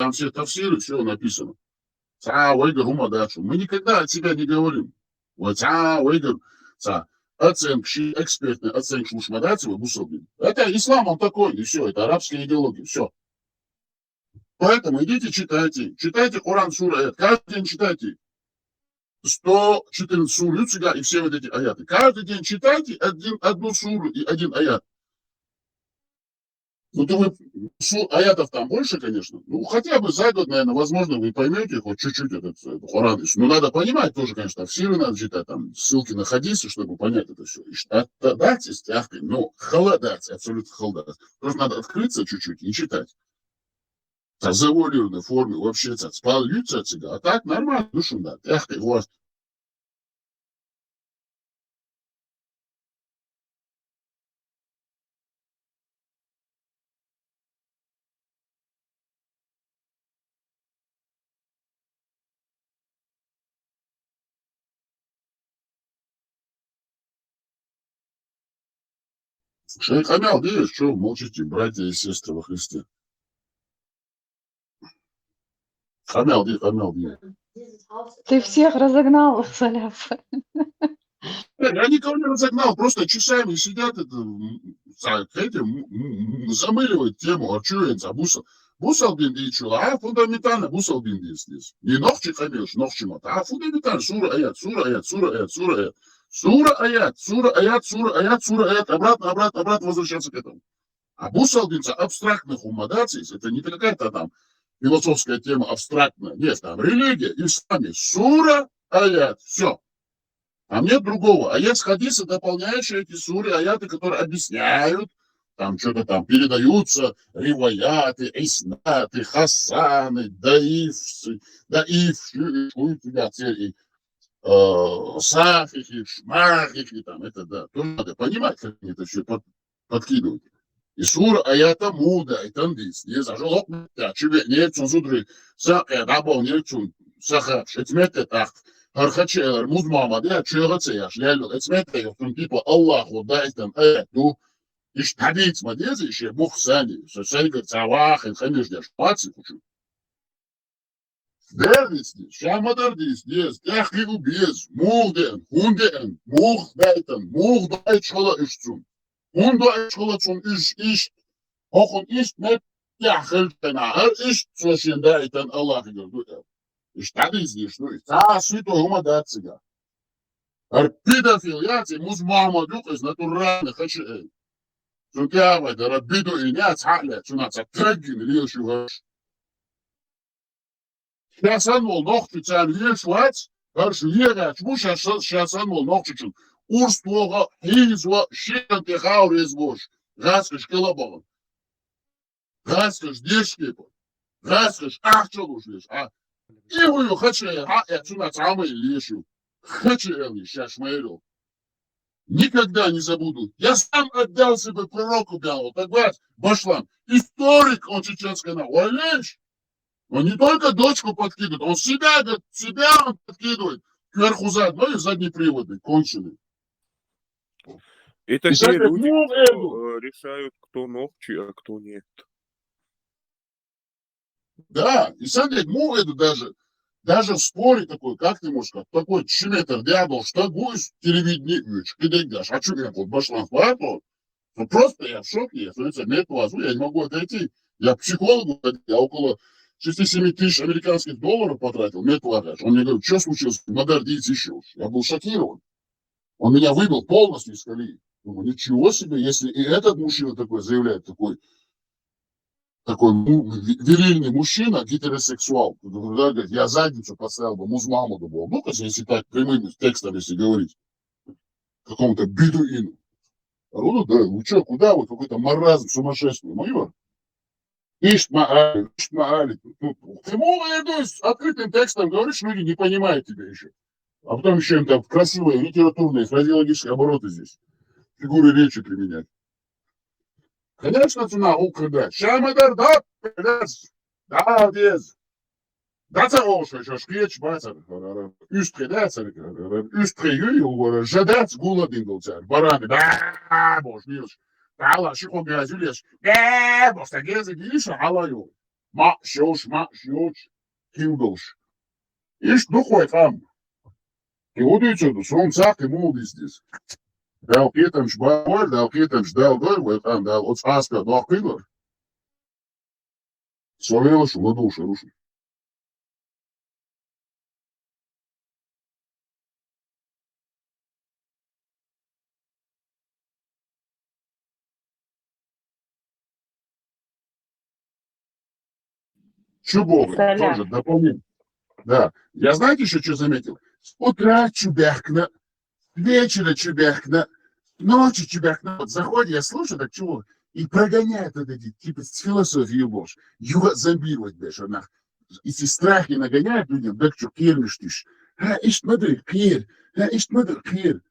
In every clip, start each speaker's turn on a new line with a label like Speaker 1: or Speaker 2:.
Speaker 1: там все тафсиры, все написано. Мы никогда от себя не говорим. Экспертные оценки Мушмадацева, Бусалбин. Это ислам, он такой, и все, это арабская идеология, все. Поэтому идите читайте. Читайте Коран, сура, аят. Каждый день читайте. 114 сур Люцига и все вот эти аяты. Каждый день читайте одну суру и один аят. Ну, думаю, аятов там больше, конечно. Ну, хотя бы за год, наверное, возможно, вы поймете хоть чуть-чуть этот Коран. Но надо понимать тоже, конечно, тafsиры надо читать, там, ссылки на хадисы, чтобы понять это все. Дать с тягкой, но холодать, абсолютно холодать. Просто надо открыться чуть-чуть и читать. В завуалированной форме вообще спалются от себя. А так нормально, ну что, да, тягкой, вот. Шейх Амял, видишь, что молчите, братья и сестры во Христе? Хамял, где?
Speaker 2: Ты всех разогнал, Саляф.
Speaker 1: Я никого не разогнал, просто часами сидят, замыливают тему, а что это, Бусал бинди чула, а фундаментально бусал бинди здесь. Не ногчи хамеш, ногчи мата, а фундаментально сура аят, сура аят, сура аят, сура аят. Сура аят, сура аят, сура аят, сура аят, обратно возвращаться к этому. А бусал бинца абстрактных умадаций, это не какая-то там философская тема абстрактная, нет, там религия, исламе, сура аят, все. Там нет другого. А есть хадисы, дополняющие эти суры, аяты, которые объясняют, там что-то там передаются, риваяты, иснаты, хасаны, даифсы, у тебя цели, сафихи, шмахихи, там, это да. Тоже надо понимать, как они это все подкидывают. И сура аята муда, и тандис, не зажелок, чебе, не цунзудры, сака, дабо, не цун, саха, шетмете, так, Архачелар, Музмама, да, Чугацеяш, Лялю, Эцмете, типа Аллаху, дайтам, эту, иш табиц, мадези, еще Бухсани, Сосельга, Цавах, и Хамиждя, Шпацы, хочу. Дервисни, Шамадардис, дес, Тяхли убез, Мухден, Хунден, Мух дайтам, Мух дайтшола ишцун, Хунду айшола цун иш, Охун иш, нет, Тяхельтена, иш, Сошен дайтан, Аллах, говорю, İşteniz işte. Ta sütü huma datsiga. Pedofil yaci muz Muhammed yok is naturalne خشي. شو كاوي ده ربيدو إناس حقله شو ناس ترجم ليه شو هش. شاسن مول نقطة تان ليه شو هات. هرش ليه هات مش شاسن مول نقطة شو. أرست وغا هيز وشين تخاور يزبوش. غاسكش كلا بالن. غاسكش ديش كيبو. غاسكش أحشلوش ليش. إيوه خشي حق شو ناس عمل ليه شو. خشي يعني شاشميرو. Никогда не забуду. Я сам отдался бы пророку Галу. Так вот, Башлам, историк он чеченской науки. Он не только дочку подкидывает, он себя он подкидывает. Кверху заодно и заднеприводный, конченый.
Speaker 3: И такие люди решают, кто ногчи, а кто нет.
Speaker 1: Да, и смотри, это даже в споре такой, как ты можешь сказать, такой чиметр дьявол, что будешь телевидение, ты дашь, а что я вот Башлам хватал? Ну просто я в шоке, я, смотрите, нет вас, я не могу отойти. Я к психологу, я около 6-7 тысяч американских долларов потратил, нет платишь. Он мне говорит, что случилось, модердить еще. Я был шокирован. Он меня выбил полностью из колеи. Думаю, ничего себе, если и этот мужчина такой заявляет, такой вирильный мужчина, гетеросексуал, да, говорит, я задницу поставил бы Музмамуду был. Ну, если так прямым текстом, если говорить, какому-то бедуину. Ну, да, вы что, куда вы, какой-то маразм сумасшествие, майор? Ишмаали. Ты иду с открытым текстом говоришь, люди не понимают тебя еще. А потом еще им там красивые литературные, фразеологические обороты здесь. Фигуры речи применять. Конечно, цена укрыда. Шамадар, да, без. Да, хорошо, еще шкреч, бацар. Üstredacer, üstreyu, жадать голоден был царь. Бараны, да, боже, милош. Алла, шихом газюлеш. Да, боже, гезы, гиша, алаю. Макшош, Килдош. Ишь, духой там. И вот эти, сром цак, и молодый здесь. Дал кетам шбаль, дал кетам ждал дой, там дал от аска до акылы. Словила шула душа, рушу. Чубовый,
Speaker 2: Соля.
Speaker 1: тоже дополнение. Да. Я знаете еще, что заметил? С утра чубяхна, вечера чубяхна, ночи чубяхна. Вот заходит, я слушаю, так чего? И прогоняет вот эти, типа, с философией ложь. Его зомбировать, даже она. Эти страхи нагоняют людям, так что кермиштишь. Ишь, смотри, кир. Ишь, смотри, кир.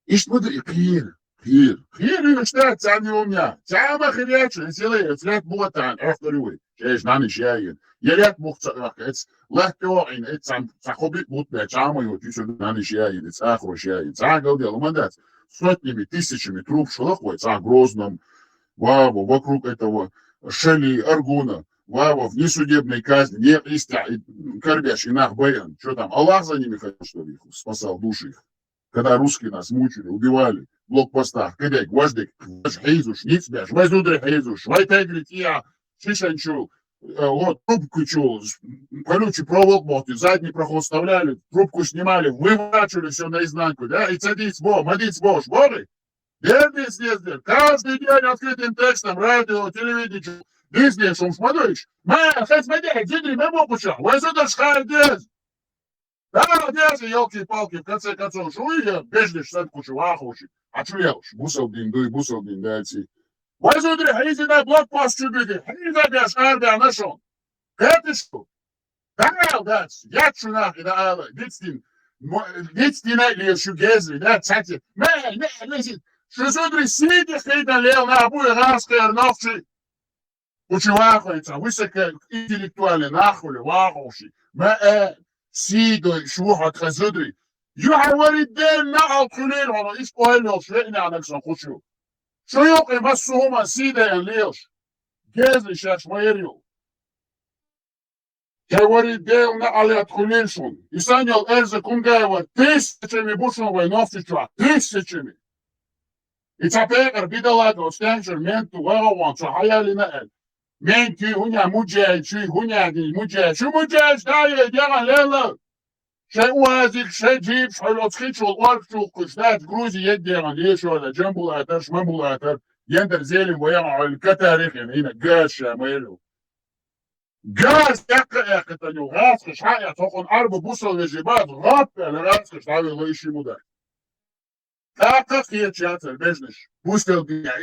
Speaker 1: Ишь, смотри, кир. Кир. Кир, что, царь не у меня. Царь махерячий, силы, цвет ботан, авторюй. Честь, наныш, я Yelek muhtar, it's left door in it's an Sahobit Mut Bechama, you should manage it's Ахрушя, it's Агал, Мандат, сотнями, тысячами труп шелоху, it's Грозном, Ваво, вокруг этого Шели, Аргуна, Ваво, в несудебной казни, не истя, Карбяш, Инах Баян, что там, Аллах за ними хотел, что ли, спасал души их, когда русские нас мучили, убивали, в блокпостах, Кедек, Важдек, Хейзуш, Ницбяш, Вайзудре Хейзуш, Вайтегрит, я, Шишанчу, вот трубку чул, колючий провод мог, задний проход вставляли, трубку снимали, выворачивали все наизнанку, да, и цадить бо, мадить бо, шборы. Здесь, каждый день открытым текстом, радио, телевидение, здесь, шум смотришь, хоть смотри, дидри, мемо пуча, вайзудаш хайдез. Да, здесь, елки-палки, в конце концов, шуя, бежишь, сад кучу, ахуши, а чуял, бусал дин, дайте. Вайзудри, хайзина, блокпост чубиги, хайзабяш, арбя, нашел. Это что? Да, я чунах, да, детствин, левшу гезли, да, цати, шизудри, сиди, хейда, лел, на обуе, раская, новчи, учевахается, высокоинтеллектуальный, нахули, вахуши, сидой, шуха, хазудри, юхавари, ден, на алкулин, он, испоэлил, швейна, анаксан, хучу. Что ёкай, массума, сида, леш, гезли, шаш, маэрил. Говорит, дел на алят хулиншун. И санял Эльза Кунгаева тысячами бушновой новчича, тысячами. И теперь бедолага, вот стянчер, менту, варован, что хаяли на эль. Менти, хуня, муджай, чуй, хуня, муджай. Что муджай, стая, дела, лела. Ше уазик, ше джип, ше лоцхичул, оркчул, куштать, в Грузии, еддера, лешуала, джамбулатер, шмамбулатер, ендер зелем, вояма, аль-катарихин, ина, гаша, мэлю. Газ, это не газ, я только арбу бусал вежибат, раппер, раз, ставил еще мудак. Так как я чатер, бежнешь, пустил меня,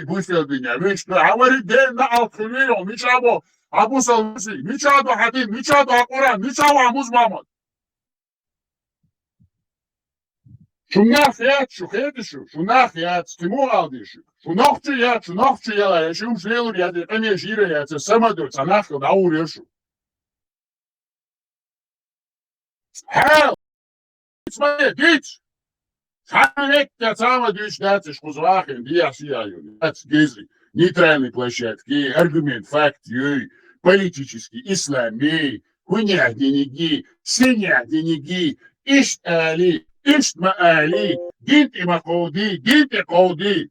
Speaker 1: пустил меня, вечно, говорит, день на алкулион, мичабо, абусал муси, мичадо хадин, мичадо акуран, мичаво амуз мамад. Шунах я, шухетишу, шунах я, стимул алдишу. Шунахчу я, я шум шлелу, я не жире, я це самодо, цанаху, да урешу. Hell! Смотри, дичь! Хамлек, я сама дичь, дать, шкузвахин, диасияю, дать, гизли, нейтральной площадки, аргумент, факт, политический, ислами, хуйня, деньги, синя, деньги, ишь али, ишь маали, динти макоуди, динти коуди.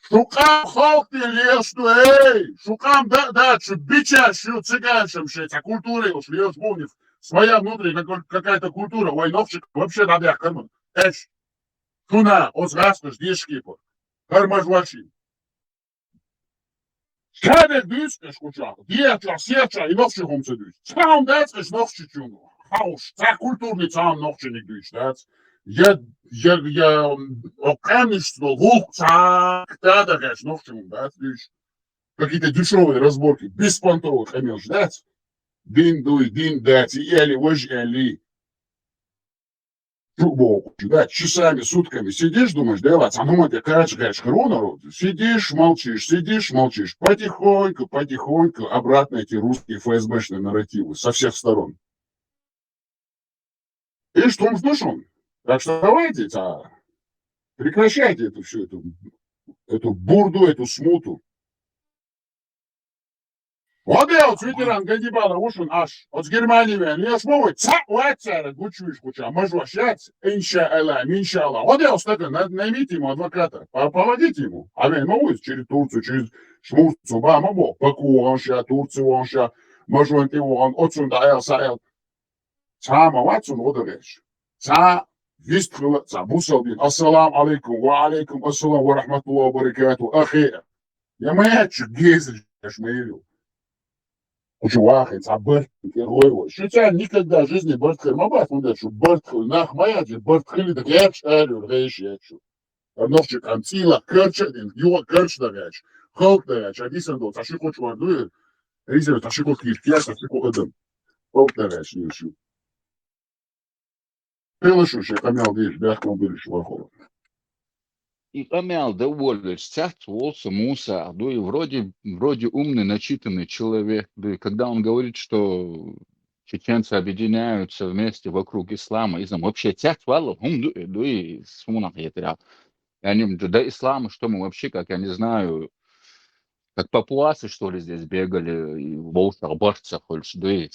Speaker 1: Шукам халки лешту, шукам дачу, бичащую цыганшем шеца, культуры уж леш бунев. Своя внутренняя какая-то культура, войновщик, вообще надо карман. Шуна, озгастыш, дешкипа, кармажвачи. Кадек дюскаш куча, дияча, сеча, и новши хумцы дюш. Сам дацкаш новши чуну. Хауш, ца культурный сам новшиник дюш, дац. Я окамишно, лук, цак, тадагаш, новшим, дац, дюш. Какие-то дешевые разборки, беспонтовых хамешь, дац. Дин дуй, дин дац, ели, вожь, ели. Да, часами, сутками сидишь, думаешь, да, а ну ты качаешь хрону, сидишь, молчишь, потихоньку обратно эти русские ФСБшные нарративы со всех сторон. И что он слышал? Так что давайте, прекращайте эту всю эту бурду, эту смуту. Вот я вот ветеран Ганнибала ушен аж от Германии, я смогу цапуаться, гучуешь, куча, можешь ващать, иншалла. Вот я устакан, наймите ему адвоката, помогите ему. А вы могу через Турцию, через Шмурцию, могу, Баку, он ща, Турцию, он ща, может его, он отсюда, саэл. Сама ватсун одереш. Са вистхла, са бусалдин. Ассалам алейкум, ва алейкум ассалам, ва рахматуллах, ва баракату, ахир. Я мячу, гезель, шмейлю. Кучу вахет, а бертхи, герой. Что тебя никогда в жизни бертхи, мабат, он дальше, бертхи, нах, моя, бертхи, так я чарю, рейш, я чу. Арновчик, антила, керчадин, юга керчдагач, холкдагач, адисандо, ташико чуардует, ризер, ташико кишкия, ташико эдем. Холкдагач, ниршу. Пелышу, что камел, видишь, бяхком вылечу, вахова.
Speaker 4: И помял довольно, стяживался Муса, да и вроде умный, начитанный человек, да и когда он говорит, что чеченцы объединяются вместе вокруг ислама, вообще тяжвало, да и смунах я терял. Да ислама, что мы вообще, как я не знаю, как папуасы, что ли, здесь бегали, и в волшах, борцах, да и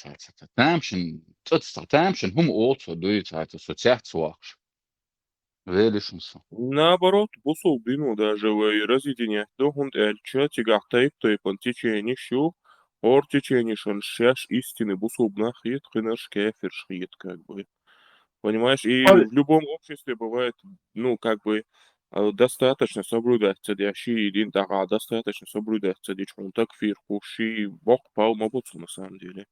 Speaker 4: тамшин, хум олцо, да и соцяцвах. Велишимся.
Speaker 3: Наоборот, бусул бину даже в разъединять дохунд эльча тигахтайп тайпан течение щу, ор течение шаш истины бусул бнахит, хынаш кефир шхит, как бы. Понимаешь, и в любом обществе бывает, ну, как бы, достаточно соблюдать цадящий един дага, достаточно соблюдать цадичун такфир, куши, бог пал мабуцу на самом деле.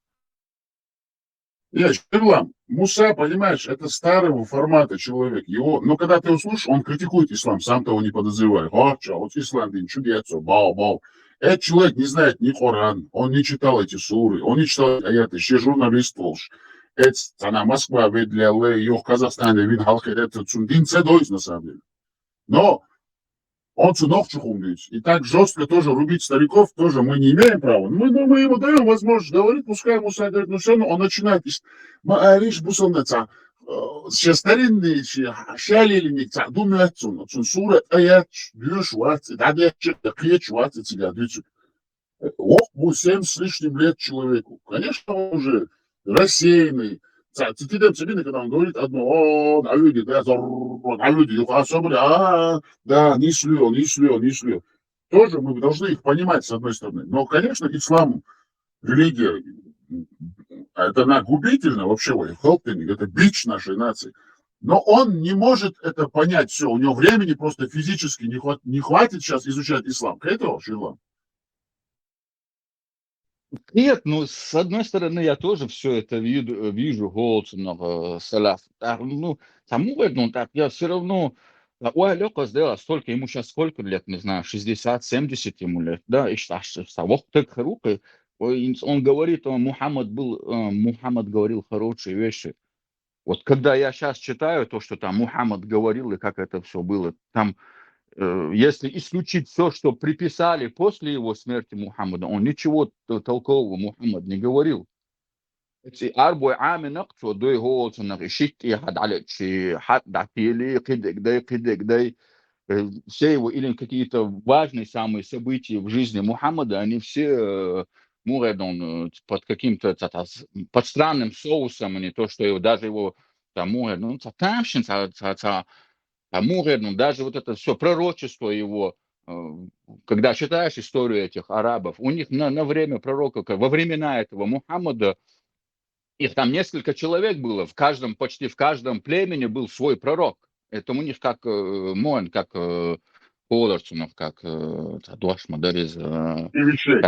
Speaker 1: Я Шерлам, Муса, понимаешь, это старого формата человек. Его, но когда ты его слушаешь, он критикует ислам, сам того не подозревая. Вот ислам, ты чудесо, бау. Этот человек не знает ни Коран, он не читал эти суры, он не читал аяты, еще журналист волш. Это она Москва, ведь для ее в Казахстане, вин халхет, это цундин цедойс на самом деле. Но он цунохчух умеет. И так жестко тоже рубить стариков тоже мы не имеем права. Мы ему даем возможность говорить, пускай Муса говорит, но все равно он начинает. Лишь бусолнеца. Сейчас старинные, шалили, думают, сура, аят, бьешь, ватцы, да, кречь, ватцы, тебя, дючу. Ох, 7 с лишним лет человеку. Конечно, он уже рассеянный. Цитидем Цибина, когда он говорит одно, а люди, да, а люди, да, не слил. Тоже мы должны их понимать, с одной стороны. Но, конечно, ислам, религия, это она губительна вообще, это бич нашей нации. Но он не может это понять все. У него времени просто физически не хватит сейчас изучать ислам. К этому, Шилам.
Speaker 4: Нет, ну, с одной стороны, я тоже все это вижу, Голцинов, Салаф. Ну, тому ну, так, я все равно, у Алёка сделал столько, ему сейчас сколько лет, не знаю, 60-70 ему лет, да, и что, так руки, он говорит, Мухаммад говорил хорошие вещи. Вот когда я сейчас читаю то, что там Мухаммад говорил и как это все было, там если исключить все, что приписали после его смерти Мухаммада, он ничего толкового Мухаммад не говорил. أربع عام نقص دوي هو نغشيك حد على شيء حد عتيلي قدك все его или какие-то важные самые события в жизни Мухаммада, они все под каким-то под странным соусом, а не то, что его, даже его там, ну, тамшин, ну, даже вот это все пророчество его, когда читаешь историю этих арабов, у них на время пророка, во времена этого Мухаммада, их там несколько человек было, почти в каждом племени был свой пророк. Это у них как Поларцунов, как как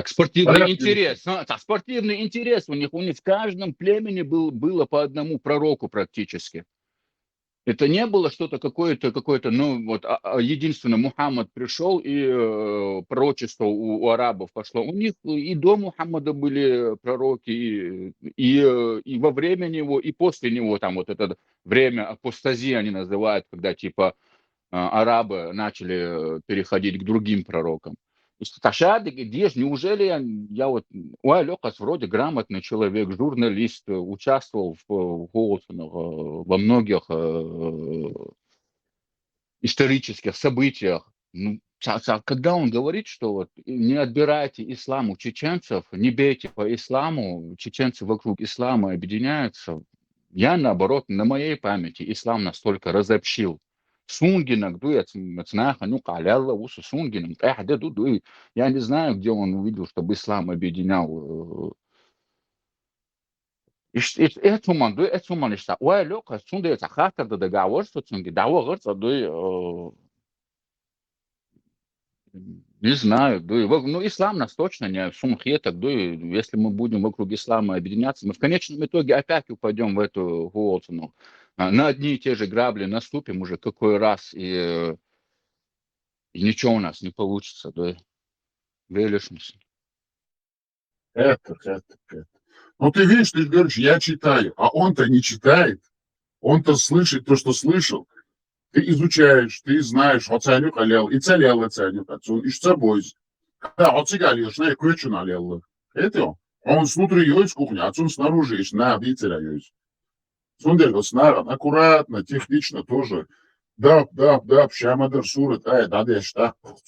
Speaker 4: спортивный интерес. Спортивный интерес у них в каждом племени было по одному пророку практически. Это не было что-то какое-то, ну вот единственно Мухаммад пришел и пророчество у арабов пошло. У них и до Мухаммада были пророки, и во время него, и после него, там вот это время апостазии они называют, когда типа арабы начали переходить к другим пророкам. Неужели я вот, Лёкас вроде грамотный человек, журналист, участвовал в Голцинах, во многих исторических событиях. Ну, когда он говорит, что вот не отбирайте ислам у чеченцев, не бейте по исламу, чеченцы вокруг ислама объединяются, я, наоборот, на моей памяти ислам настолько разобщил. Сунгинок, я не знаю, где он увидел, чтобы ислам объединял. Этуман, işte, o alaka, çünkü ya hatırda da gavarsa çünkü dava varsa da не знаю, ну, ислам нас точно не сумхеток, если мы будем вокруг ислама объединяться, мы в конечном итоге опять упадем в эту волцину. На одни и те же грабли наступим уже какой раз, и ничего у нас не получится, да, велишься.
Speaker 1: Это. Ну, ты видишь, ты говоришь, я читаю, а он-то не читает. Он-то слышит то, что слышал. Ты изучаешь, ты знаешь, оценю алел, и целел оценю, и с собой. Да, оцегалишь, на крючу налел. Это он снутри есть кухня, а он снаружи есть, на обителя есть. Сундер, снаран, аккуратно, технично тоже. Да, пшамадыр сурет, да, да,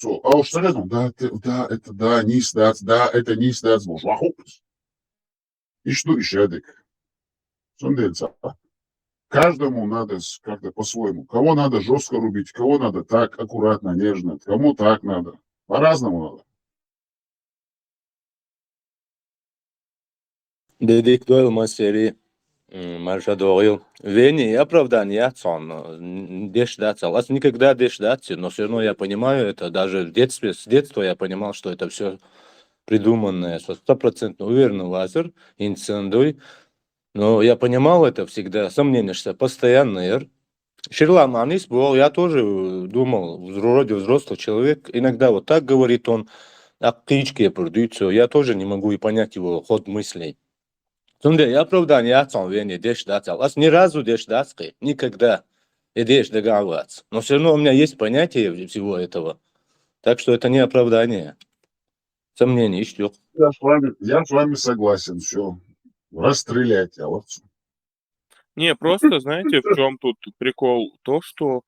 Speaker 1: а уж сразу, да, это, да, не сдать, да, это не сдать, может, вахупс. И что еще, дык? Сундер, каждому надо как-то по-своему. Кого надо жестко рубить, кого надо так, аккуратно, нежно, кому так надо. По-разному надо.
Speaker 5: Dedik doyulma seri Марша говорил, Вене и оправдание отцом, дешдаться. Аз никогда дешдаться, но все равно я понимаю это, даже в детстве, с детства я понимал, что это все придуманное, 100% уверен лазер, инцендуй. Но я понимал это всегда, сомнение, что постоянно. Шерламанис был, я тоже думал, вроде взрослый человек, иногда вот так говорит он, а птички продаются, я тоже не могу и понять его ход мыслей. Сонда я оправдание отцом Вене дешдаться. Аз ни разу дешдатской, никогда. И деш договариваться. Но все равно у меня есть понятие всего этого. Так что это не оправдание. Сомнений еще.
Speaker 1: Я с вами согласен, все. Расстрелять, а вот.
Speaker 3: Не, просто, знаете, в чем тут прикол? То, что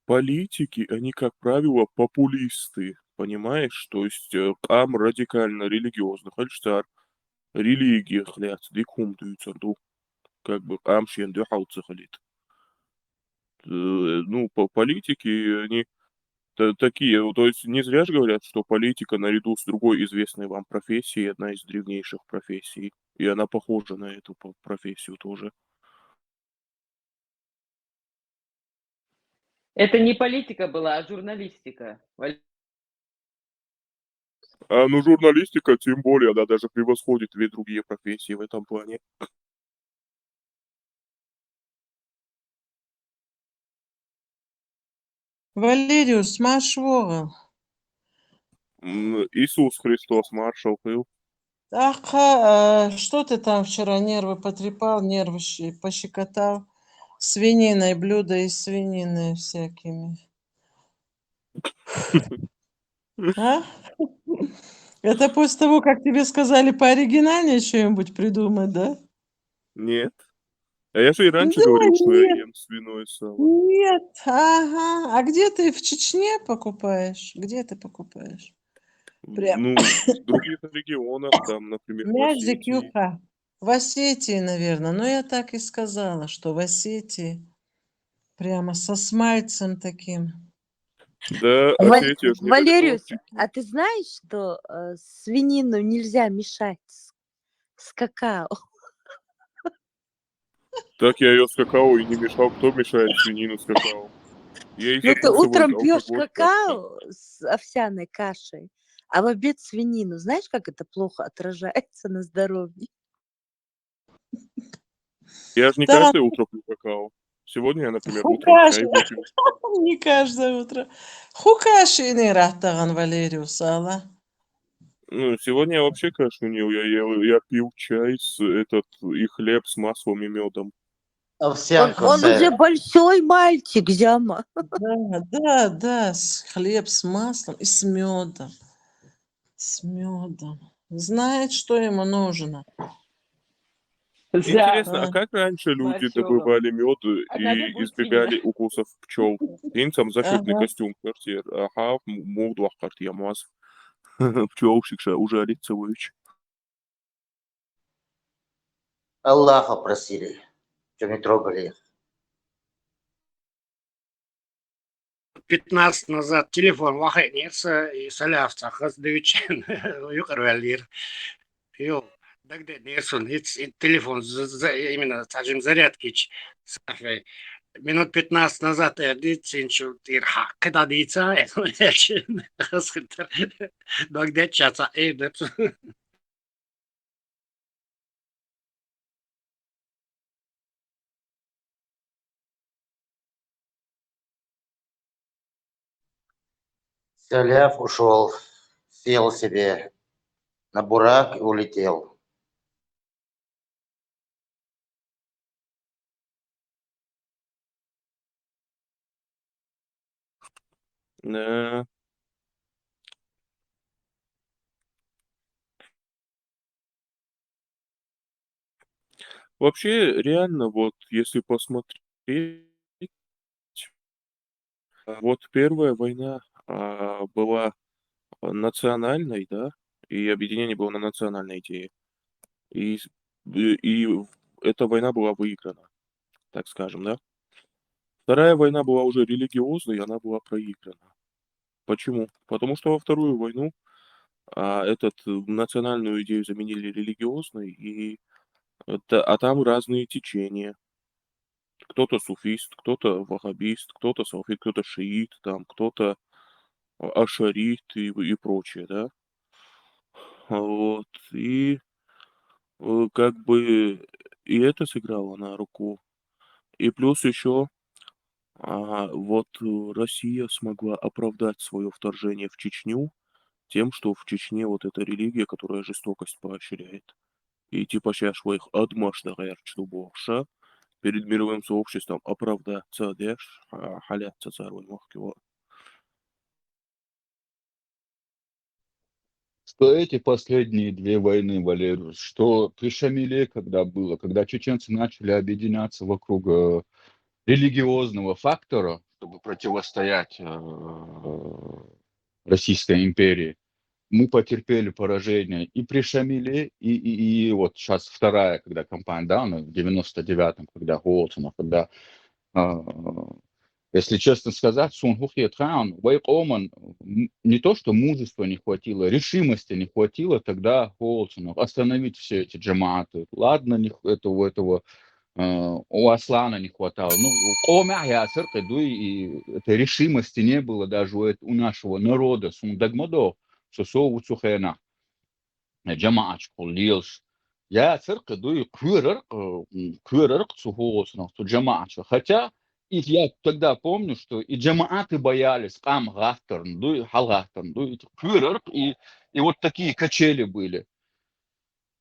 Speaker 3: политики, они, как правило, популисты, понимаешь? То есть, там радикально религиозных, альштар, религия, хлят, дикум дуйцанду, как бы, амшен дюхауцы халит. Ну, политики, они такие, то есть не зря же говорят, что политика наряду с другой известной вам профессией одна из древнейших профессий, и она похожа на эту профессию тоже.
Speaker 6: Это не политика была, а журналистика.
Speaker 3: Ну, журналистика, тем более, она даже превосходит две другие профессии в этом плане.
Speaker 7: Валериус, Машвора.
Speaker 3: Иисус Христос, маршал был.
Speaker 7: Ах, что ты там вчера нервы потрепал, нервы пощекотал? Свининой, блюда из свинины всякими. А? Это после того, как тебе сказали пооригинальнее что-нибудь придумать, да?
Speaker 3: Нет. А я же и раньше говорил, что я ем свиное сало.
Speaker 7: Нет, ага. А где ты в Чечне покупаешь? Где ты покупаешь? Прям.
Speaker 3: Ну, в других регионах, там, например, в Осетии.
Speaker 7: Мязик-юха. В Осетии, наверное. Но я так и сказала, что в Осетии прямо со смальцем таким.
Speaker 3: Да, Осетия же
Speaker 8: Валериус, а ты знаешь, что свинину нельзя мешать с какао?
Speaker 3: Так я ее с какао и не мешал. Кто мешает свинину с какао? Я
Speaker 8: Ну ты утром пьешь какао с овсяной кашей, а в обед свинину. Знаешь, как это плохо отражается на здоровье?
Speaker 3: Я же не
Speaker 7: Да.
Speaker 3: каждое утро пью какао. Сегодня я, например, утром чай выпил.
Speaker 7: Не каждое утро. Хукаши не рахтаган Валериус, ала.
Speaker 3: Ну, сегодня я вообще кашу не ел. Я пил чай и хлеб с маслом и медом.
Speaker 8: Он уже большой мальчик, Зяма.
Speaker 7: Да, хлеб с маслом и с медом. С медом. Знает, что ему нужно.
Speaker 3: Интересно, а
Speaker 7: А.
Speaker 3: как раньше люди
Speaker 6: Мальчугов.
Speaker 3: добывали мед
Speaker 6: А надо
Speaker 3: и
Speaker 6: будет
Speaker 3: избегали
Speaker 6: именно.
Speaker 3: укусов пчел? Инцам защитный
Speaker 7: Ага.
Speaker 3: костюм квартир. Ага, мугдуах картьямаз. Пчелщикша уже лицевыч.
Speaker 9: Аллаха просили, что не трогали их.
Speaker 10: 15 назад телефон вахайнется и салявца хаздывичен юкарвалир. Йо, дагде несун, телефон именно, скажем, зарядкич. Минут 15 назад дицинчу тирха, когда дица, дагде часа,
Speaker 9: Саляв ушел, сел себе на бурак и улетел.
Speaker 3: Да. Вообще, реально, вот, если посмотреть, вот первая война была национальной, да, и объединение было на национальной идее. И, эта война была выиграна, так скажем, да. Вторая война была уже религиозной, и она была проиграна. Почему? Потому что во вторую войну национальную идею заменили религиозной, а там разные течения. Кто-то суфист, кто-то ваххабист, кто-то салафит, кто-то шиит, там, кто-то ашарит и прочее, да. Вот. И как бы и это сыграло на руку. И плюс еще Россия смогла оправдать свое вторжение в Чечню тем, что в Чечне вот эта религия, которая жестокость поощряет. И типа сейчас их адмашдагер чтубокша перед мировым сообществом оправдаться, деш, халяться царой махкива.
Speaker 4: Что эти последние две войны, Валерий, что при Шамиле, когда было, когда чеченцы начали объединяться вокруг религиозного фактора, чтобы противостоять Российской империи, мы потерпели поражение и при Шамиле, и вот сейчас вторая, когда кампания, да, в 99-м, когда Голцинов, когда, если честно сказать, Сунгухи Тхан, Вайкоман, не то, что мужества не хватило, решимости не хватило тогда Голцинов остановить все эти джамааты. Ладно, этого у Аслана не хватало. Ну, и этой решимости не было даже у нашего народа. Сундагмадо, сосову цухена, джамаач кулилш. Я церковь дуй квирарк цухосна, что джамаач. Хотя и я тогда помню, что и джамааты боялись, кам гафтарн, дуй халгафтарн, дуй квирарк, и вот такие качели были.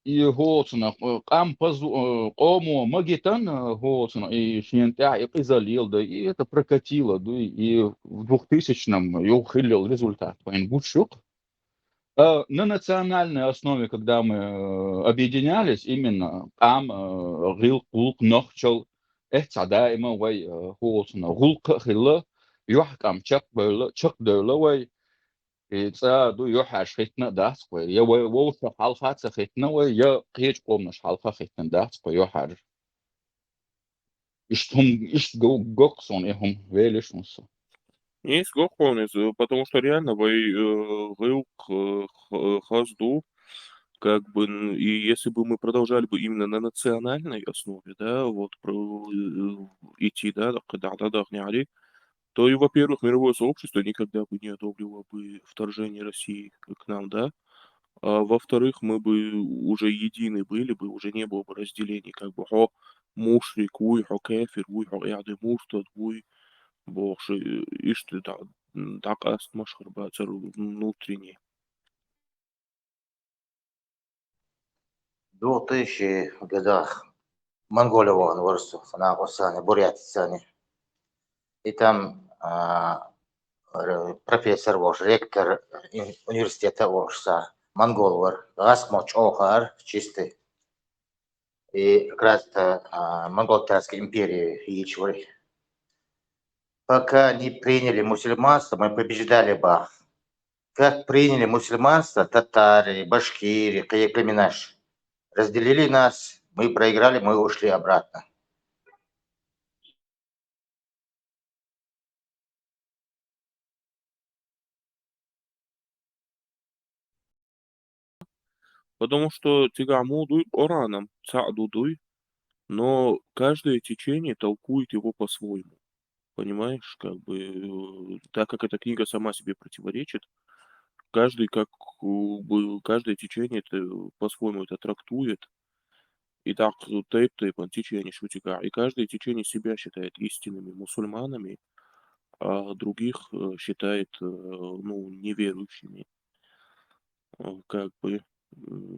Speaker 4: И Голцина, Ому, Магитан Голцина, и Шнентя, и залил, да, и это прокатило, да, и в 2000-м я ухилил результат. Бутшук. На национальной основе, когда мы объединялись, именно там Рил Кулк Нохчел, да, има вай Голцина, Гулка Хилла, Юхкам Чак Бэла, Чак Дэла вай, ду يوحش ختنا داسكو يا ووش حلقات ختنا ويا قيج قومش حلقة ختنا داسكو يوحر إيش جوكسون إهم ويلش نص
Speaker 3: Не сгохонез, потому что реально хазду, как бы, и если бы мы продолжали бы именно на национальной основе, да, вот, идти, да, когда не али, то и, во-первых, мировое сообщество никогда бы не одобрило бы вторжение России к нам, да, а во-вторых, мы бы уже едины были бы, уже не было бы разделений, как бы, мушрик, кефир, яды муртад, больше, и что так астмашхар бацар внутренний.
Speaker 9: В 2000 годах Монголия вон выросла, на Осане, Бурятисане. И там профессор ваш, ректор университета ваш, монгол вар, гасмоч охар чистый. и как раз Монгол-Татарской империи Ичварь. Пока не приняли мусульманство, мы побеждали бы. Как приняли мусульманство татары, башкиры, племена, разделили нас, мы проиграли, мы ушли обратно.
Speaker 3: Потому что тягамудуй ораном, цадудуй, но каждое течение толкует его по-своему. Понимаешь, как бы, так как эта книга сама себе противоречит, каждый каждое течение это по-своему это трактует. И так тейп течение шутика. И каждое течение себя считает истинными мусульманами, а других считает ну, неверующими. Как бы.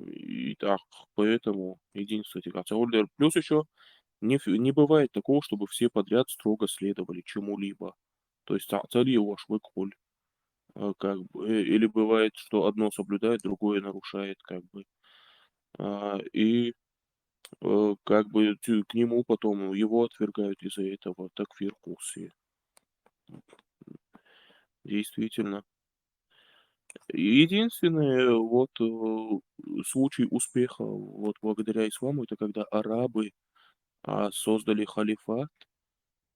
Speaker 3: И так, поэтому единство тягаться. Плюс еще не бывает такого, чтобы все подряд строго следовали чему-либо. То есть цари ваш выколь. Как бы, или бывает, что одно соблюдает, другое нарушает, как бы. И как бы к нему потом его отвергают из-за этого, такфир курсы. Действительно. Единственный вот случай успеха вот благодаря исламу это когда арабы создали халифат,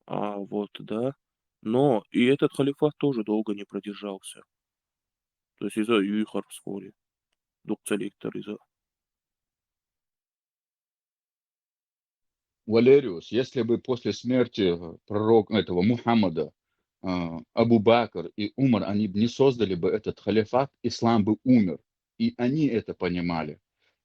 Speaker 3: вот, да, но и этот халифат тоже долго не продержался. То есть из-за юихар вскоре. Докцелектор из-за.
Speaker 4: Валериус, если бы после смерти пророка этого Мухаммада Абу Бакр и Умар, они бы не создали бы этот халифат, ислам бы умер. И они это понимали.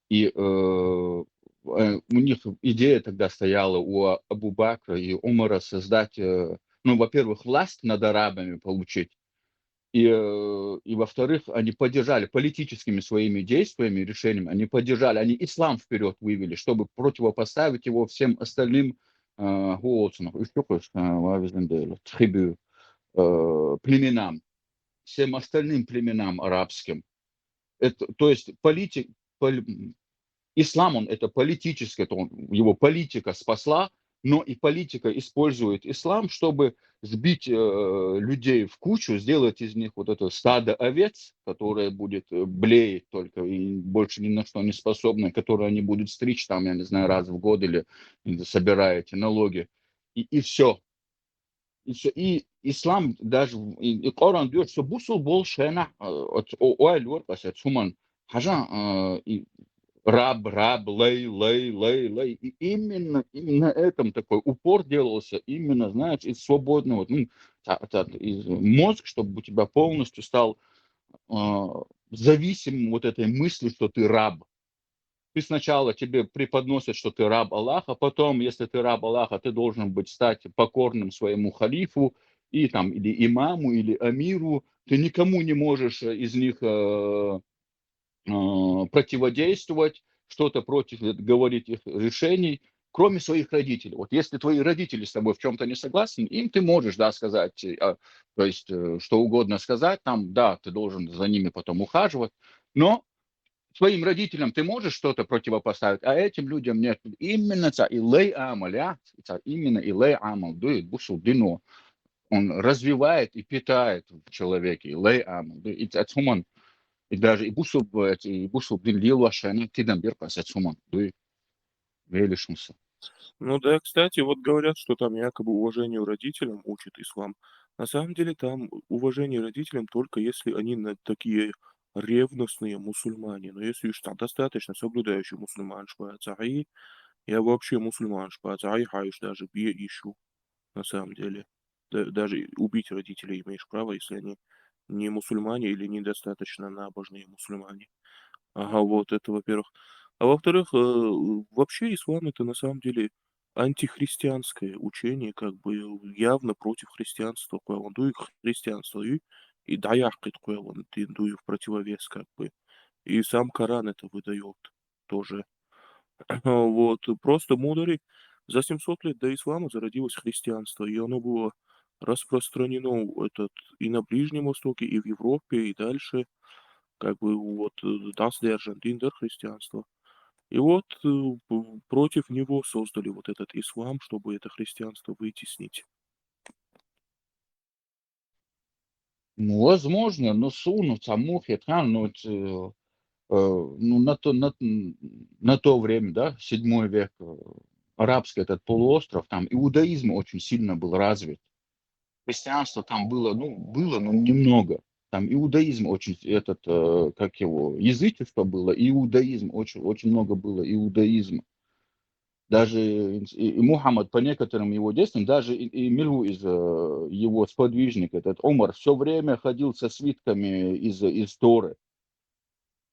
Speaker 4: И у них идея тогда стояла у Абу Бакра и Умара создать, ну, во-первых, власть над арабами получить, и во-вторых, они поддержали политическими своими действиями, решениями, они поддержали, они ислам вперед вывели, чтобы противопоставить его всем остальным племенам, всем остальным племенам арабским. Это, то есть ислам, он это политическое, это его политика спасла, но и политика использует ислам, чтобы сбить людей в кучу, сделать из них вот это стадо овец, которое будет блеять только и больше ни на что не способно, которое они будут стричь там, я не знаю, раз в год или собирая эти налоги. И все. И все. И ислам даже, и Коран говорит, что бусул бол шена, раб, лей. И именно этом такой упор делался, именно, знаешь, из свободного, ну, из мозг, чтобы у тебя полностью стал зависим вот этой мысли, что ты раб. Ты сначала тебе преподносят, что ты раб Аллаха, потом, если ты раб Аллаха, ты должен быть стать покорным своему халифу, и там, или имаму, или амиру. Ты никому не можешь из них противодействовать, что-то против говорить их решений, кроме своих родителей. Вот если твои родители с тобой в чем-то не согласны, им ты можешь, да, сказать, то есть что угодно сказать, там, да, ты должен за ними потом ухаживать, но своим родителям ты можешь что-то противопоставить, а этим людям нет. Именно илей амал, именно илей амал, дует бусул дино. Он развивает и питает в человеке илей амал. И даже и бусул дин лил ашани тидан бирпас ацуман. Дует велишмуса.
Speaker 3: Ну да, кстати, вот говорят, что там якобы уважению родителям учит ислам. На самом деле там уважение родителям только если они такие ревностные мусульмане. Но если уж там достаточно соблюдающий мусульман шпацаи, я вообще мусульман шпацаи хаиш даже бе ищу, на самом деле. Даже убить родителей имеешь право, если они не мусульмане или недостаточно набожные мусульмане. Ага, вот это во-первых. А во-вторых, вообще ислам это на самом деле антихристианское учение, как бы явно против христианства, дует христианство и даяхкет дует в противовес, как бы. И сам Коран это выдает тоже. Вот, просто мудрый. За 700 лет до ислама зародилось христианство, и оно было распространено и на Ближнем Востоке, и в Европе, и дальше как бы вот das der Argentin, христианство. И вот против него создали вот этот ислам, чтобы это христианство вытеснить.
Speaker 4: Ну, возможно, но суну тому хитран, ну, на то время, да, 7 век, арабский этот полуостров, там иудаизм очень сильно был развит. Христианство там было, но немного. Там иудаизм очень, как его, язычество было, иудаизм, очень, очень много было иудаизма. Даже и Мухаммад, по некоторым его действиям, даже и Миру из его сподвижника, этот Умар, все время ходил со свитками из Торы.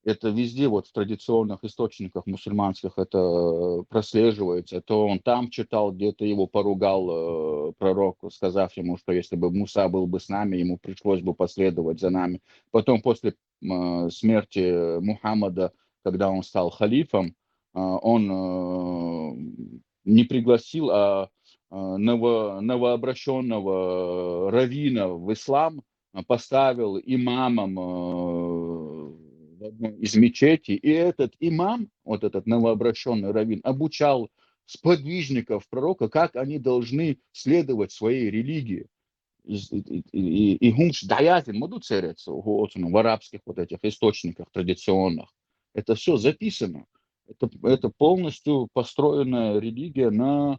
Speaker 4: Это везде вот в традиционных источниках мусульманских это прослеживается. То он там читал, где-то его поругал пророк, сказав ему, что если бы Муса был бы с нами, ему пришлось бы последовать за нами. Потом после смерти Мухаммада, когда он стал халифом, он не пригласил новообращенного раввина в ислам, поставил имамом в одной из мечетей, и этот имам, вот этот новообращенный раввин, обучал сподвижников пророка, как они должны следовать своей религии. И гумш даятин моду церец в арабских вот этих источниках традиционных. Это все записано. Это полностью построенная религия на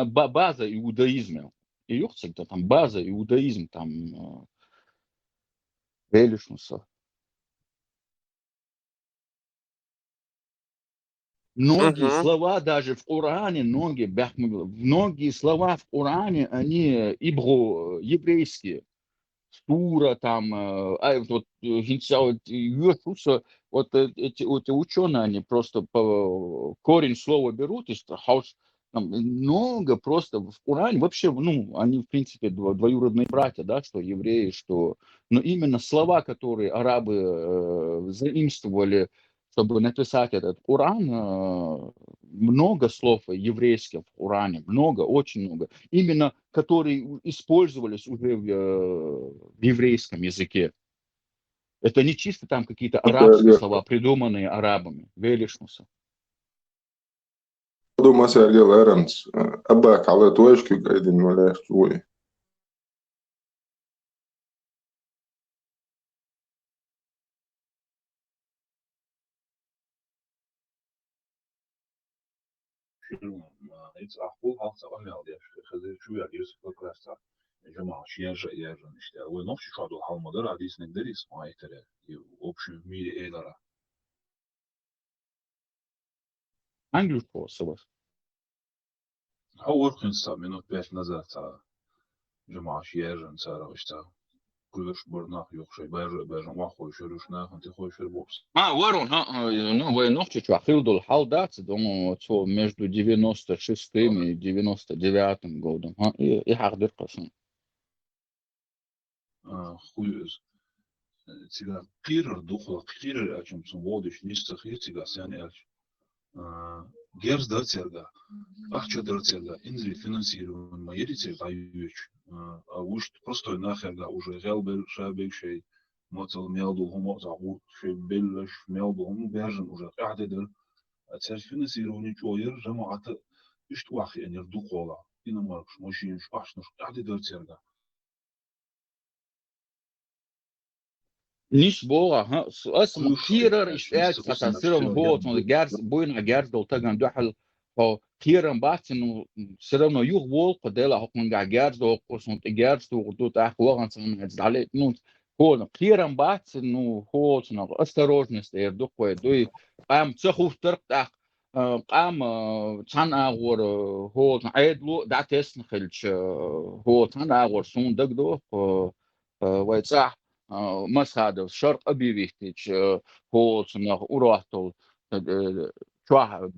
Speaker 4: база иудаизма. И юхцик, там база иудаизм, там велишнуса. Многие
Speaker 3: Мгм.
Speaker 4: слова даже в Коране, многие слова в Коране, они еврейские. Сура там, вот эти ученые, они просто корень слова берут, и там много просто в Коране, вообще, они, в принципе, двоюродные братья, да, что евреи, что... Но именно слова, которые арабы заимствовали, чтобы написать этот Коран, много слов еврейских в Коране, много, очень много. Именно которые использовались уже в еврейском языке. Это не чисто там какие-то арабские слова, придуманные арабами. Велишнуса.
Speaker 11: دوما سأرجع أرنس أباك على تواشكي قاعدين ولا شوي
Speaker 12: It's aqul halsa almaldı xızı şu yağız fakrasta. Cuma şiyarja yarjan işte. Ve nofşu şadu halmadar adisine deris maitere. Общую в мире эдара.
Speaker 4: Английского слова.
Speaker 12: هو خنسا minut 5 nazar ta. Cuma şiyarjan sara işte. Kuyuş burnak yok şey. Bayran wa khoy şuruşna hanti khoy şur bobs.
Speaker 4: Ворон, Войновчич Ахилдул Халдац, думаю, между 96-м и 99-м годом. И Хардыр Касан.
Speaker 12: Хуюз. Цига пирр духла пирр ачым сон водиш ништа хиртига сян элч. Герз датсерга. Ахча датсерга. Инзри финансирован маерицер даюч. А уж просто нахерга уже гелбел шабек шей. Моцел мелдул хумо загут шей беллаш мелдул хумо бержен уже قاعدة أتسر فينансирование чойер жамааты ишт вахи энер духола. Иномаркш мошинш ашнуш قاعدة датсерга.
Speaker 4: Nicht Boga, اسمه كثير اشتاق تصير هو جارز بوين جارز دول تاجن دحل هو كثير بعد انه سيرنا يوغ وول قدلا هكون جارز دول قصون جارز دول دو تاخ وغن سن عليه نو هو كثير بعد انه هو سنه осторожность دو كوي دو قام تخوف ترق قام تان اغور هو عيدلو داتس نخلش هو تان اغور سون دغدو ويصح مسخادو شرط أبيبيتش هو سنة أروحتو شواه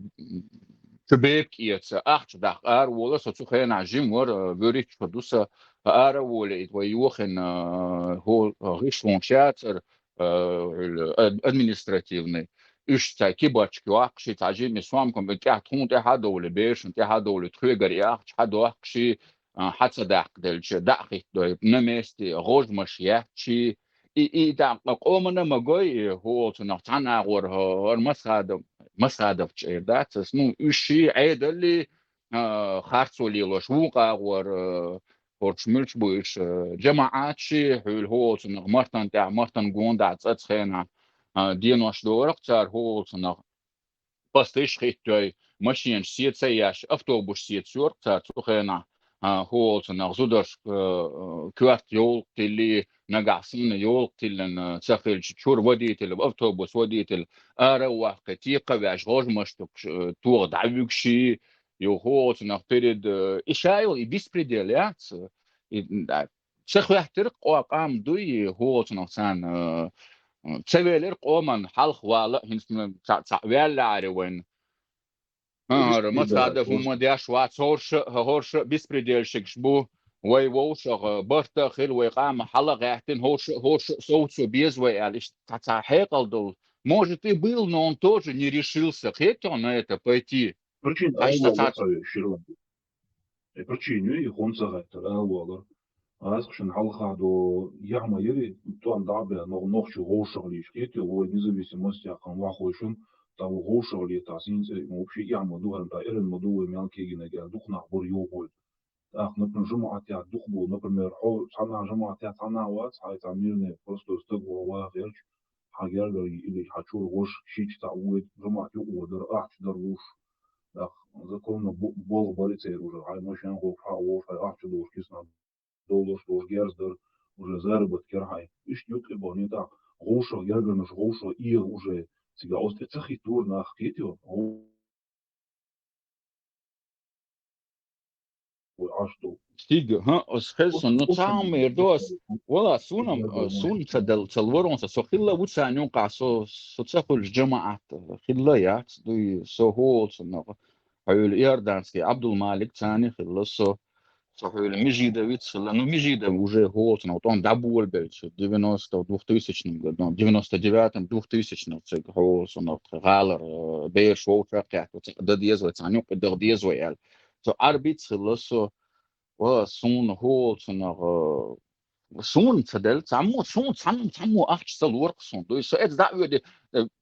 Speaker 4: شبيك يتس أخش داخ ولا ستوخين عجيم ور بريتش فدوسا ولا ويوخن هو غيشون شاتر الادمنستративный إيش تاكي باتش كواقشي تعجيم يسوامكم بتاعتهم تهادو لبيش تهادو لتخيجر ياخش حدو أخشي حتى داخل دلش داخل نمستي غوج مشياتشي и так قومنا مجوي هو تنقطعنا ور مسادف да ну ищи айдали خارцоли лошука ور шмилч буш جماعاتشي حول هو تنق مرتن تاع مرتن гонда цацхена دينوش دورق تاع هو تنق بستيش خيتوي ماشين سيت سياش автобус سيت سورق تاع تخنا هو تنق زودش كوارت يول تلي نقعسين يول تلن تسخيل شور وديتل بأوتوبوس وديتل أروح كتيقة باش غوج مشتك تور دعوكشي يو نفترض إشايل بيسبريديليات شيخ يحترق قام دوي هو نفسان تسويلر قومن حلق والا هنسن ولا عروين مساعدة هم دياش وات هورش بيسبريديلشك شبو وي ووش برتا خيل ويقام حلق يحتن هورش соуцу без ваялись حقل дол может и был но он тоже не решился хотел на это пойти
Speaker 12: Причин алла ширла. Причину и хонцага алла. Асхшин халхадо яма ери туан дабе нохшу гошгли шкете о независимости акан вахойшун того гошгли тасин вообще яма духан та эрен модуе мелкегина гел духна бор йогол. Ах, например, жумаат я дух был, например, сана жумаат я сана ват, сайта мирный просто стыгу вахерч, хагерга или хачур гош шич та ует жумаат ю одер ах дар уш. Ах, законно бол борится уже, ай машин го фа уш, ай ах чудо кисна доллар что герздер уже заработок керхай. Иш нют ибони да, гоша гергана гоша и уже сега остается хитур на хитио.
Speaker 4: Стиг, схелсон, но сам ердос, вала сун تلورون سخيلا وتسانيون قاسو ستصخل الجماعة خلا يا دوي سهول سنغ حول إيردانسكي عبد المالك ثاني خلصو صحول مجيدовец خلا ну مجيدов уже год но он дабул бельч 90 2000 году 99 2000 цег гол сонов галер беш воутрак да диез вацаню да диез вел so arbit خلصو وصون هول سنغ صون تدل سامو أخش سلورق صون دوي سو إت دعوة دي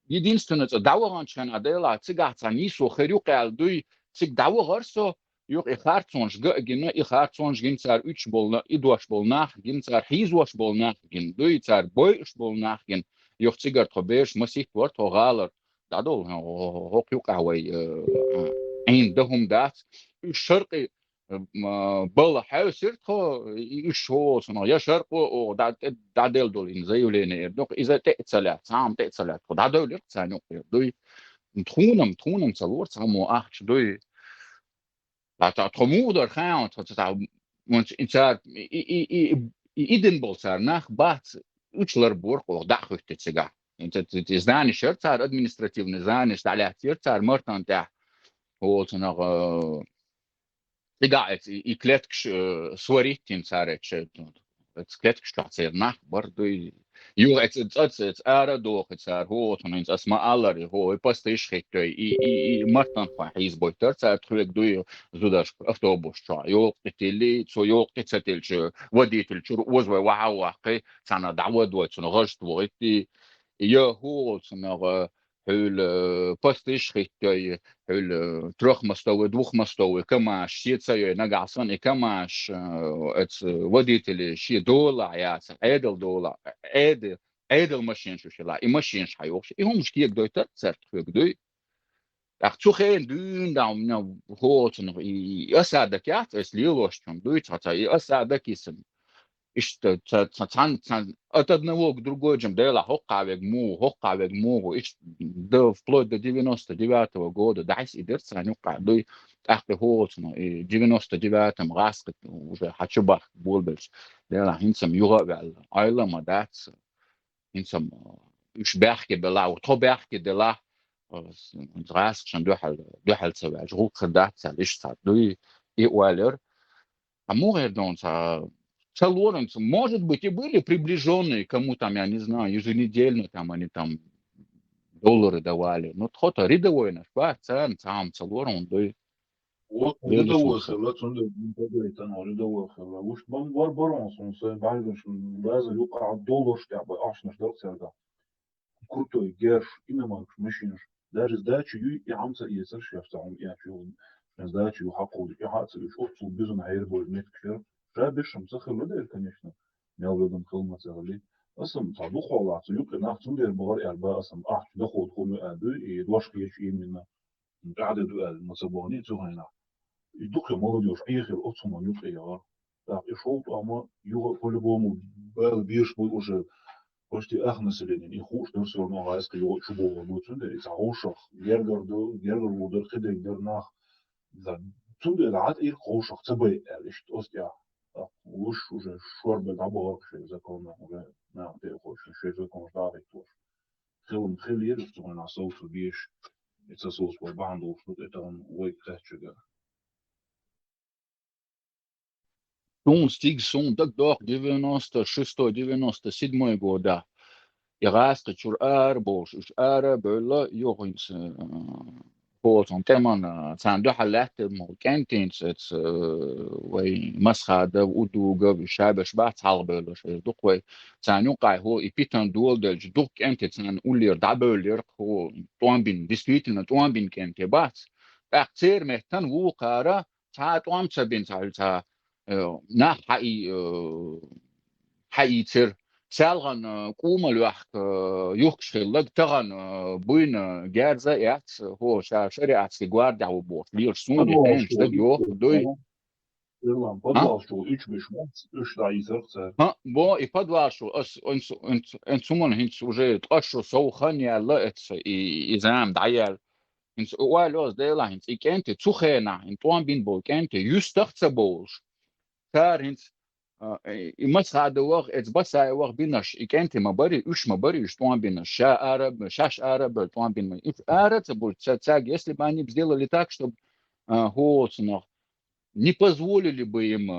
Speaker 4: единственное دعوة عن أدلا تيجا تانيسو خيروق على دوي تيج دعوة غرسو يوق إخارتونش جنا إخارتونش جن صار üç bolna إدواش bolna جن صار حيزواش bolna جن دوي صار بويش bolna جن يوق تيجر تبيش مسيح ورت غالر دادول هو يوق هواي عين دهم دات الشرقي بل حاسر خو يشو سنا يا شرق او دادل دولين زيولين دونك اذا تاتصلات سام تاتصلات دادل ثاني دوي تخونم صور سامو اخش دوي لا تخمو در خان تا want انت ايدن بولسار nach بات учлар борг او дахт тсега انت знаешь шерцар административный знаешь على шерцар мартан та вот на قاعد يكلتكش سوريتين صارتش تكلتكش تعصير برضو يو اتس ارا دوخ صار هو تنين اسماء الله هو بستيش خيت اي مرتن فايز بوتر صار تخلق دوي زوداش автобус شا يو قتلي سو يو قتلش وديتل شو وزوي واقي سنه دعوه دوت سنه غشت وقتي يا هو سنه حول بستيش خيت حول تروح مستوى دوخ مستوى كما شيء تسوي نقعصن كما اتس وديت اللي شيء دولار يا عادل دولار عادل ماشين شو شلا ماشين حيوش هم مش كيك دوت صرت دوي اختو خين دون دام هوت اسعدك يا اس ليلوشتم دوي تاع اسعدك اسم إيش تان от одного к другому дела хоқавег му إيش до вплоть до 99 года дайс идет саню кадой ахте хоцно и 99-м раск уже хачубах болбелш дела хинсам югавал айла мадат хинсам إيش бахке бела то бахке дела раск шан дохал сава жук хадат إيش садой и уалер амугер дон са Лоренс, может быть, и были приближенные кому там, я не знаю, еженедельно там они там доллары давали. Но кто-то рядовой наш, цен, сам, Лорен, да.
Speaker 12: ولدوا
Speaker 4: Велишнуса.
Speaker 12: خلا تندر من بداية ولدوا خلا وش بام بار برانسون سين بعدين شو لازم يوقع الدولار شتعب عشان شدار سرقة كرتو جيرش إنما مشينش даже сдачу и амца и сэр шефтаун я чул сдачу хаку и хацу шофту безум хайрбол меткшер жабешем захылды конечно мелведен кылмацали асым таду холацу юк нахтун дер бар эрба асым ах да ход хому аду и дош кеш именно قاعدة المصابوني تغنى يدوك молодежь اخر отсума юк я так и шоу ама юга по-любому бел бирш уже почти ах население и хуш но все равно райска его чубова будет сюда и заушах гергер вудер хидер дернах да сюда рад и хушах цбай эрлиш тост я уж уже шорбе дабор что законно уже на ты хочешь что закон ждать тоже хилм хилир что на соус биш это соус по банду что это он ой качуга
Speaker 4: Стиг сун так до 96-97 года. Я раска чур бош уж бölla jochins بوتون كمان صندوق حلات كانتينز وي مسخة ودوغا بشابش بات حلبة دوق وي صندوق هو إبيتان دول دل دوق كانت صن أولير دابولير هو توامبين ديستريتنا توامبين كانت بات أكثر مهتن وقارا ساعات توام سبين ساعات نا حقي تر سالغن قوم الوحك يخشلك تغن بين جارزة يات هو شريعة سيجوار او بوت لير سون يتنش دق يوخ دوي
Speaker 12: Irland
Speaker 4: ها
Speaker 12: podvalstu 3 months 3 days
Speaker 4: ها بو يفضل شو اس انت سمون هنس уже تقشو سو خنيا لا اتس إزام دعيال هنس والوز ديلا هنس إكنت تسخينا انتوان بين بو كنت يستخصبوش كار هنس إمس هذا وقت بس هاي وقت بينش إكنت ما بري إيش ما بري إيش توان بينش شا عرب شاش عرب توان بين إف عرب تقول تساق если бы они сделали так чтобы Холцнах не позволили бы им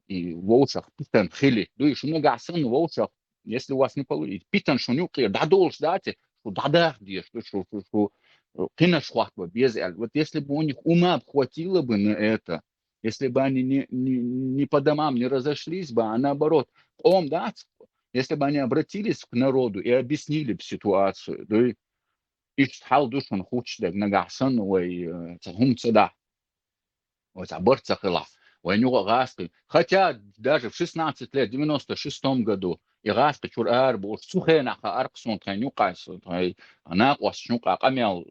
Speaker 4: и волшах питан хили да еще много асан волшах если у вас не получится питан шунюк да долж дате что да что кина швахба без вот если бы у них ума хватило бы на это если бы они не по домам не разошлись бы, а наоборот, если бы они обратились к народу и объяснили бы ситуацию, да, и حال душон хочет нагасан ой цахум цада ой забор цахила ой него гаски хотя даже в 16 лет в 96 году и гаски чур арбу сухена арксон треню кайсо она квашнука камел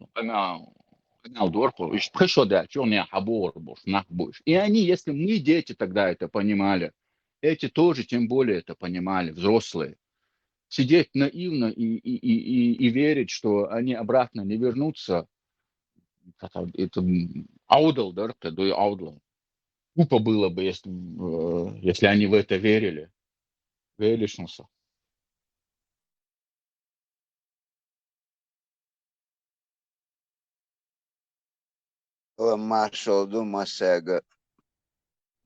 Speaker 4: дорку и что да черный хабор бош нахбуш и они если мы дети тогда это понимали эти тоже тем более это понимали взрослые сидеть наивно и верить, что они обратно не вернутся, это аудал, да, это аудал. Глупо было бы, если они в это верили. Велишнуса.
Speaker 13: Маршал Думасега.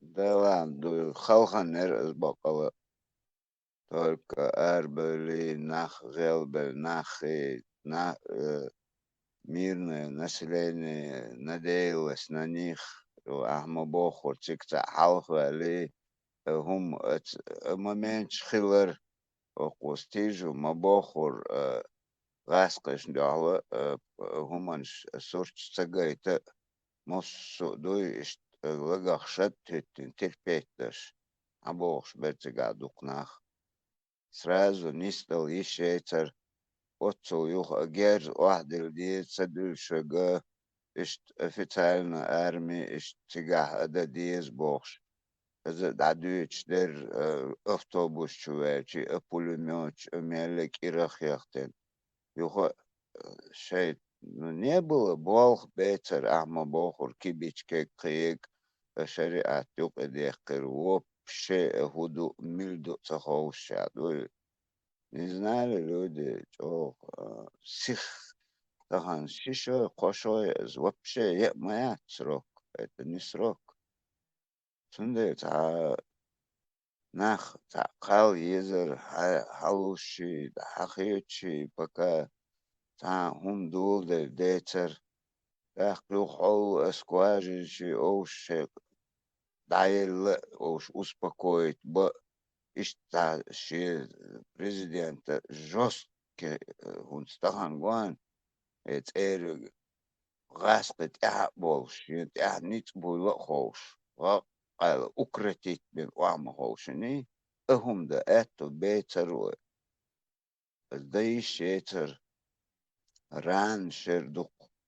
Speaker 13: Да ладно, Халханер избакала. Только Арбели, Нах, Гелбель, Нах, мирное население надеялось на них. Ахмабохур, Цикца, Халхвали, هم момент خلر قوستيجو مباخر غاسقش دعوة همانش سورش تساقايتا مصو دوي لغاق شد تتن تربيتش عبوخش بيتساقا دوقناخ сразу не стал ещейцер отцу юх гер واحد دي تسدل شغا اشت официально армии اشت تساقا دا ديز بوخش دعدوش در автобус чувачи пулемет мелек и рахяхтен юха шей не было болх бецер ахма бохур кибичке киек шариат юк эдехкер вообще худу мильду цахоушад не знали люди что сих тахан шишо кошой вообще моя срок это не срок Sunday нах қал езер халуши хахиючи пока хум дулдер дейцер تاخلو حول اسكواجي اوش دايل اوش успокоить б ишта ши президент жестко хунстахангуан эцэр гасқит болшит нит буйло хош قال укротить бен уама хошни هم ده اتو بيتر داي شيتر ران شر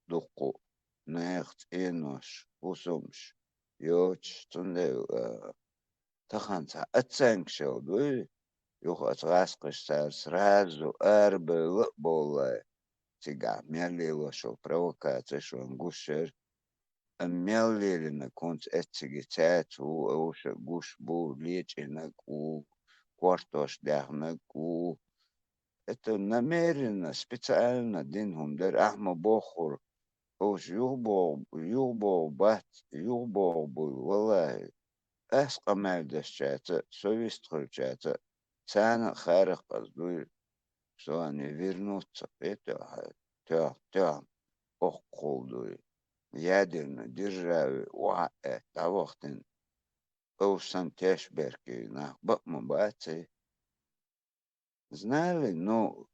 Speaker 13: دقو نيخت إنوش وسومش يوش تندو تخانتا أتسانك شو دوي يوخ أتغاسقش سارس رازو أربي لقبولا تيقع ميالي وشو провокация شو نقوشر ميالي لنا كنت أتسيجي تاتو أوش قوش بو ليش إنك و كوارتوش داخنك و это намеренно, специально динхум дер ахма бохур اوش يوبو بات يوبو والله اسقى مالدش شاتا سويست خل شاتا سانا خارق قصدوي سواني فيرنوتsa это اقولدوي ядерно державы уаэ тавохтен اوسان тешберки на бакмабаци знали, но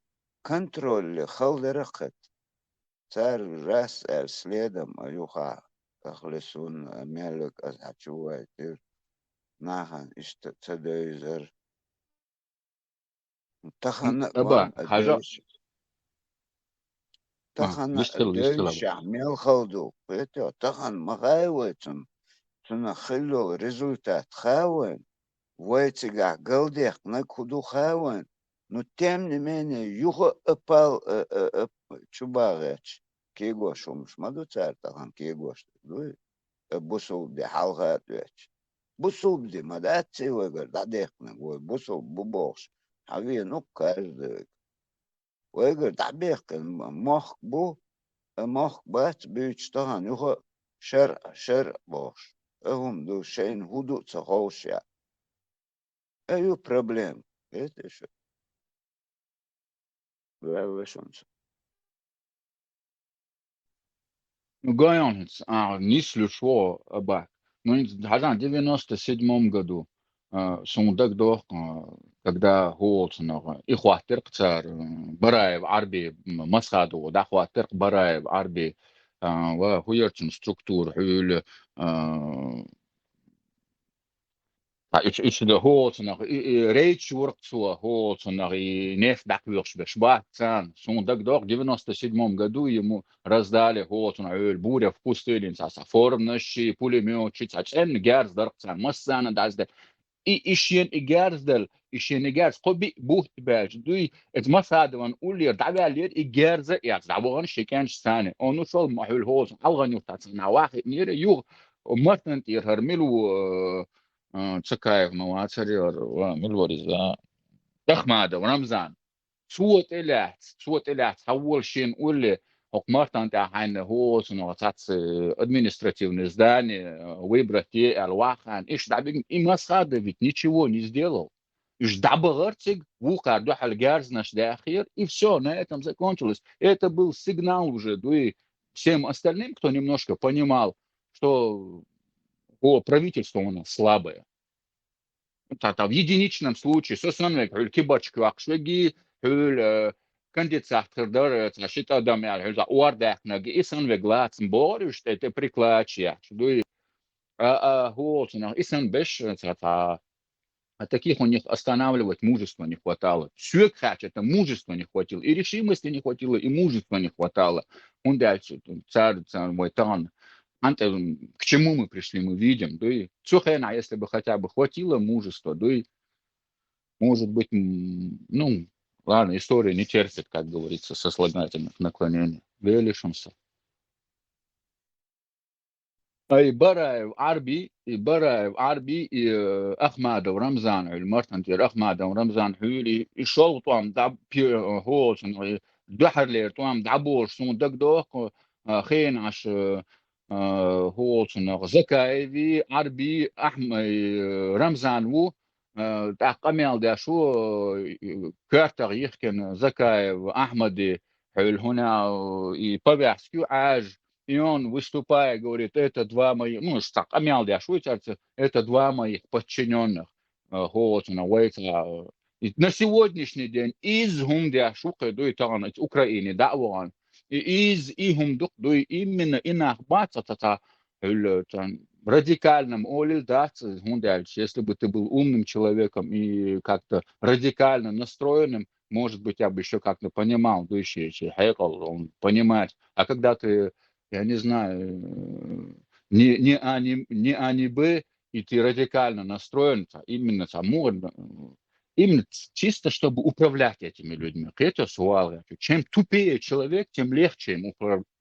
Speaker 13: контроль халдерахет царь раз следом юха ахлесун мелек азачувайтир нахан ишта цадойзер тахана
Speaker 4: أبا
Speaker 13: ван
Speaker 4: حاجة
Speaker 13: адеш тахана
Speaker 4: يشتغل
Speaker 13: адеш
Speaker 4: أبا
Speaker 13: мел халду это тахан магайвайтун туна хилло результат хавен вайтига галдех на куду хавен. Но тем не менее, юха опал чубагач. Кегош умш маду цартахан кегош. Бусул де халгат веч. Бусул де мадаци вегер дадехна гой. Бусул бубош. Хави ну каждый. Вегер дабехкен мох бу мох бат бючтахан юха шер бош. Эхум ду шейн худу цахошя. Аю проблем. Это что?
Speaker 4: Гайонец, нислю шво Абак. Ну, в 97 году, сундак до, когда Голцнер, и хватер цар Бараев арби Масхаду, да хватер Бараев арби, хуерчин структур, хюль, إيش ده هو صنع ريت شورق سوا هو صنع نف دقيقش بشبات سان سون دق دق 97 году ему раздали هو صنع البورة в пустыне саса формнощи пулеметчи цачен герз дарцан массана дазде и ишен и герздел ишен и герз قبي بوت باج دوي ات مسادوان اولير دعالير и герза يا دعوان شكانش ثاني انو شو محول هو الغني وتاعنا واحد نير يو مثلا يرملوا تسكايف مواتري ملوريزا دخماده ورمزان صوت إلهت أول شيء نقول حكمت أنت عن هو صناعات административное здание выбрать الواقع إيش دعبين إما صادق ничего не сделал إيش дабагартик вука дохал герз наш дохир и все на этом закончилось. Это был сигнал уже и всем остальным, кто немножко понимал, что правительство у нас слабое. В единичном случае, собственно, кибачку акшвеги, кандидатхердар, значит, адам я уардахнаги, и санвеглацн борюш, это прикладчия. Голцна, и санбеш, таких у них останавливать мужества не хватало. Все это мужества не хватило, и решимости не хватило, и мужества не хватало. Он дальше, царь мой тан. К чему мы пришли, мы видим, да и цухена, если бы хотя бы хватило мужества, да и, может быть, ну, ладно, история не терпит, как говорится, сослагательных наклонений. Велишимся. И Бараев Арби, и Ахмадов Рамзан, или Мартантир Ахмадов Рамзан Хюли, и шел там, да, Холсон, Дахарлер, там, да, Борш, дак док, Хейнаш, هو زكايفي عربي أحمد رمزان و تقمل ده شو كارتر يحكن زكايف أحمد حول هنا يبيع سكو عاج и он, выступая, говорит, это два моих, ну, так, амялдя швейцарцы, это два моих подчиненных. Голосно, и на сегодняшний день из гумдя шука дуй таган Украине, да, вон. И из ихум дух дуй именно инах баца та радикальным олил, да, если бы ты был умным человеком и как-то радикально настроенным, может быть, я бы еще как-то понимал, да еще он понимает. А когда ты, я не знаю, не А, не Б, и ты радикально настроен, именно именно чисто, чтобы управлять этими людьми. Это суал. Чем тупее человек, тем легче ему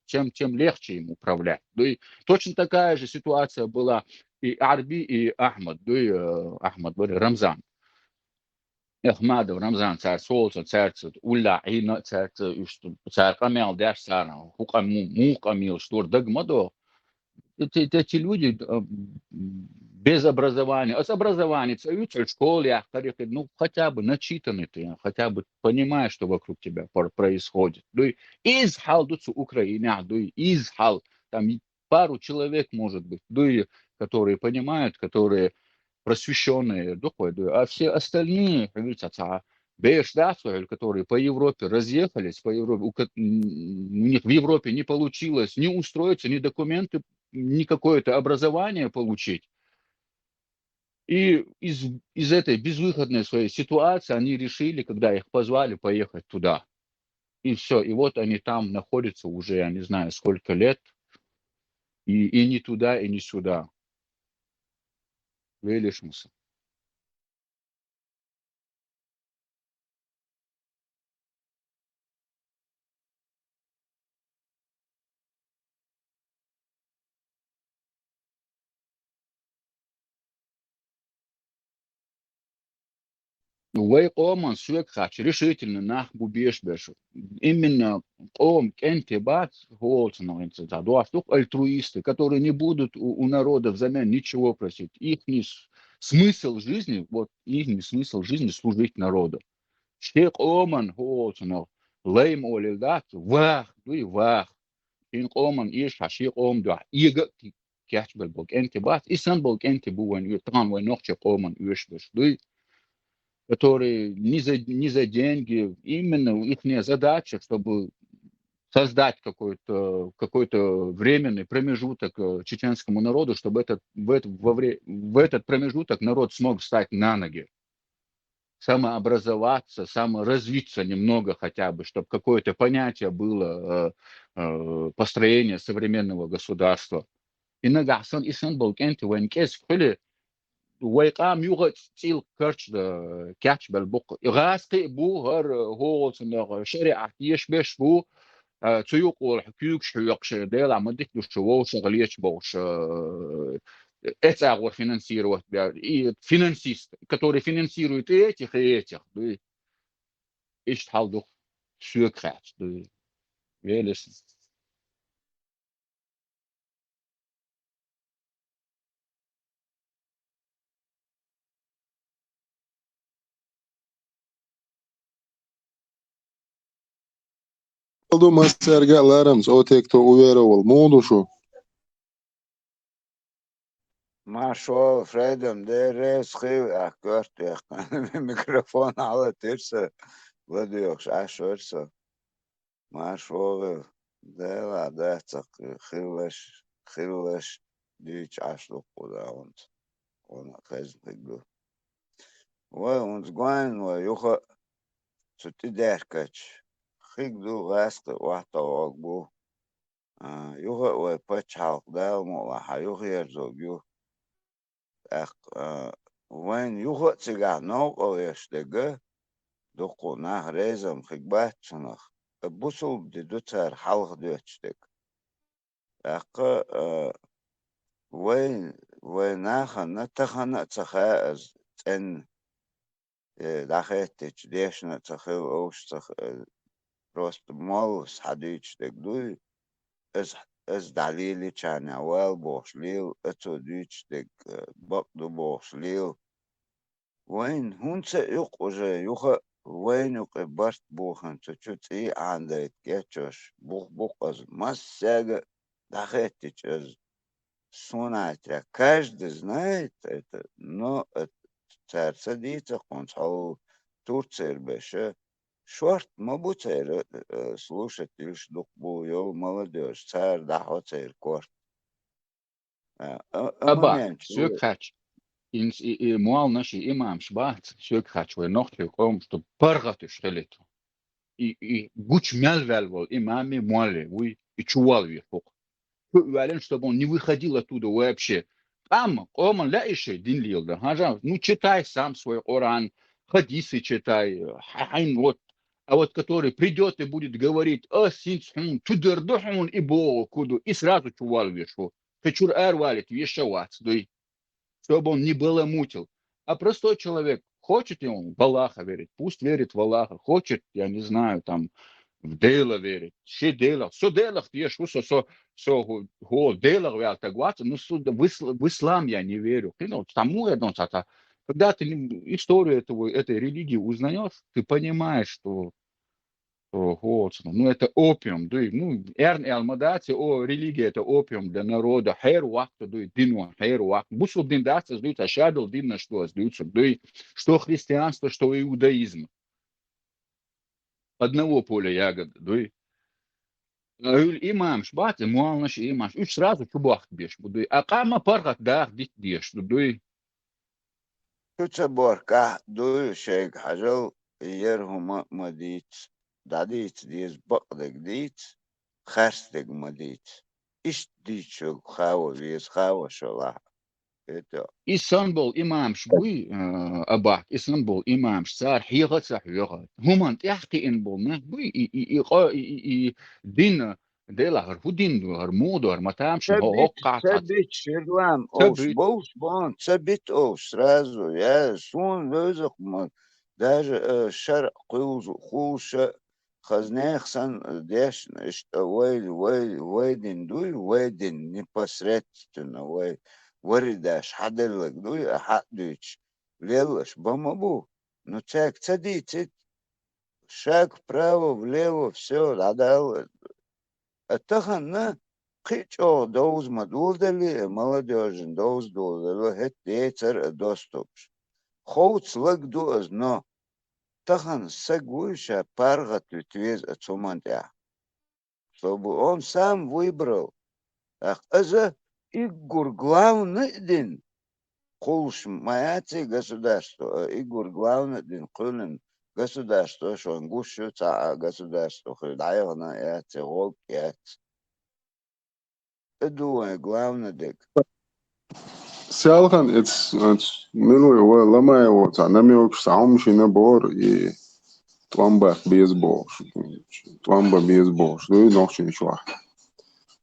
Speaker 4: тем легче ему управлять. Да и точно такая же ситуация была и Арби, и Ахмад, да и Ахмад, Рамзан. Ahmadov Ramzan царь солнца, царь Улла, Ина, царь Камел, Дашсана, Мукамил, Штур, Дагмадо. Эти люди без образования, а с образованием, в школе, ну, хотя бы начитанный ты, хотя бы понимаешь, что вокруг тебя происходит. Ну, из халдуцу Украины, из хал, там пару человек, может быть, которые понимают, которые просвещенные доходы, а все остальные, как говорится, которые по Европе разъехались, по Европе, у них в Европе не получилось ни устроиться, ни документы, ни какое-то образование получить. И из этой безвыходной своей ситуации они решили, когда их позвали, поехать туда. И все. И вот они там находятся уже, я не знаю, сколько лет, и ни туда, и ни сюда. Видишь, Муса? Уэй Оман Свек Хач решительно нах бубеш бешу. Именно Ом Кентебат Голцнов, альтруисты, которые не будут у народа взамен ничего просить. Их смысл жизни, вот их смысл жизни служить народу. Штек Оман Голцнов, Лейм Олилдат, вах, дуй вах. Ин Оман Иш Хашик Ом да. Ига Кячбел Бог Кентебат, Исан Бог Кентебуан, Ютан Вайнохчек Оман Ишбеш, дуй. Которые не за деньги, именно их задача, чтобы создать какой-то временный промежуток чеченскому народу, чтобы в этот промежуток народ смог встать на ноги, самообразоваться, саморазвиться немного хотя бы, чтобы какое-то понятие было построения современного государства. Иногда сон был кенти венкес ويقام يغت تيل كرش دا كاتش بالبق غاسقي بو هر هو سنغ شريعة يش بو تيوقو الحكيوك شو يقش ديل عمدك شو شغليش بوش это финансировать и финансист, который финансирует этих и этих, ist halt doch Schürkratsch, Wählersen.
Speaker 11: Oldu mastergalarımız o tekte uvera ol. Modu şu.
Speaker 13: Marshall Freedom de reschiv akört mikrofon alle tırsa. Vadiyoks aşırsa. Marshall de la da tak xilleş diç aşlık oda ona kazdık. Ve uns gwan ve yuha tuti derkaç. Xigdu vaskı vahta ogbu. Yuha ve paçal da mola hayuh yerzogyu. When yuha tsiga no oyeshtega doqo nah rezam xigbat sunakh. Busul de dutar halq döçtek. When nakhana takhana tsakhaz en daxetch deshna tsakhil oshtakh просто молос hadichdek duy از دلیلی چند اول باشلیو اتو دیچدک بقدو باشلیو وين هونسا يقوجه يوخا وين يقي برت بوخن تشوت اي عندك يتشوش بوخ از مساقة дахетич Сунатря. Каждый знает это, но царь садится, он Турция беше. Шорт, мабуцер, слушатель, что был молодежь, царь дахоцер корт.
Speaker 4: أبا سوق حاج إنس موال نشي إمام شبات سوق حاج ونخت يقوم شو برغتش خلته جوش مال والول إمامي موالي وي يشوال يفوق وعلن что он не выходил оттуда вообще. Там он لا شيء دين ليل ده هذا ну читай сам свой Коран, хадисы читай, хайн вот. А вот который придет и будет говорить, синцхун, тудердухун и богу куду, и сразу чувал вешу. Качур эр валит, вешавац, чтобы он не баламутил. А простой человек, хочет он в Аллаха верить, пусть верит в Аллаха, хочет, я не знаю, там, в дело верить, все дело, все дело, все дело, ну, в ислам я не верю. Тому я когда ты историю этой религии узнаешь, ты понимаешь, что ну, это опиум, ну, алмадати, религия это опиум для народа, хэр вахта, дину, хэр вахта. Бусул дин даста, ашадал дин на что сдаются, что христианство, что иудаизм. Одного поля ягоды, имам шбат, муал наш имам, уж сразу чубахт беш, а кама паргат дах дит деш,
Speaker 13: Борка, шейк хажал, ерхума мадит. Дадит диз бакдек дит, харстек мадит. Иш дичо хава вес хава шала. Это.
Speaker 4: Истанбул имам шбуй абак, Истанбул имам шсар хига сахвига. Хуман тяхти инбул нахбуй и дин делахар худин дуар модуар матамш хоккат.
Speaker 13: Цабит шерлам, ос боус бон, цабит ос сразу. Я сун везах даже шар хуша. Хазнехсан деш что войдин непосредственно варидаш хаделок хадуч лелаш бамабу. Ну цек цадит шаг вправо влево все надал. Атахана кичо доуз мадулдали молодежь доуз дулдали хет дейцер доступш. Хоуц лак дуаз но Тахан сагуша паргат твез отсумантя. Чтобы он сам выбрал. Ах, Игорь главный дин. Кулш маяци государство. Игорь главный дин. Кулин государство. Что он гушуца государство. Худайгана яци голк яци. Думаю, главный дик.
Speaker 11: Сялхан, это минуло лама его, намек сам шина бор и твамба бейсбол, твамба бейсбол, что и ночь ничего.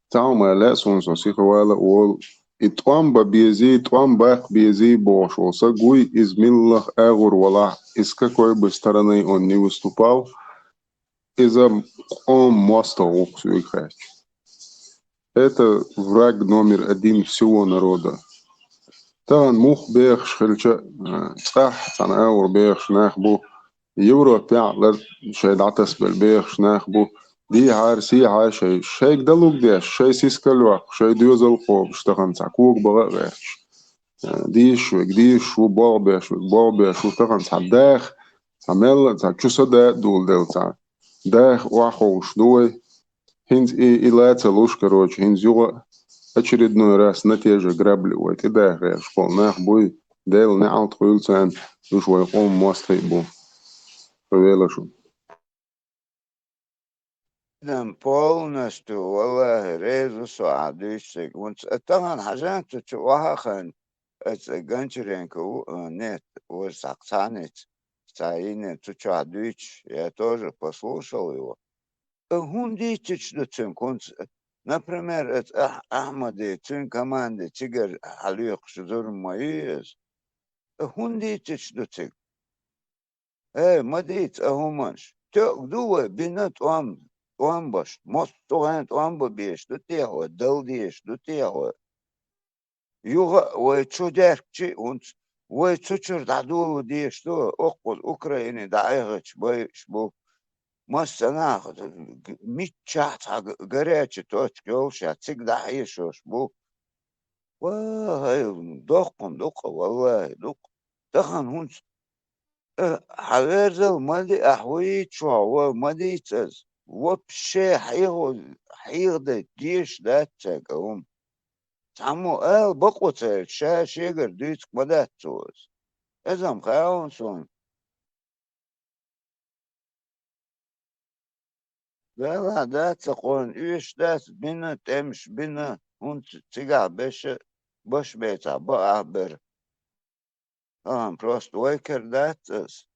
Speaker 11: Там мы сон сосиховала ол и твамба бейзи бош, ол сагуй из миллах агур вала, из какой бы стороны он не выступал, из-за он моста уксу и хач. Это враг номер один всего народа. Тан мух бех шхелча صح تان اور بيخ شناخبو يورو بتاع شي دعتس بالبيخ شناخبو دي عار سي عار شي دلوك ديش شي سيسكلوك شي ديوز القوب اشتغن تعكوك بغاش ديش وبابش وتغن تعداخ تعمل تعكشو صدا دول دلتا داخ واخوش دوي هنز إلات لوش كروش هنز يوغا очередной раз на те же грабли, и да, школ нахбуй, дел не алтхуилцан, душ войхом мострый бу. Провелашу.
Speaker 13: Полностью, والله, резу суадышек. Таган хажан чувахахан, это гончаренко, нет, саксанец, цаине, чуадыч, я тоже послушал его. Хундичич, например, это Ахмады, цин команды, тигр, халюк, шузур моис. Хундичич, мадит, ахуманш. Тёк дуэ, бинат уамбаш, мост туган уамбабеш, дутеho, далдеш, дутеho. Юга, ой, чудерчи, ой, чучур дадулу деш, что, окпол, Украины, да айгач, бойш, бу. مثلا ميتشات горячий тот كلشة تقدر يشوش بو وهاي دق والله دق دخن هون حغيرزل مالي أحويت شو هو مالي تز وبشي حيغد ديش لا تقوم تعمو بقوة شاش يقر ديتك مدات توز إذا خاون سون لا دا تقول إيش دا بنا تمش بنا هون تقع باش بيتا بأعبر просто ويكر داتس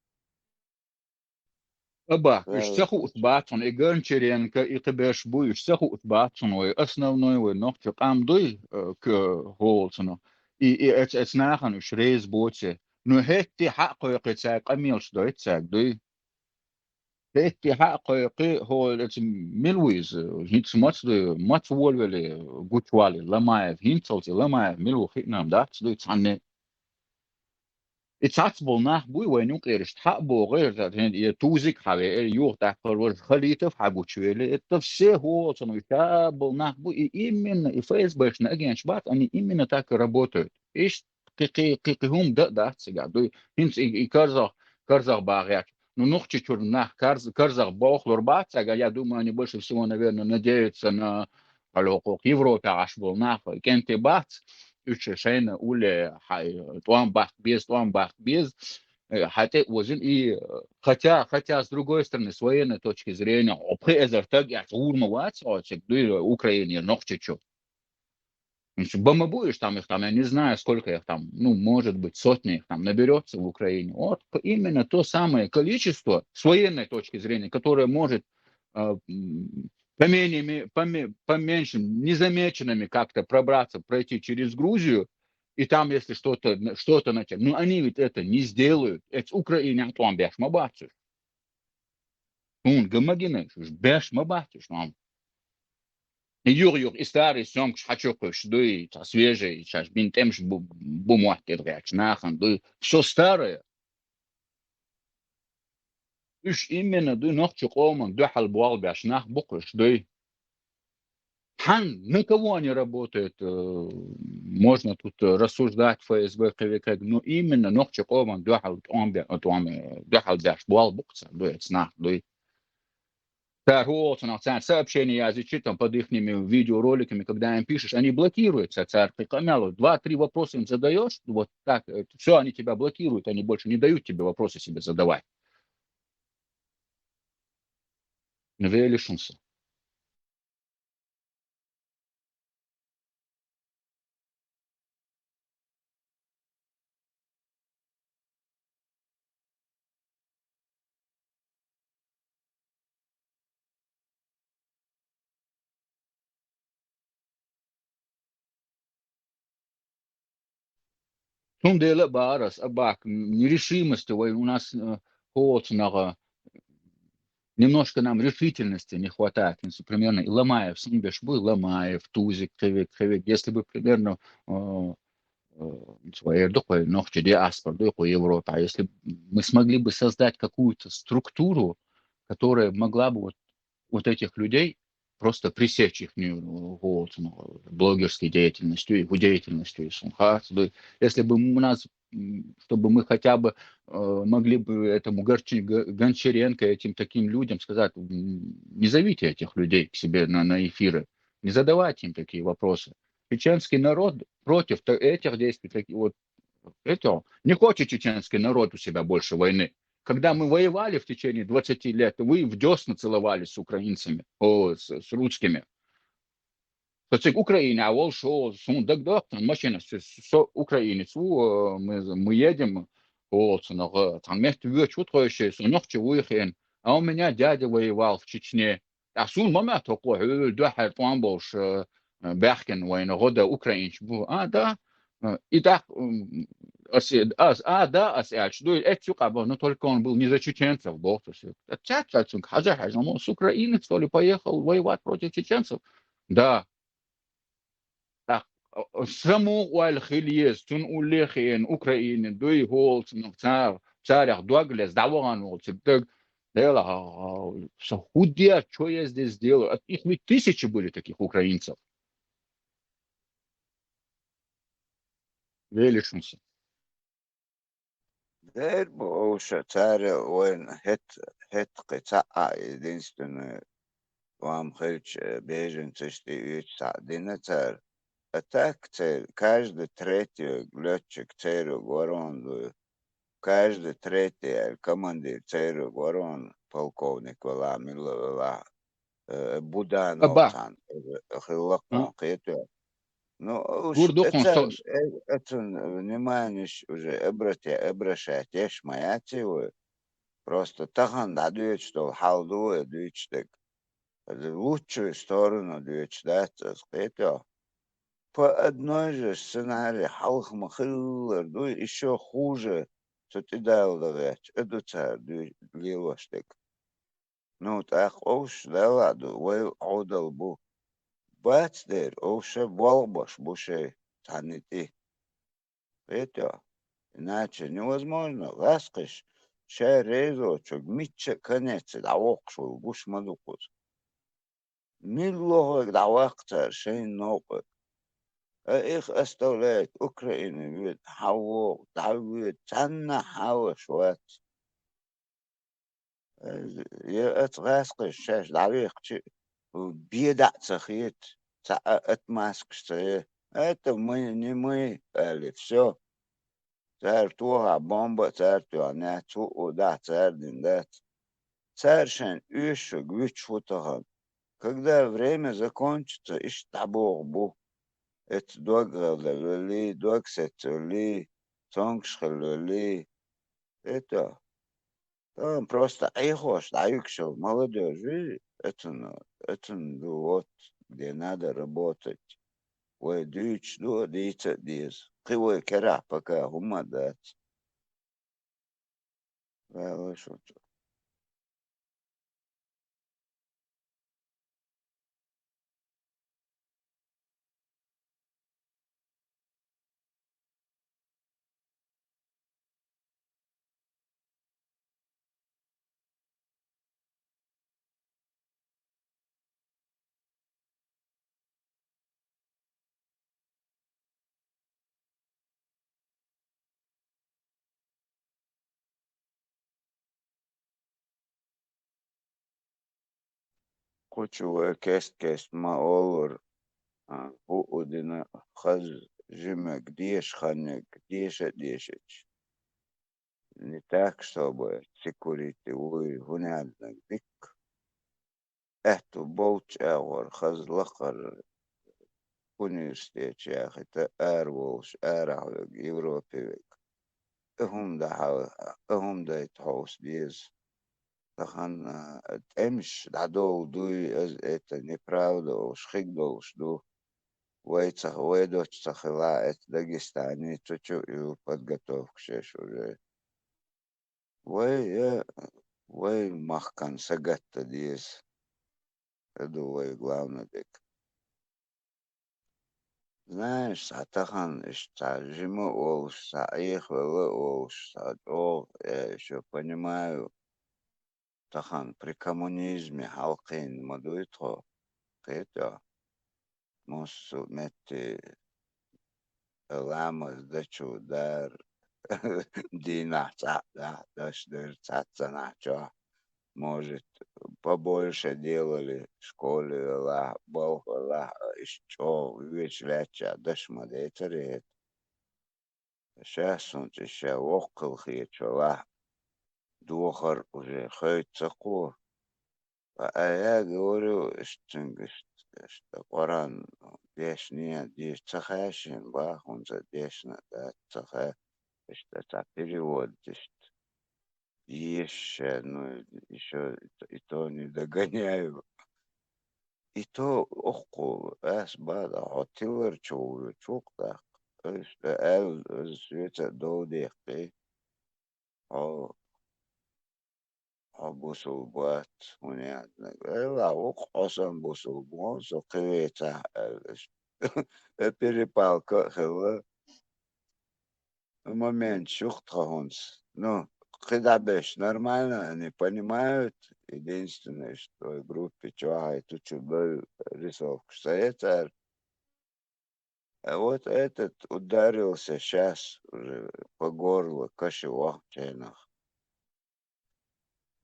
Speaker 4: Оба, ишсаху утбатсон, и гончаренко, и кбшбу, ишсаху утбатсон, ой, основной, ой, ногти камдой к голцну. И эц нахан уж рейз боте. Ну, хетти хақой қицак, амилш дой цак, дой. Хетти хақой هو эц милвиз, хитс мац дой, мац волвели, гучвали, ламаев, хинцалти, ламаев, милу хитнам, датс дой цанне. اتعصبوا ناح بوي وين يقيرش حقبو غير ذات يتوزك حبي يوغ تحقر خليته حبو شويلي التفسير هو صنو يتابل ناح بوي إيمن يفايز باش نأجين شبات أني إيمن تاك رابوتر إيش قي هم دا تسيقعدو هنس كارزاغ باغيات ну нухчи чурнах карзах бохлор бацага я думаю они больше всего наверное надеются на алоко Европе аж был нахуй кенте бац شينا أقول طوان бах без хотя وزن и хотя с другой стороны с военной точки зрения опры эзертаг я урмавать очек дуй Украине нохчичу Бама будешь там их там, я не знаю, сколько их там, ну, может быть, сотни их там наберется в Украине. Вот именно то самое количество с военной точки зрения, которое может поменьше, незамеченными как-то пробраться, пройти через Грузию, и там, если что-то начать. Ну, они ведь это не сделают. Это Украина, там беш мабачишь. Гамагинеш, беш мабачишь, нам. Юр, и старый съемки хачокуш, дуй, свежий, сейчас бинтемш бумахи ряч, нахан, дуй, все старое. Иш именно дуй ногчи коман, дуй халбуал бяш, нах букуш, дуй. Хан, на кого они работают, можно тут рассуждать ФСБ, КВК, но именно ногчи коман, дуй хал бяш, буал букца, дуй, снах, дуй. Сообщения я зачитываю под их видеороликами, когда им пишешь, они блокируются, царь каналу. 2-3 вопроса им задаешь, вот так, все, они тебя блокируют, они больше не дают тебе вопросы себе задавать. Лишился. Том деле барас, абак, нерешимости, у нас холодного, немножко нам решительности не хватает. Если примерно и Ломаев, Симбеш был Ломаев, Тузик, Кривик. Если бы примерно такой ногти диаспор, такой Европа, а если мы смогли бы создать какую-то структуру, которая могла бы вот этих людей просто пресечь их блогерской деятельностью, его деятельностью. Если бы у нас, чтобы мы хотя бы могли бы этому Гончаренко, этим таким людям сказать, не зовите этих людей к себе на эфиры, не задавайте им такие вопросы. Чеченский народ против этих действий, не хочет чеченский народ у себя больше войны. Когда мы воевали в течение 20 лет, вы в десна целовались с украинцами, с русскими. Украина, а вот что, машина, украинец, мы едем, там место чуточее, а у меня дядя воевал в Чечне. А сул момент такой, дохер помбош, Бехкен, война года украинч, да. И так, но только он был не за чеченцев, был. С Украины, что ли, поехал воевать против чеченцев? Да. Так, саму уальхильез, тун улехен, Украины, дуй голц, царях, дуаглес, даван, Дела, худя, что я здесь делаю? Их ведь тысячи были таких украинцев. Велишься.
Speaker 13: Дэр боуша царя воин хет қица единственное вам хэлч беженцы что дина царь. А так цель, каждый третий летчик царю воронду, каждый третий командир царю ворон, полковник вала, мила вала, Буданов
Speaker 4: Аба.
Speaker 13: цан, хилакон, кето. Ну, уж
Speaker 4: Гурдухун
Speaker 13: это внимание уже обращать, моя целая. Просто тахан дадует, что халду дует, лучшую сторону дует, да, это по одной же сценарии халх махиллер, ну еще хуже, что ты дал давать, это царь лилоштек. Ну, так уж да ладно, вы отдал бу. Бацдер, уж волбаш, буше, танити. Это, иначе невозможно. Ласкаш, ша резочек, митче конец, да окшу, буш мадукус. Миллого да вахта, шейн нопы. Их оставляет Украина, ведь хаво, давид, цанна хава шват. Я отраскаш, шаш, давих, беда цахит, отмазка, что это мы, не мы, или все. Царь туга бомба, царь туга не цу, да, царь диндат. Царь шен ищу, гвич футахан. Когда время закончится, ищ табор бу. Это дограли, догсетли, сонгшхали. Это там просто айхош, аюкшел, молодежь, видишь? Это вот, где надо работать. Ой, дичь, ну, дичь, дичь. Кривой кера, пока ума дать. Что хочу кест ма олор. Bu odina хаз жиме, где ж ханя, где же дешечь. Не так, чтобы секурити уй гунядна дик. Эту болч авар хаз лахар университет ях, это эрволш, эрахвек, Европевек. هم دا يتحوس ديز. Тахан эмш дадол дуй это неправда, уж хигдол жду. Войцах, войдочцах ила, это Дагестане, чуть-чуть и подготовка шеш уже. Вой махкан сагатта диез. Это вой главный дек. Знаешь, Сатахан, жиму олш, их олш, я еще понимаю, Тахан, при коммунизме халкин мадуитро, это мусу мети ламас дачу дар дина цата, даш дар цата чё, может, побольше делали в школе, ла, бог, ла, что, веч леча, даш мадетарет. Сейчас он еще около хечела, духар уже хойцаку. А я говорю, что Коран здесь нет, здесь цахашин, бах, он задешно, да, цаха, что это перевод, еще, ну, еще и то не догоняю. И то, оху, бада, хотелер чоу, чук так, что света до дехты, бусул бат, понятно. Ла, ох, осан бусул бат, so квета, перепалка, хела, момент, шухтрахунс, ну, Кидабеш нормально, они понимают. Единственное, что в группе чувак тут был рисовку стоит, а вот этот ударился сейчас уже по горлу кошевок чайных.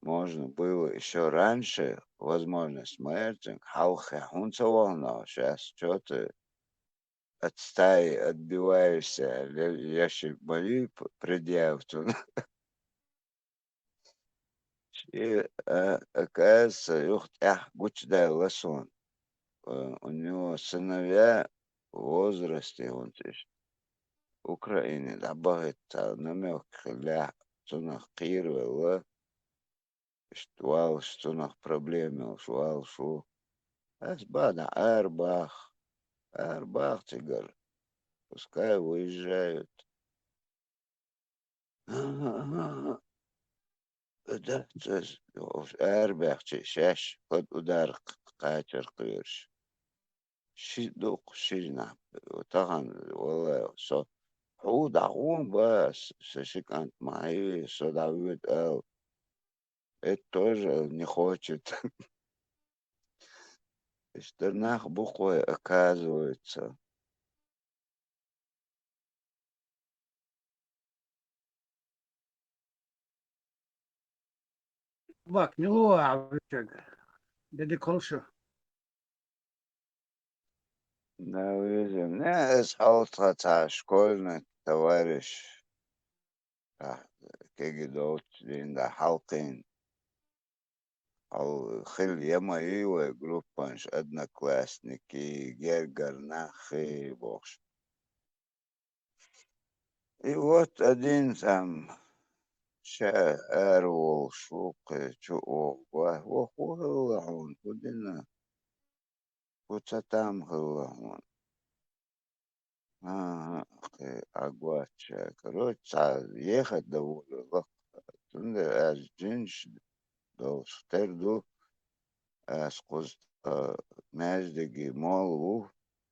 Speaker 13: Можно было еще раньше, возможно, смерть, хауха, но сейчас что-то от стаи отбиваешься, я ще боюсь предъявить. И оказывается, гучдай ласон. У него сыновья в возрасте, он здесь, в Украине, добавит намек для сунах кирвела, что нах проблемы, что Асбада, Арбах, тигр, пускай выезжают. Да, Арбах, шаш, под удар катер кырш. Шидук, ширина, таган, والله صو عود عقوم بس сашикант мои садовид это тоже не хочет. Штернах буквой оказывается.
Speaker 10: Bak ne o abi? Dedi konuşuyor.
Speaker 13: Навизим. Не, схалтаца школьный товарищ. Кегидот, линда халкин. Ал хил яма ива группанш одноклассники, гергарнахи, богш. И вот один там шаэрвол шук, чуок, вахуэллахун, кудина, куцатам хэллахун. Агуача. Короче, ехать довольно. Тунде аз джинш до стерду аз коз междеги молу,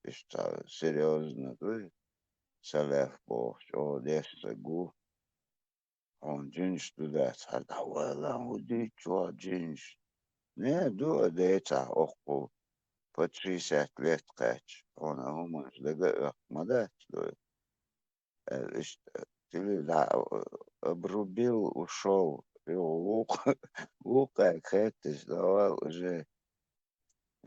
Speaker 13: что серьезно, то салев бог, что десять гу. Он джинш туда, давай уди, что джинш. Не, до деца, оху, по 60 лет кач. Он умаш, да, мадать, да, обрубил, ушел. Лука, хэты, сдавал уже.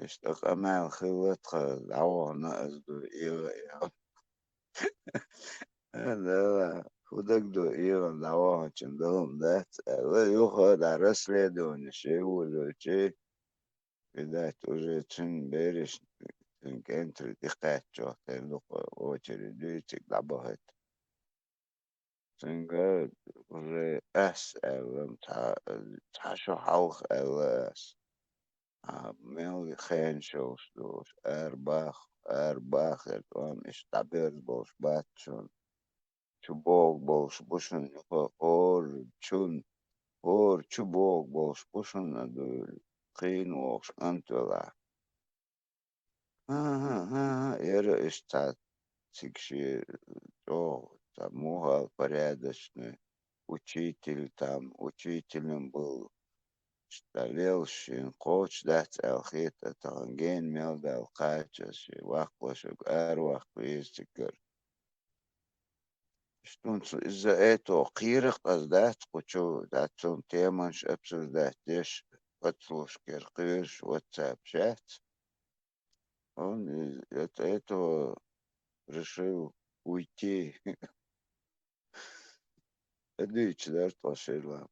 Speaker 13: Что камел хилетха, давно сду ира. Да, худогду ира, давно чем дом, да. Юха, да, расследование, шею, че, видать, уже чин берешь, кентри, дихать, что, очередь, дюйчик, добавить. Singa уже SLM tasho hauch LS. Mel Henshaws dus Erbach het on is tabersbos batson. Chubog bos bushun or chubog bos bushun adu clean walks antela. Era is dat сикши, там муга порядочный, учитель там, учителем был, шталелшин, коч дать алхита, танген мел дал качас, вахлашек, арвах, вестикер. Что из-за этого кирах дать, кучу, дать сон теманш обсуждать, дешь, подслушкер, кирш, WhatsApp, чат. Он из этого решил уйти. Ödüyçü dert başarılar.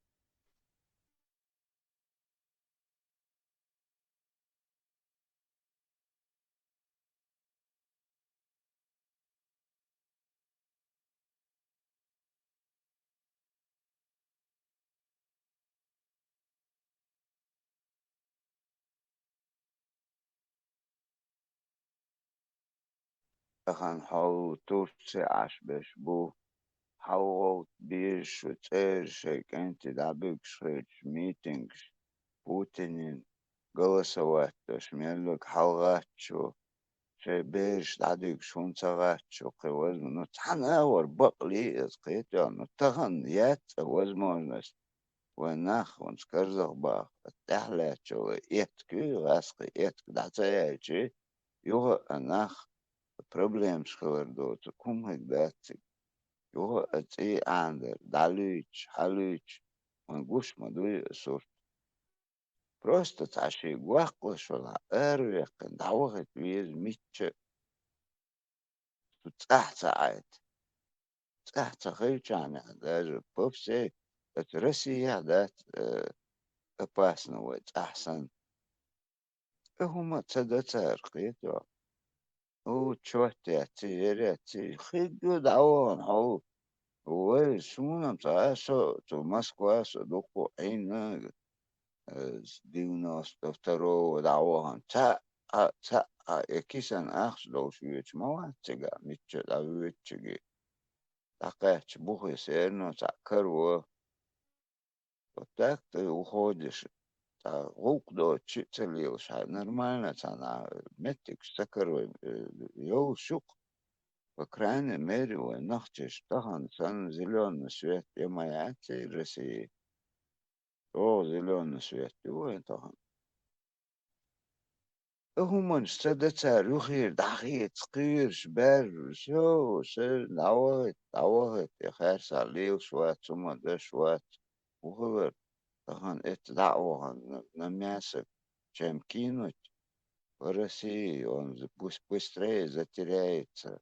Speaker 13: Tahan havu Türkçe aşbeş bu. Havu bir şüter şekenti dabük şüç meetings Putin'in голосовать, то есть мерлок халгачу, بيش داديك شون سغات شو قوز نو تحنا ور بقلي اسقيت نو تهن يات وزمونس ونخ ونسكرزغ باخ التحلات شو يتكي غاسقي يتك دعتايا يوغا انخ problems خبردو تكون هكداتي يوغا اتي عندر داليش حاليش منقوش مدوي صورت просто تعشي واقوش ولا اريق دعوغت بيز ميتش تحت تحت خيشان даже بوبسي ترسي ذات опасно وات أحسن هما تصدق قيتو هو تشوتي تيري خيجو دعوان هو هو شمونا تعاسو تو موسكوا صدوقو عين ديوناس دفترو دعوان تا كيسان أخش لو شويتش مواد تيجا ميتش دعويتشي تاقاتش بوخي سيرنو تاكرو وتاك وخودش غوك دو تشيتليوش нормально она метик сакарой йоу шук по крайней мере у нахчеш тахан сан зеленый свет и моя России о зеленый свет его тахан هما استدتا روخير دخيت قير شبر شو دعوت يا خير ساليو شوات ثم ده شوات وهو طبعا دعوة намясок, чем кинуть в России, он пусть быстрее затеряется.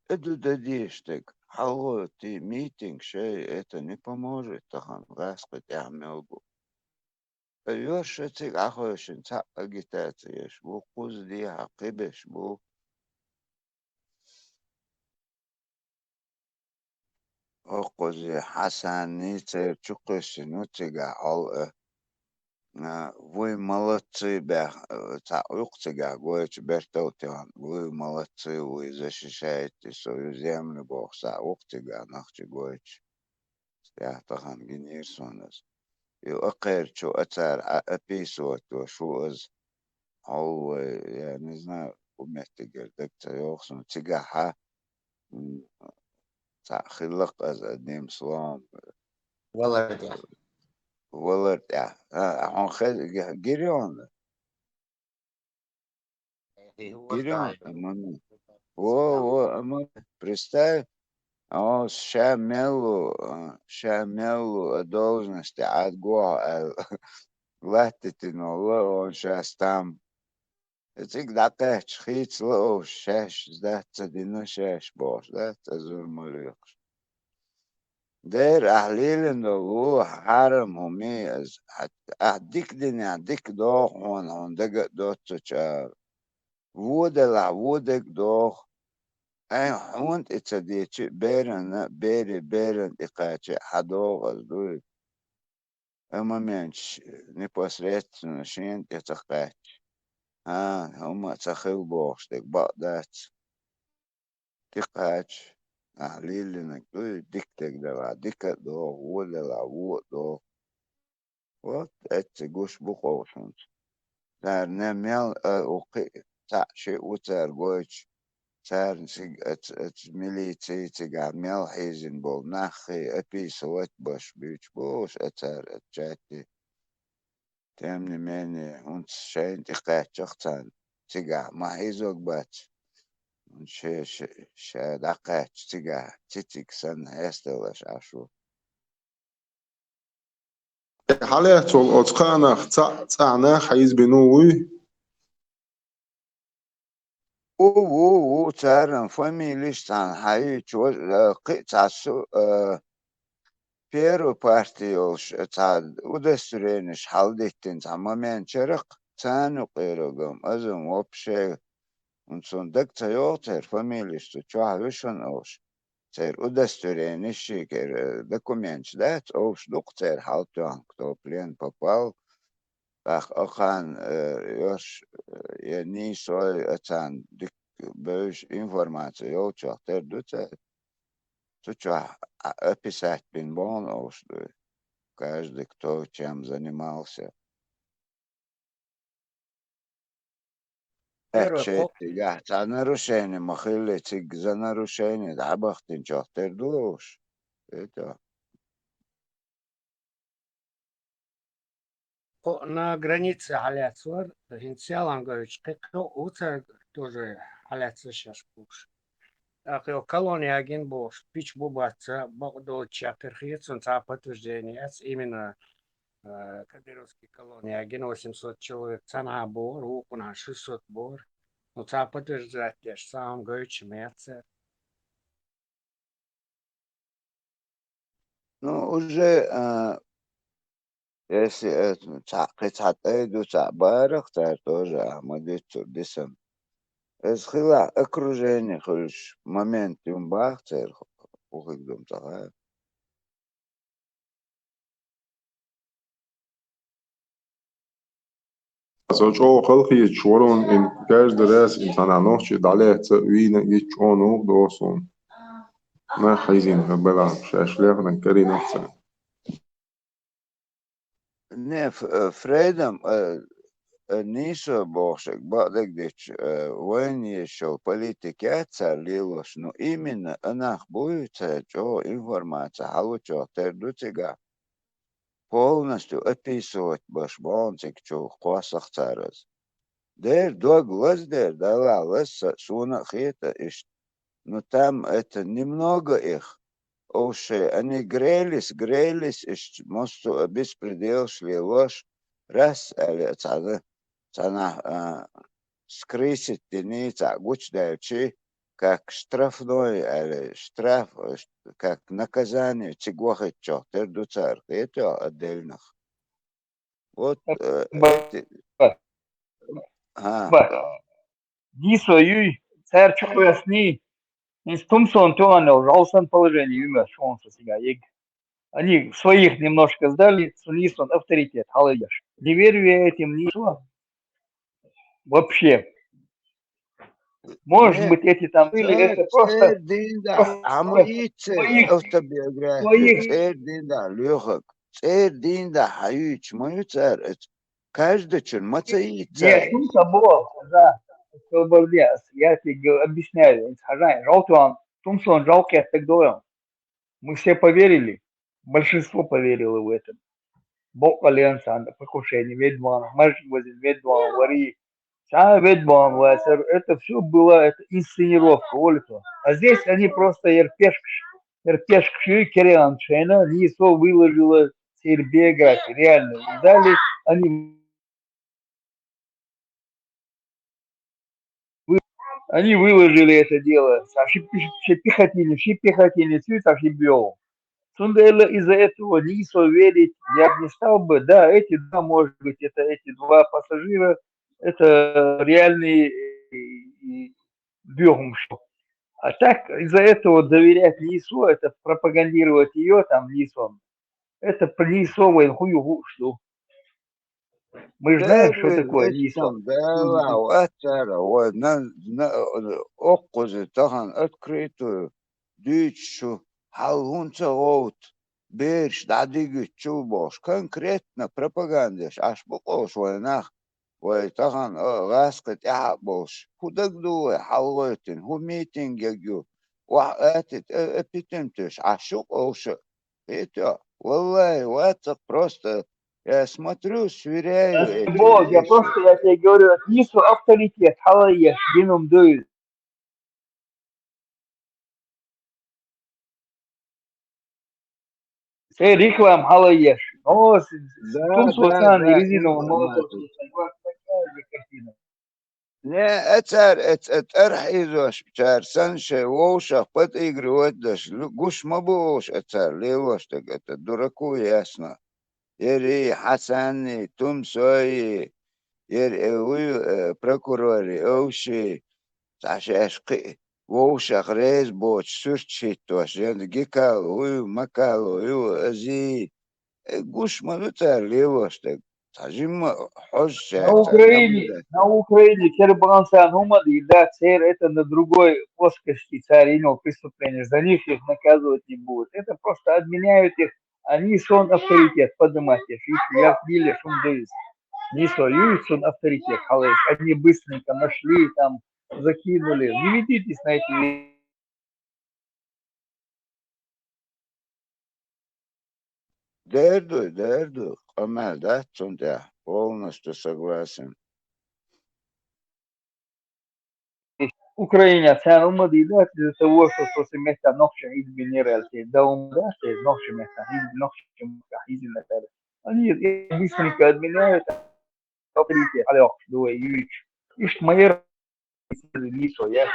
Speaker 13: Это дадишь так, алло, ты митинг, шей, это не поможет, тахан, Господи, амелбу. Верш этих ахошин, ца агитация, бу кузди, акибеш, бу. Окузи, Хасан, ницер, чукыши, нутига, ал вы молодцы, уктига, гоич бертаутиан, вы молодцы, вы защищаете свою землю, Бог са уктига, нахчи гоич. Стяхтахан генерсонас. И акер, чо ацар, описывать, шо из, я не знаю, уместигер, декца йохсун, тигаха, خلق از одним словом. Володь, он Гирион. Гирион, представь, он шамелу должности от Гоа, латитино, он сейчас там. Цик дакач, хиц ло, шеш, сдаться дино шеш бош, да, тазур молюкш. دير أهليل هو حرم همي أديك دنيا أديك دوخ هون دق دوتش وودا وودك دوخ أي هون اتسديتش بيرن إقاتش حدوغ أزدوي أما منش непосредственно شين اتقاتش هما تخيل بوخش دك بقدات تقاتش أهليلنا كل ديكتك دوا ديكا دو ولا لا وو دو وات اتجوش بقوشون تار نميل اوقي تا شيء وتار جوش تار ات ميليتي تجا ميل حيزن بول ناخي ابي سوات باش بيش بوش اتار اتجاتي تامني ماني هونت شاين تقاتشختان تجا ما حيزوك بات دقات تيجا تيتيك سن هستلش عشو
Speaker 11: حالات والأتقانا تعنا حيز بنوي
Speaker 13: او تارن فاميليش تان هاي چو قطع سو بيرو بارتيوش تاد ودسترينش حالديتين تماما چرق تانو قيروغم ازم وبشي Und so ein Dektajoter familisch zu Chahwischen aus. Zer udasturenishi ker dokuments dat aus dokter haltang to plien papal. Ach achan jos je ni so atan dik beus informatie jo chachter doet. То описать пинбон aus каждый кто чем занимался.
Speaker 10: Первое,
Speaker 13: Этчетига, за нарушение, махилецик за нарушение, да, бахтин чохтер душ. Это.
Speaker 10: на границе халяцвар, Инсиалан говорит, что уца тоже халяца сейчас буш. Ах, колония агин буш, пич бубаца, до чатерхиц, он подтверждение, именно Кадыровский колонии агин 800 человек, цена бор, укуна 600 бор. Ну, це подтверждать, я ж сам говорю, чметься.
Speaker 13: Ну, уже, если это, иду барах, то тоже, Ахмадицу, десам. Эсхила окружение, хоть момент юм бахтер, ухик дом тага.
Speaker 11: Socho خلقي تشورون إن كاش درس إنسان عنوش دالة تأوين يتشونو دوسون ما خايزين قبلا شاشليخ نكري نفسه
Speaker 13: Не, Фрейдом Ниша Бошек, Бадек Дич, войне шел политикация лилош, но именно она будет, что информация, халучо, тердуцига, полностью описывать башбонцик, что квасах цараз. Дер до глаз дер, дала леса, суна хита, но там это немного их. Уж они грелись, мосту беспредел шли ложь, раз, цана скрысить теница, гуч даючи, как штрафной, или штраф, как наказание, чегохать чё, терду царь, это отдельных. Вот эти...
Speaker 14: Дисо юй, царь чуясни, из Тумсон Туанел, жалсан положение, юмор, шонса себя, они своих немножко сдали, Сунисон авторитет, халыгаш. Не верю я этим ничего. Вообще. Может быть, эти там были, это просто...
Speaker 13: Каждый чин мацаица.
Speaker 14: Нет, ну собой, да. Я тебе объясняю, хозяин, Жалтуан, Тумсон, жалкий оттагдоем. Мы все поверили, большинство поверило в это. Бог Альянса, покушение, Ведьман, Маршин, Ведьман, Вари. Ведьман, это все было, это инсценировка, Олито. А здесь они просто ерпешк, Кериан Чайна, Нисо выложила биографии, реально. Дали, они выложили это дело. Все пехотили, цвет ошибел. Из-за этого Нисо верить я бы не стал бы. Да, эти два, может быть, это эти два пассажира, это реальный бегуншо. А так, из-за этого доверять Нисо, это пропагандировать ее там Нисо, это принесовое хую что. Мы знаем, что такое Нисо.
Speaker 13: Открытую дичь, халунца вот, берешь, дадыгы, чубош, конкретно пропагандиш, аж букош войнах, вой тахан, раскат, бош, худагдуэ, халойтин, ху митингегю, этот, эпитемтиш, шукош, это, валлай, это просто... Я смотрю, сверяю.
Speaker 14: Я тебе говорю, Нисо авторитет, халаеш, дином дует. Реклам халаеш. О, Тумсон, резиновый молоток.
Speaker 13: Не, это архизош, чар санше, воушах, подыгрывать даже. Гуш мабуш, это левош, так это дураку ясно. Ери Хасани, Тумсои, ери прокурори, овши, ташешки, воушах резбоч, сурчитош, гикал, макал, ази, гуш мабута левош, так.
Speaker 14: На Украине Кербанца Нумады, да, царь это на другой плоскости, царь имел преступление, за них их наказывать не будут. Это просто отменяют их, они сон авторитет, поднимать их, я в миле шум дают. не союз, он авторитет, халайс. Они быстренько нашли, там, закинули. Не ведитесь на эти...
Speaker 13: Дерду, Камаль, да, Цунтя, полностью согласен.
Speaker 14: Украина sen olmadığıyla de того, что semestre nokta izbinirelti. Devamında nokta mesta nokta izbinirelti. Они быстренько отменяют авторитет. Алло, дуэ, юрич. Ишь, мои лицо, я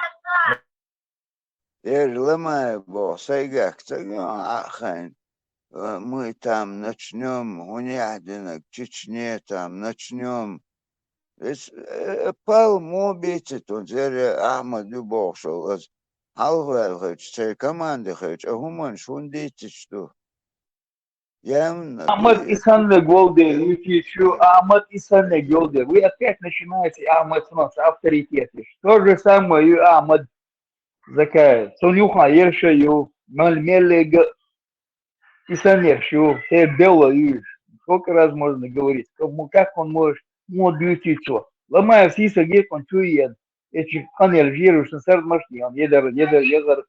Speaker 13: Ломай, бо, сайгак, ахайн. Мы там начнем, гунядинок, Чечне там, начнем. Пал мобитит, он зере Ахмад Любов шел. Алвел, хоть, цей команды, хоть, а гуман шундите, что? Явно,
Speaker 14: Ahmad İhsan'la gol değil. Şu Ahmad İhsan'la gol değil. Вы опять начинаете Ahmad Смац, авторитет. То же самое Ahmad Закаев. Сонюха Ершаю, Мальмелег İhsan Ершаю. Это дело и сколько раз можно говорить. Как он может бьютиться. Ломая все саги, он чует. Эти канализируются сэр машки. Он едер.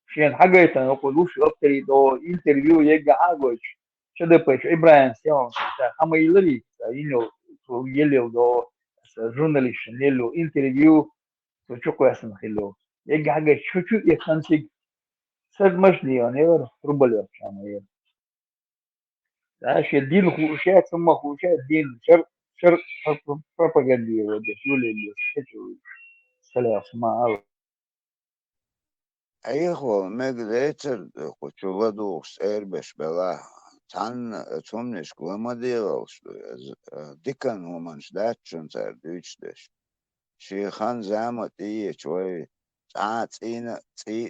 Speaker 14: شين حاجة نقولوش أكتر دو انترفيو يجا حاجة شده بيش إبراهيم سيون أما يلري ينو يلو دو جورناليست يلو انترفيو شو كويس نخلو يجا حاجة شو يخنسك سد مشني يعني ربلا أما يل عاش الدين خوشات ثم خوشات دين شر بروباغندا وده شو اللي سلام ما
Speaker 13: ايخو مقديتر قچولادوس اربش بلا تان تمنش قلما ديغلش ديكن ومنش داتشن تر دوچدش شيخان زامت ايه شوي تعاتينا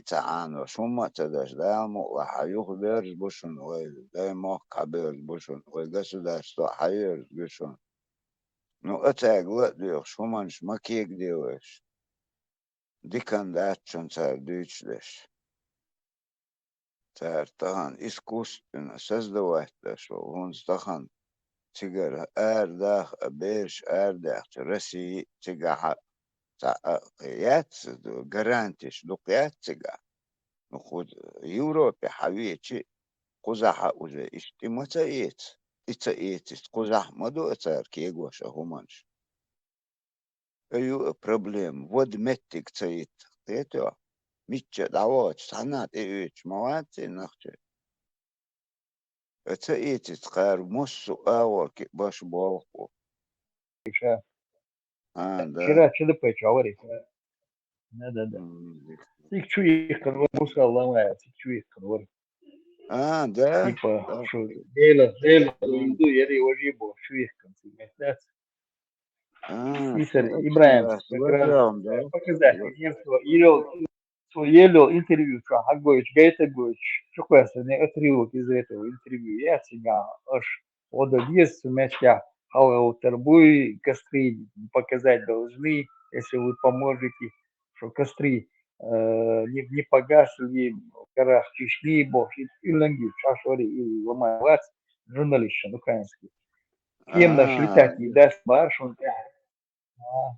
Speaker 13: تعانو شما تدش دامو لحيوخ بيرش بوشن دايما قبيرش بوشن государство حيرش بوشن نو اتاق لديوخ شمانش مكيك ديوش ديكن داتشن تر دوچدش ترتاhan искусственно создавать, что он стахан тигар эрдах беш эрдах России тига яц гарантиш дукят тига ну худ Европе хавичи кузаха уже истимата ит кузах маду цар кегоша хуманш аю проблем вот меттик цаит это митча давач санат эч мавати нахче это эти скар муссу аворки баш болку да
Speaker 14: вчера что-то почавали. Да. Их чуих, как муска ломает, их чуих, как
Speaker 13: да
Speaker 14: типа, что дело, иду, я его жибу, чуих, как Мистер Ибраим, как раз показать, ело интервью, что Хагоич, Гейтагоич, что квеста, не отрывок из этого интервью, я себя аж одобьез мяча, Тербуй, костры показать должны, если вы поможете, что костры не погасли в горах Чечни, Бог, и ланги, шашори, и ломать, журналист украинский. Кем нашли такие, даст барш, он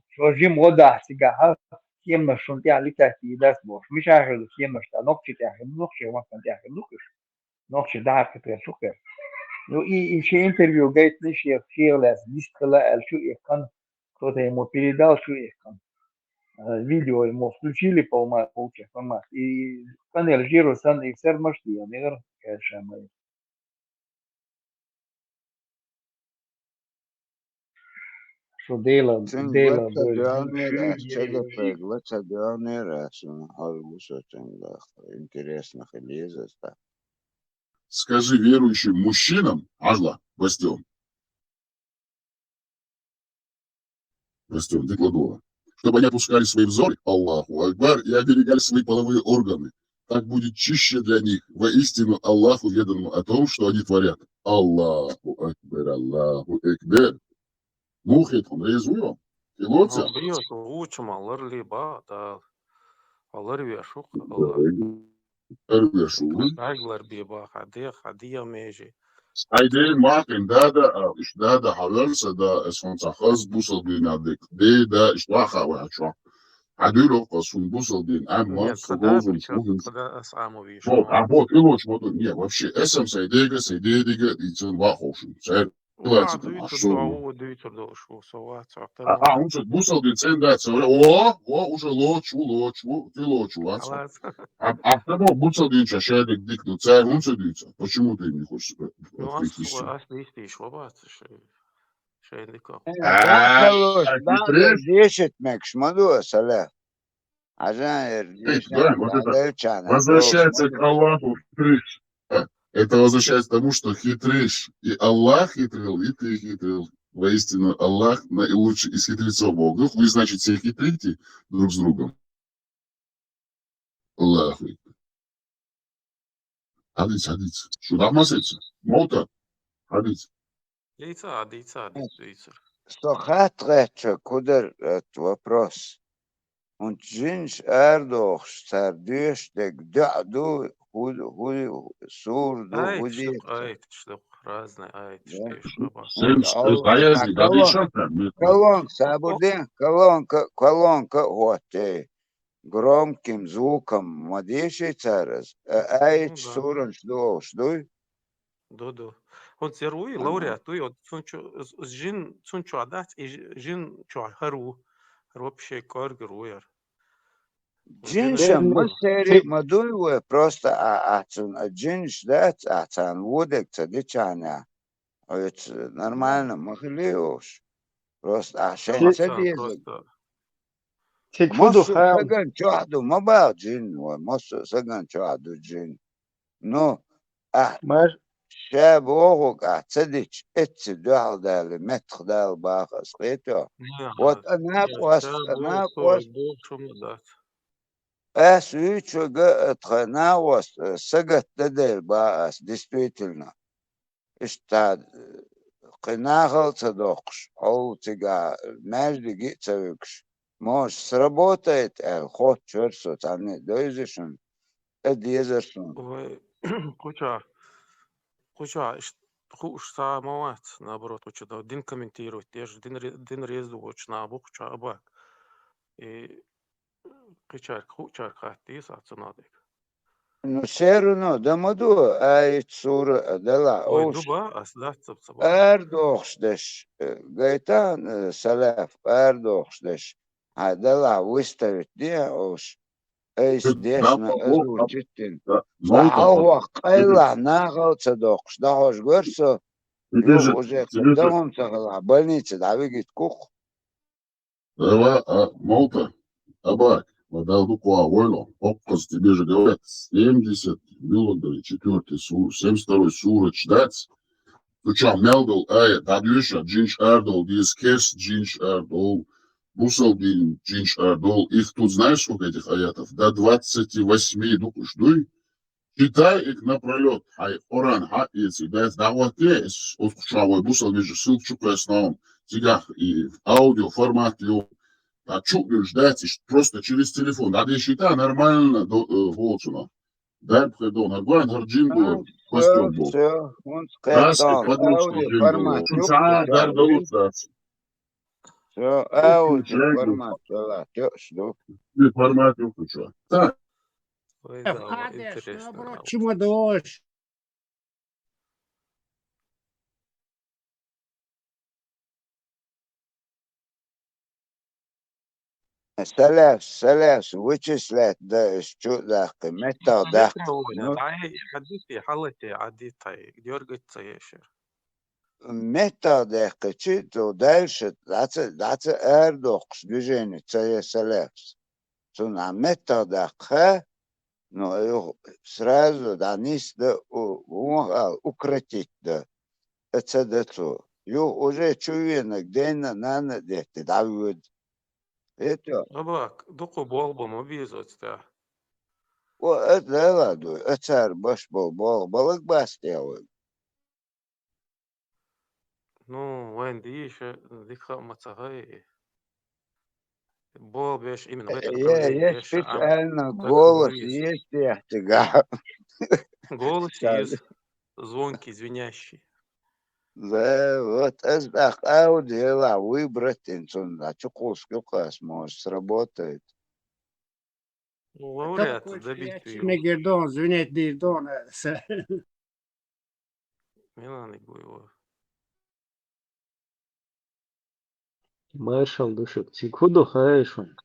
Speaker 14: شوجيم وضع سجاها كيم نشون تعلي تحتي داس بوش مش عارف كيم نشتا نقطة تاخد نقطة ما كان تاخد نقطة ده كتير شكر لو إي شيء انترفيو جايت ليش يخير لاس ديستلا شو يكون кто-то ему передал что يكون видео ему включили полчаса формат и канал жиру сан и все мошти он игр конечно мы что дело
Speaker 13: интересных лезет.
Speaker 1: Скажи верующим мужчинам, Ажла, Бастион, ты кладова, чтобы они опускали свои взоры, Аллаху Акбар, и оберегали свои половые органы. Так будет чище для них, воистину Аллаху ведомо о том, что они творят. Аллаху Акбар. Мухит, он резуем. Пилотся.
Speaker 15: Учим, алар либа, да. Алар вешух,
Speaker 1: Алар.
Speaker 15: Аглар биба, хадия межи.
Speaker 1: Haydi Martin da işte da haberse da eskonsa hız busal binadik. Da işte vaha ve açwa. Adilo kasun busal bin amma
Speaker 15: Нет,
Speaker 1: sogozum
Speaker 15: причем,
Speaker 1: sogozum.
Speaker 15: когда Асамов еще
Speaker 1: Вот, а
Speaker 15: молод.
Speaker 1: вот, илоч, вот, не, вообще, эсэм сайдега, и цен вахошин. Сайр,
Speaker 15: Да,
Speaker 1: а
Speaker 15: двитер,
Speaker 1: что?
Speaker 15: двитер дошу, соваться,
Speaker 1: Он что, бусал bin цен да, уже лоч, ты лоч, лаца.
Speaker 15: خلاص.
Speaker 1: А кто бусал bin чашерик дик, ну царь, он что дится? Почему ты не хочешь
Speaker 15: Ну,
Speaker 1: открыть истину?
Speaker 15: ас листиш, лобаться, шей ликал.
Speaker 13: داخل
Speaker 1: Хитришь?
Speaker 13: 10 مكش مدو سلام عشان
Speaker 1: Ты,
Speaker 13: 10
Speaker 1: да, вот это
Speaker 13: على كان هدوش
Speaker 1: возвращается к
Speaker 13: مدو
Speaker 1: Аллаху, хитришь. Это возвращается к тому, что хитришь. И Аллах хитрил, и ты хитрил. Воистину, Аллах наилучший из хитрецов Бог. Ну, вы, значит, все хитрите друг с другом. Аллаху. Hadis. Şuradan bahsetsin. Mota. Hadis.
Speaker 15: Двитер.
Speaker 13: صخات غيتش كودر вопрос он джинш ардох сардеш дек дадо худ сурдо худи
Speaker 15: Штук, разные, штиш, лобаться.
Speaker 1: Sen gayezi, gadi şartlar.
Speaker 13: колонка сабуден колонка вот громким звуком модеши царас
Speaker 15: Ну,
Speaker 13: айч
Speaker 15: да.
Speaker 13: суран что
Speaker 15: Додо. Он церуй, лауреат, туй, он цунчо адат, и жин чо хару. Вообще каргеруер.
Speaker 13: جنش مستری مدوی просто джинш дать водек цади чаня это нормально махлеешь просто шенсе
Speaker 15: Просто.
Speaker 14: Текфуду
Speaker 13: مصر
Speaker 14: хайл.
Speaker 13: سجن شهده ما بقى جن ومصر سجن شهده جن نو
Speaker 14: Маж.
Speaker 13: شاب وغوك اعتدش اتس دوال دال متخ دال باخس قيتو вот она قوست أسويتشوغا اتخناوس سجت تدل باس действительно اشتاد قناغل تدوقش أو تجا مجد جيتسوكش مش сработает الخوت شرسو تاني دويزشن اديزرسون
Speaker 15: Куча, хуш самоват, наоборот, куча, да, один комментирует, один резвуч, на куча абак. И куча хатис ацунадик.
Speaker 13: ну все равно да маду ай цура дала
Speaker 15: Ой,
Speaker 13: ош
Speaker 15: дуба, асдат цаба.
Speaker 13: ардохшдеш гайтан салаф ардохшдеш а дала выставить не ош ايش ديشنا ازو جتن فهو قيلة ناغل تصدقش ده هوش قرصو يو وجه قدامهم تغلع больница да выгит кух
Speaker 1: Молта. Абак. Водал куа войло. Оккос тебе же говорят. 70 было, говорит, 4 сур, 72 сура чдать. Tu čo, Melville, dadjuša, Džinš Erdol, dies Kes, Džinš Erdol, Бусалдин, Дžinš Erdol. Их тут знаешь сколько этих аятов? До 28, ну ждуй. Читай их напролет. Хай, Оран, хаицы, да вот есть. Вот шавой Бусалдин же ссылку по основам. Тигах и аудио формат его. А чукнешь ждать просто через телефон. Надо считать нормально до Волчина. Дай предон. Агуан Харджингу.
Speaker 13: все он скэптал аудио формат все аудио формат да что
Speaker 1: формат включу. Так.
Speaker 15: Ой, да, интересно.
Speaker 10: Наоборот, чему дольше.
Speaker 13: سلاس وычислять да что да метод да
Speaker 15: حديثي حالتي عديتي ديورجت يشر
Speaker 13: метод то дальше that's эрдокс движение целес на методах но сразу да низ да укротить да это да уже чуено где на где да это
Speaker 15: Абак, дуку болбу мобизот, да.
Speaker 13: это ладно это баш балык бас делают
Speaker 15: Ну, вайн дишь, дикха мацагай. Бол беш именно в это направление.
Speaker 13: есть специально голос есть яхтига
Speaker 15: Голос есть. звонкий, звенящий.
Speaker 13: Да, вот это аудио выбрать инсун, а чукуску класс может сработает.
Speaker 15: Ну,
Speaker 10: Там
Speaker 15: лауреата
Speaker 10: какой
Speaker 15: добить
Speaker 10: я
Speaker 15: его.
Speaker 10: не гердон, звенеть дирдон.
Speaker 15: Миланик bu его.
Speaker 16: Marshall düşük. Sikudu hayşun.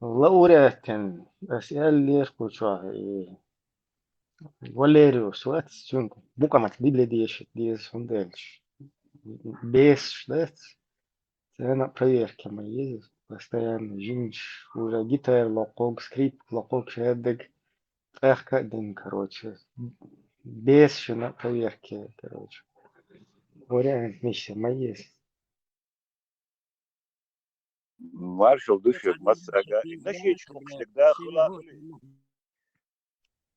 Speaker 16: Laureaten. Asiyal liyer kuçwa. Valerio Suat çünkü bu kamat Biblia diye sondelş. Бес ждать. Она проверки мои. Постоянно жинч. Уже гитар, локок, скрип, локок, шедек. Эх, один, короче. Без еще на проверке, короче. Вариант миссия мои.
Speaker 17: Маршал düşür masraga. Naşe çıkmışlık daha hıla.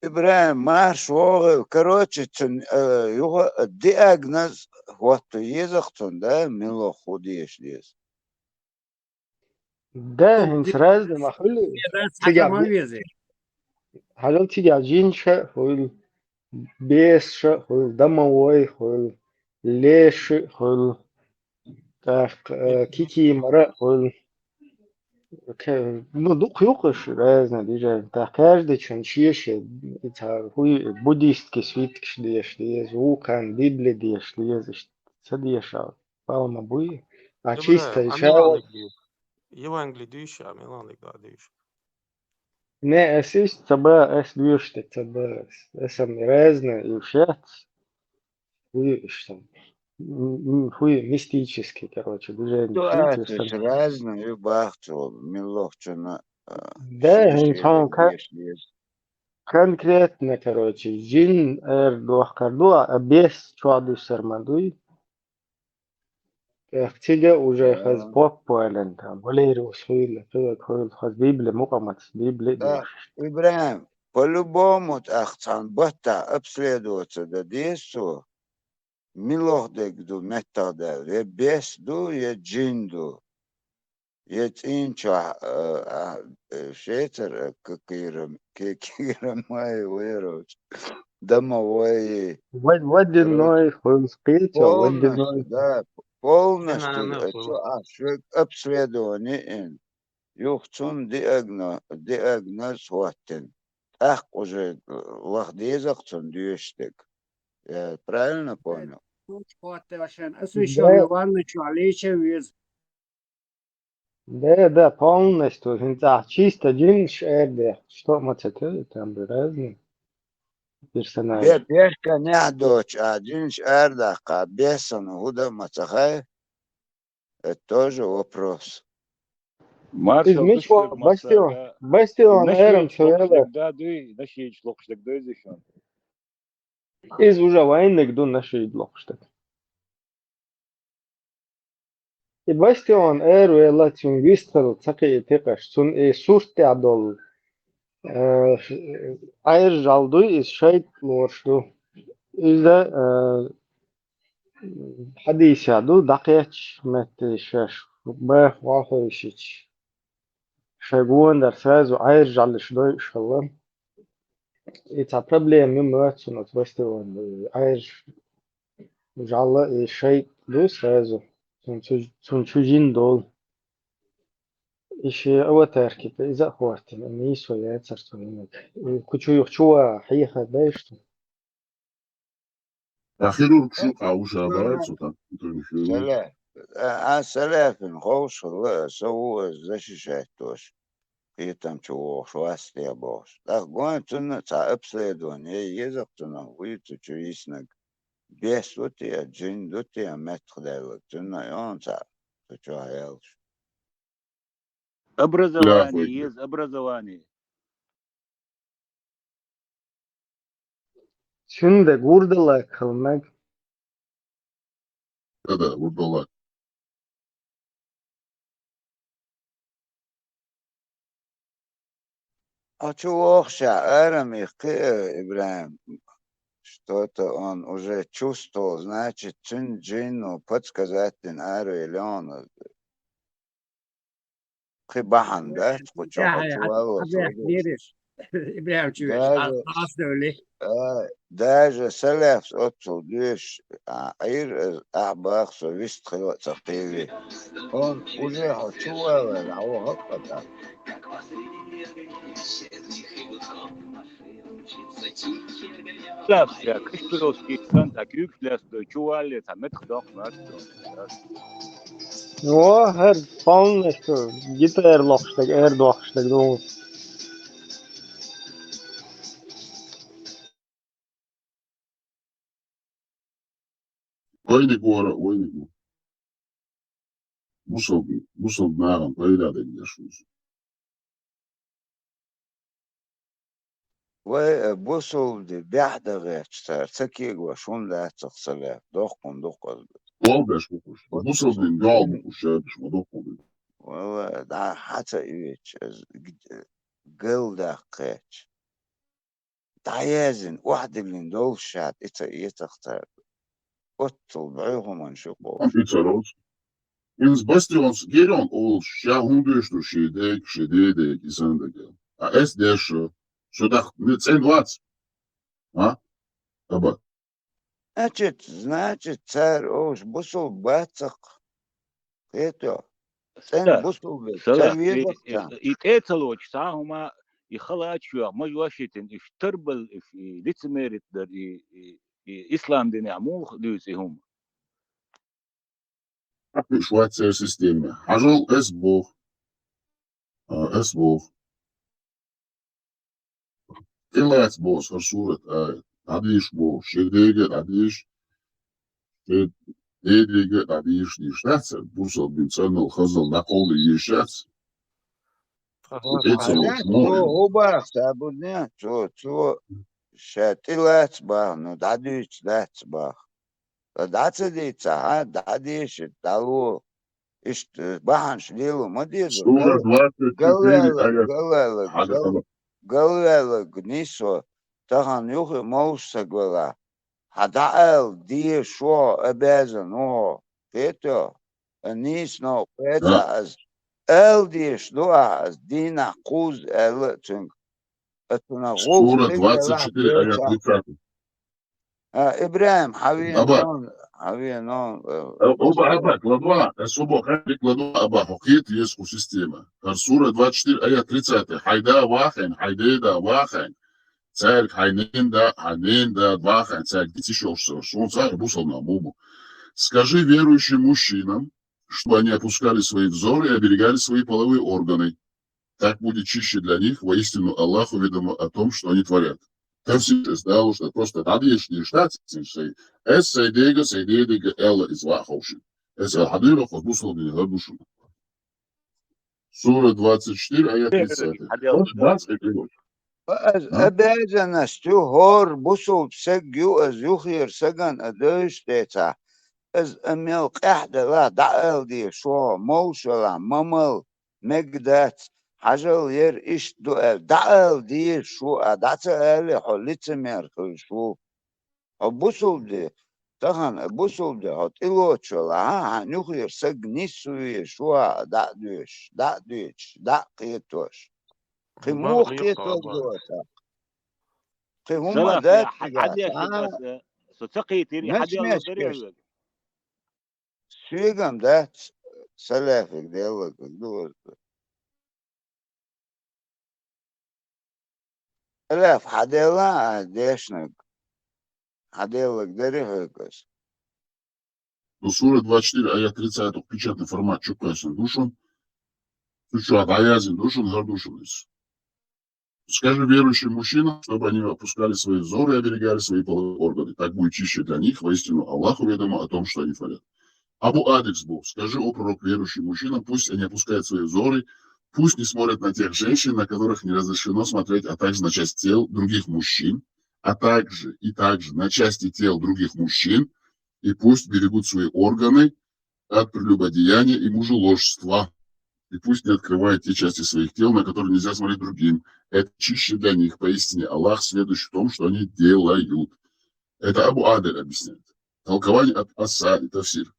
Speaker 13: Ибраим, марш, короче, его диагноз, вот езахтун, да, мило худеешь здесь.
Speaker 16: Да, инс разные махали. Тига, هذول تيجي جينشا هول بيسشا هول دموي هول ليش هول كيكي مرة هول ну дух юкыш разно диже та каждый чон чиеше это хуй буддистский свиткиш диеш диез укан библия диеш диез садиеша палма буй а чисто
Speaker 15: İbrahim, a
Speaker 16: шао
Speaker 15: Milanik bu. Евангелие дuyuş ya, Milanik daha duyuş.
Speaker 16: не эсис таба эс дюште таба эсам разно и ушат хуй что хуй мистический короче движение
Speaker 13: Ситуация
Speaker 16: чувствуется
Speaker 13: разная, и бахту, милохчина,
Speaker 16: да инсан
Speaker 13: диеш диез.
Speaker 16: конкретно, короче, жин дуах кардуа, а без чуаду сармадуй, اختيجا وجا خز بوك بوالن там, Валерий Усуила, كل خز بيبل مقامات بيبل دوش.
Speaker 13: Ибраим, по-любому ахцан бата обследоваться да десу, милохдегду метода, е бесду, е джинду, е цинча, шетер, кирам май уероч, домовой,
Speaker 16: водяной, хз спецо,
Speaker 13: полностью,
Speaker 16: водяной.
Speaker 13: да, полностью,
Speaker 15: Dinanı hıl.
Speaker 13: обследование, юхцун диагноз хуаттен. Ах, уже лахдезахцун дюштек. Я правильно понял?
Speaker 16: Да, да, полностью, да, чисто джинш эрде, что мацете, там разные персонажи.
Speaker 13: Бешка нядоч, а джинш эрдаха, бесан худа мацахай, это тоже вопрос.
Speaker 17: Marshall
Speaker 16: İzmiş
Speaker 17: düşür
Speaker 16: o,
Speaker 17: masraga.
Speaker 16: bastion эром
Speaker 17: Naşe
Speaker 16: söyle.
Speaker 17: çlokşlık da duy, naşe çlokşlık da izişon.
Speaker 16: Из уже военных до нашей блокшты. И бастион эру элатин вистал цаки текаш сун сурте адол айр жалду из шайт лоршту изда حديث عدو دقيقش مت شاش با واخوشيش شاگون در سازو айр жалыш дой шаллам это проблема мат сунат бастион айр жалы шайт до сразу Sunçucin dol işi avatar gibi iza hortin ni soya tsartunak kuchu yuchua hiha daishtu
Speaker 1: Ахирург шука уже оборачивается там.
Speaker 13: Саляф. А саляфин хоуш, сау защищать тоже. И там чего, швасти обош. Так, гон цена ца обследование, езак цена, выйти чуиснак. Без дутия, джин дутия, метхдайлак, цена, и он ца, ты чё хаялш.
Speaker 17: Образование, есть образование.
Speaker 16: Şimdi gurdala kılmak
Speaker 1: Да, урдалак.
Speaker 13: А чего охша, арами, Ибраим, что-то он уже чувствовал, значит, цин джину подсказать тин ару или он خباحن ده تخشوا
Speaker 10: حبيح ديرش İbrahimciğim,
Speaker 13: Даже,
Speaker 10: az söyle.
Speaker 13: даже سلف أطل ديش عير أعباق سويست خلق تقيلي он уже чувствовал, а он опыта.
Speaker 17: Läpsiä, Kristurovski kantaa yksilöstä, chuvalle, että me thdokmattu.
Speaker 16: No, her fan işte gitar lokştak, er dokştak doğru.
Speaker 1: Oyniku. Musol naran payda da yaşıyoruz.
Speaker 13: وبوصل بيحدغ ترتكي وشون لا تغسل دوق
Speaker 1: Olbeş kukuş. Musol din gal bu kuşamış mı dokun.
Speaker 13: والله ده حتى إيش قل دقيق تعيازن واحد اللي ندول شات يتختار قطل بعيهم ونشقوش
Speaker 1: İçeros. İns bastions gelion ol şa hunduştu şeydek isan da gel. A es deşo. Şudak ne sen vat. Ha? Aba.
Speaker 13: значит, царь ош бусул бацак. Это. Sen
Speaker 17: Да.
Speaker 13: бусул
Speaker 17: Сала,
Speaker 13: царь ведокта.
Speaker 17: يتقاتلوا ساهما يخلات شو ما يواشيتن يشتربل في لتميرت در إسلام دين عمو دوسهم.
Speaker 1: Şuatser sistemi. Hajol es boh. Es boh. Ilats boh harsuret adiş boh. Şedege adiş. Edege adiş diştatsa. Busal bin sanal hazal nakol yişats.
Speaker 13: هو سابونيا تو شاتلات با نو داديش لات با داتسديتا ها داديش دالو اشت بانش ليلو مديزو قال نيسو تهان يوخي موسى قولا هدعال دي شو ابازا نو بيتو نيس نو بيتا از Eldiş duaz dina kuz elçin. Etuna
Speaker 1: Сура 24 аят 30.
Speaker 13: İbrahim haviye non.
Speaker 1: Оба кладва, особо хали кладва аба хокит еску система. Сура 24 аят 30. Хайда вахен. Царь хайнин да вахен. Царь дитишёшься. Шон царь бусал на бубу. Скажи верующим мужчинам, чтобы они опускали свои взоры и оберегали свои половые органы. Так будет чище для них, воистину Аллаху ведомо о том, что они творят. Там все стало, что просто надеешь не штат, эс сейдега элла из ваховши. Эс алхадыра хозбусал не гадушу. Сура 24, аят 30. 23 год.
Speaker 13: Ebeza hor busul segyu az yukhir sagan adesh deta. از امیل قحده لا دعال دی شو موشلا ممل مقدات حجل یر اش دعال دی شو دعت الی حلیت مرکل شو بوسول دی تهان بوسول دی هات ایلو چلا ها نوخیر سگ نیسوی شو دعدوش دعقیتوش قیموخ قیتوش دوتا قیموم دات
Speaker 17: حد يشتغل ستقيتيري حد يشتغل
Speaker 13: Сүйгем да салафик делать дур. Салаф хадела дешнак. Хадела дерехекас.
Speaker 1: Сура 24, аят 30, печатный формат чукасен душон. Чучуат аязин душон, гардушон. Скажи верующим мужчинам, чтобы они опускали свои взоры и оберегали свои половые органы. Так будет чище для них, воистину Аллаху ведомо о том, что они творят. Абу Адекс был, скажи, о пророк, верующим мужчинам, пусть они опускают свои взоры, пусть не смотрят на тех женщин, на которых не разрешено смотреть, а также на часть тел других мужчин, а также на части тел других мужчин, и пусть берегут свои органы от прелюбодеяния и мужеложства, и пусть не открывают те части своих тел, на которые нельзя смотреть другим. Это чище для них, поистине Аллах следующий в том, что они делают. Это Абу Адель объясняет. Толкование от Аса и Тафсир.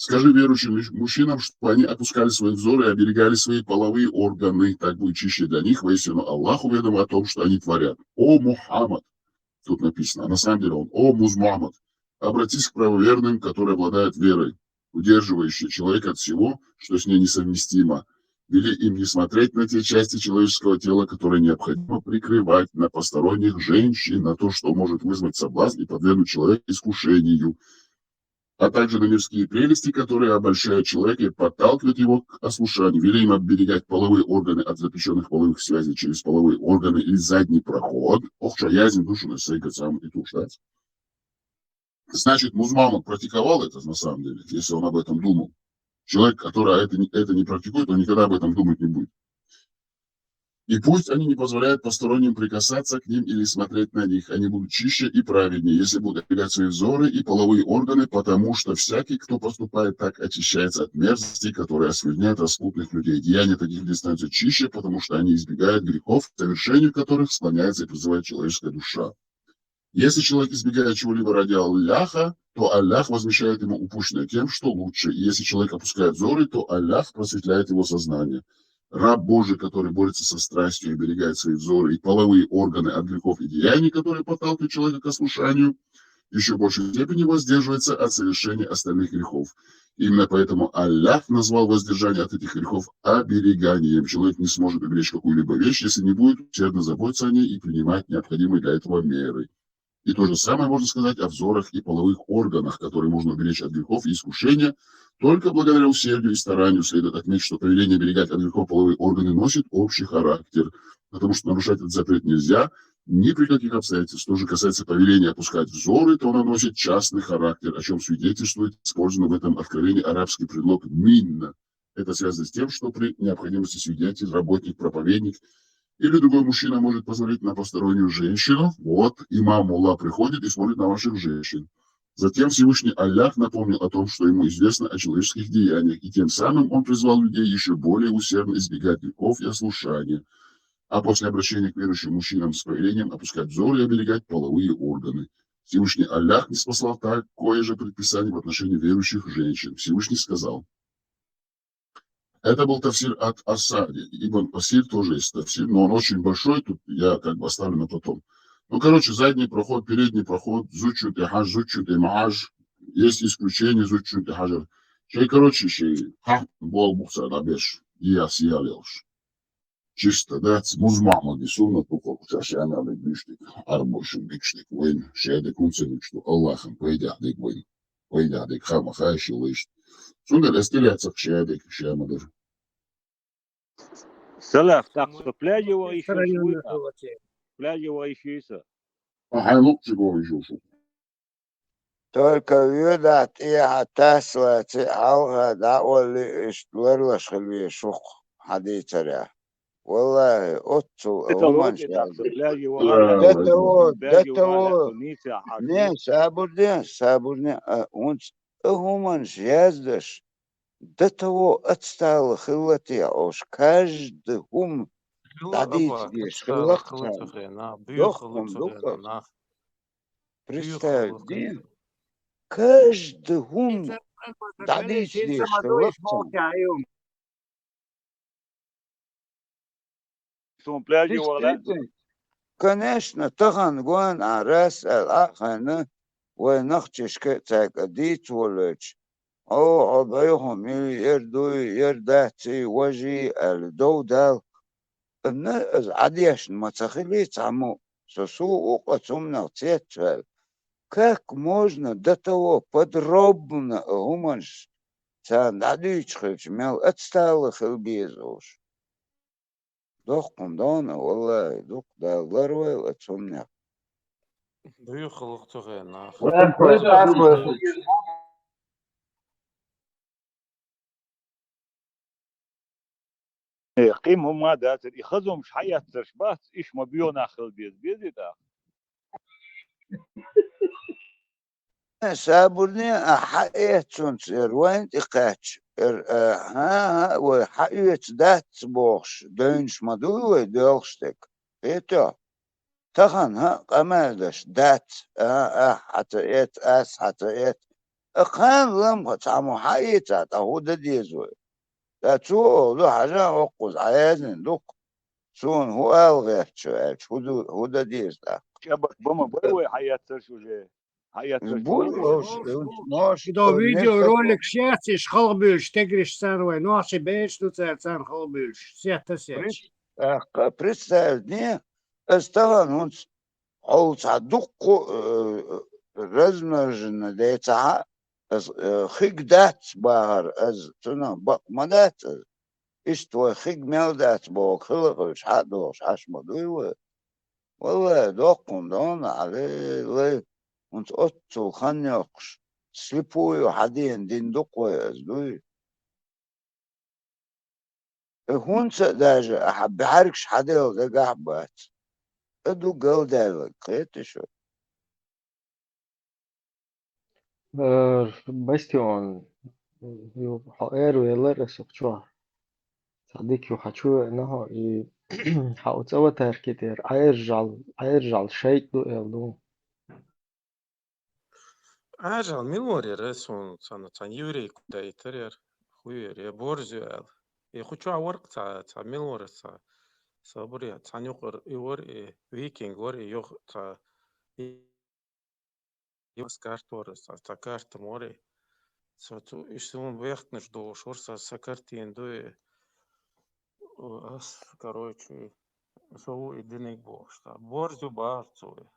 Speaker 1: Скажи верующим мужчинам, чтобы они опускали свои взоры и оберегали свои половые органы, так будет чище для них, воистину Аллах уведом о том, что они творят. О Мухаммад, тут написано, а на самом деле он, о Мухаммад, обратись к правоверным, которые обладают верой, удерживающей человека от всего, что с ней несовместимо. Вели им не смотреть на те части человеческого тела, которые необходимо прикрывать, на посторонних женщин, на то, что может вызвать соблазн и подвергнуть человека искушению, а также на мирские прелести, которые обольщают человека и подталкивают его к ослушанию. Вели им оберегать половые органы от запрещенных половых связей через половые органы или задний проход. Ох, язень душу на сейка сам и тушать. Значит, Мухаммад практиковал это на самом деле, если он об этом думал. Человек, который это не практикует, он никогда об этом думать не будет. И пусть они не позволяют посторонним прикасаться к ним или смотреть на них. Они будут чище и праведнее, если будут оберегать свои взоры и половые органы, потому что всякий, кто поступает так, очищается от мерзости, которые оскверняют распутных людей. Деяния таких людей становятся чище, потому что они избегают грехов, к совершению которых склоняется и призывает человеческая душа. Если человек избегает чего-либо ради Аллаха, то Аллах возмещает ему упущенное тем, что лучше. И если человек опускает взоры, то Аллах просветляет его сознание. Раб Божий, который борется со страстью и оберегает свои взоры и половые органы от грехов и деяний, которые подталкивают человека к ослушанию, еще в большей степени воздерживается от совершения остальных грехов. Именно поэтому Аллах назвал воздержание от этих грехов обереганием. Человек не сможет уберечь какую-либо вещь, если не будет усердно заботиться о ней и принимать необходимые для этого меры. И то же самое можно сказать о взорах и половых органах, которые можно уберечь от грехов и искушения. Только благодаря усердию и старанию следует отметить, что повеление оберегать от грехов половые органы носит общий характер, потому что нарушать этот запрет нельзя ни при каких обстоятельствах. Что же касается повеления опускать взоры, то оно носит частный характер, о чем свидетельствует использованный в этом откровении арабский предлог «минна». Это связано с тем, что при необходимости свидетель, работник, проповедник или другой мужчина может посмотреть на постороннюю женщину. Вот, имам Аллах приходит и смотрит на ваших женщин. Затем Всевышний Аллах напомнил о том, что ему известно о человеческих деяниях, и тем самым он призвал людей еще более усердно избегать грехов и ослушания. А после обращения к верующим мужчинам с повелением опускать взоры и оберегать половые органы. Всевышний Аллах не спаслал такое же предписание в отношении верующих женщин. Всевышний сказал. Это был тафсир от Асади. Ибн Асир тоже есть тафсир, но он очень большой, тут я как бы оставлю на потом. Ну, короче, задний проход, передний проход, зучут и хаж, зучут и махаж. Есть исключение, зучут и хаджар. Короче, бол бухса дабеш, я сиялеш. Чисто, да, музмама гисуна, только чашана легбиштик, арбошин бикштик, войн, шеде кунцевик, что Аллахом пойдядик войн, пойдядик хамахайши лыш. Сундер эстеляцах шеде кшемадыр.
Speaker 17: Салах, так что пляжево еще пляжево еще.
Speaker 1: Ага, ну, чего еще?
Speaker 13: Только видать, я таслати алга да оли иштверлаш хлви шух хадицаря. والله отцу уман ده не сабурне он уман яздаш до того отстал хилати ош каждый ум дадить представь день каждый ум дадить конечно, тахан гуан арас алахана ونخشش كتاكديت ولج أو عضيهم يردو يرداتي وجي الدودال إن عديش ما تخليت عمو سوق وقتهم تيتفل как можно до того подробно уманш цан дадичхич мел отсталых безуш дох кундона والله дох да ларвел отсомня
Speaker 17: قيم هم دات يخزهم حياة ترشبات إيش ما بيون آخر بيز ده
Speaker 13: سابرني حقيت سنسير وين تقاتش ها وحقيت دات بوش دينش مدوي ديلشتك إيتا تخن ها قمادش دات حتى إيت أس حتى إيت أخان لم تعمو حيتا تهود ديزوي تاتو لو حاجة وقوز عايزن لوك سون هو الغير شو هو ديز دا
Speaker 17: شبك بما بروي حياة سرشوجي حياة
Speaker 13: بول
Speaker 17: سرشوجي
Speaker 13: نوش
Speaker 10: До видео
Speaker 13: نفسك
Speaker 10: ролик сетиш халбюш тегриш сарвай. Ну аши беш ну царцан халбюш. Сета сеч.
Speaker 13: представь мне استغل هونس حول تعدق размножено ديتا خيق دات باهر از تنا بق مدات استوى خيق ملدات بوك خلقش حدوش عش مدوي والله دوقن دون عليه ليه انت اتو خنيقش سليبوي حدين دين دقوي ازدوي هونس داجة أحب حركش حديل ده قحبات ادو قل دايلك قيتشو
Speaker 16: Бастион, حقير ويلا رسق شو صديقي وحشو إنه حاوتسوا تركتير عيرجع شيء دو يلدو
Speaker 15: Ажал милори ресун цан юрий куда итерер хуйер борзюэл. И хочу аворк ца милори ца буря цанюкор иор и викинг ор и йох ца йос картор ца карт мори. Ца ту ишсун вехтнеш до шорса сакартин до ас короче соу и денег бошта. Борзю барцуй.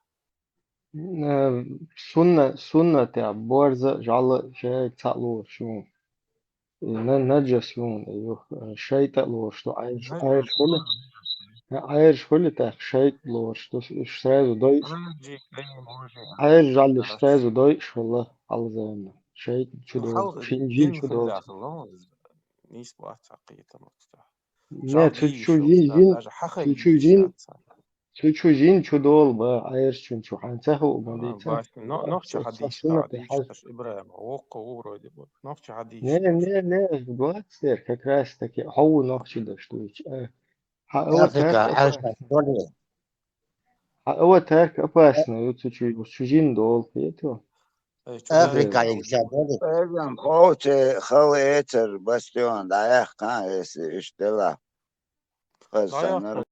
Speaker 16: سنة تاع بورزة جعل شيء تقلور شو نجس يون أيوه شيء تقلور شو عايش كل تاع شيء تقلور شو اشتراز ودايش
Speaker 15: Рыжий, может.
Speaker 16: عايش جعل اشتراز ودايش والله على زمان شيء شو دول
Speaker 15: الحلقة
Speaker 16: فينجيل
Speaker 15: جين
Speaker 16: شو
Speaker 15: في
Speaker 16: دول
Speaker 15: الداخل لا نسبة عقيدة مفتاح
Speaker 16: لا
Speaker 15: جعديش وفتاح حاجة حقيقية
Speaker 16: شو جين شو دول بقى عايش شو حنسهو مديتا
Speaker 15: باش نوفش حديش
Speaker 16: سنة
Speaker 15: تعديش
Speaker 16: حاجة
Speaker 15: تش إبراهيم وقو ورودي بول نوفش حديش
Speaker 16: не, двадцать, как раз таки, хау нахчи даштуич. هو ترك أباسنا يوتشوجين دول فيتو
Speaker 9: أفريقيا يكسبوا
Speaker 13: أيضا خوتي خويتر باستيون دايخ كان اشتلا خزانر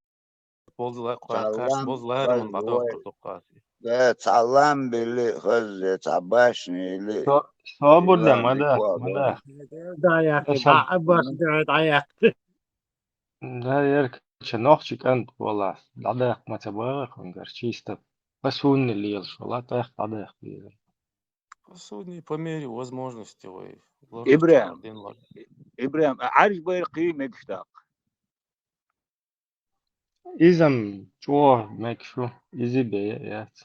Speaker 15: بولدلا قاش بولدلا من بعد قرطقاسي
Speaker 13: ده تعلم بلي خز تعباشني لي
Speaker 16: صابر لا مدى
Speaker 10: دايق
Speaker 16: أشهد
Speaker 10: أباس دايق.
Speaker 16: لا يرك شنوخشك أنت والله لعداك ما تبغى خنجر чисто بس هو اللي يلش والله تاخ لعداك
Speaker 15: Судни по мере возможности вы
Speaker 17: إبراهيم إبراهيم عارف بيرقي مكشتاق
Speaker 16: إذا شو ماك شو إزي بيات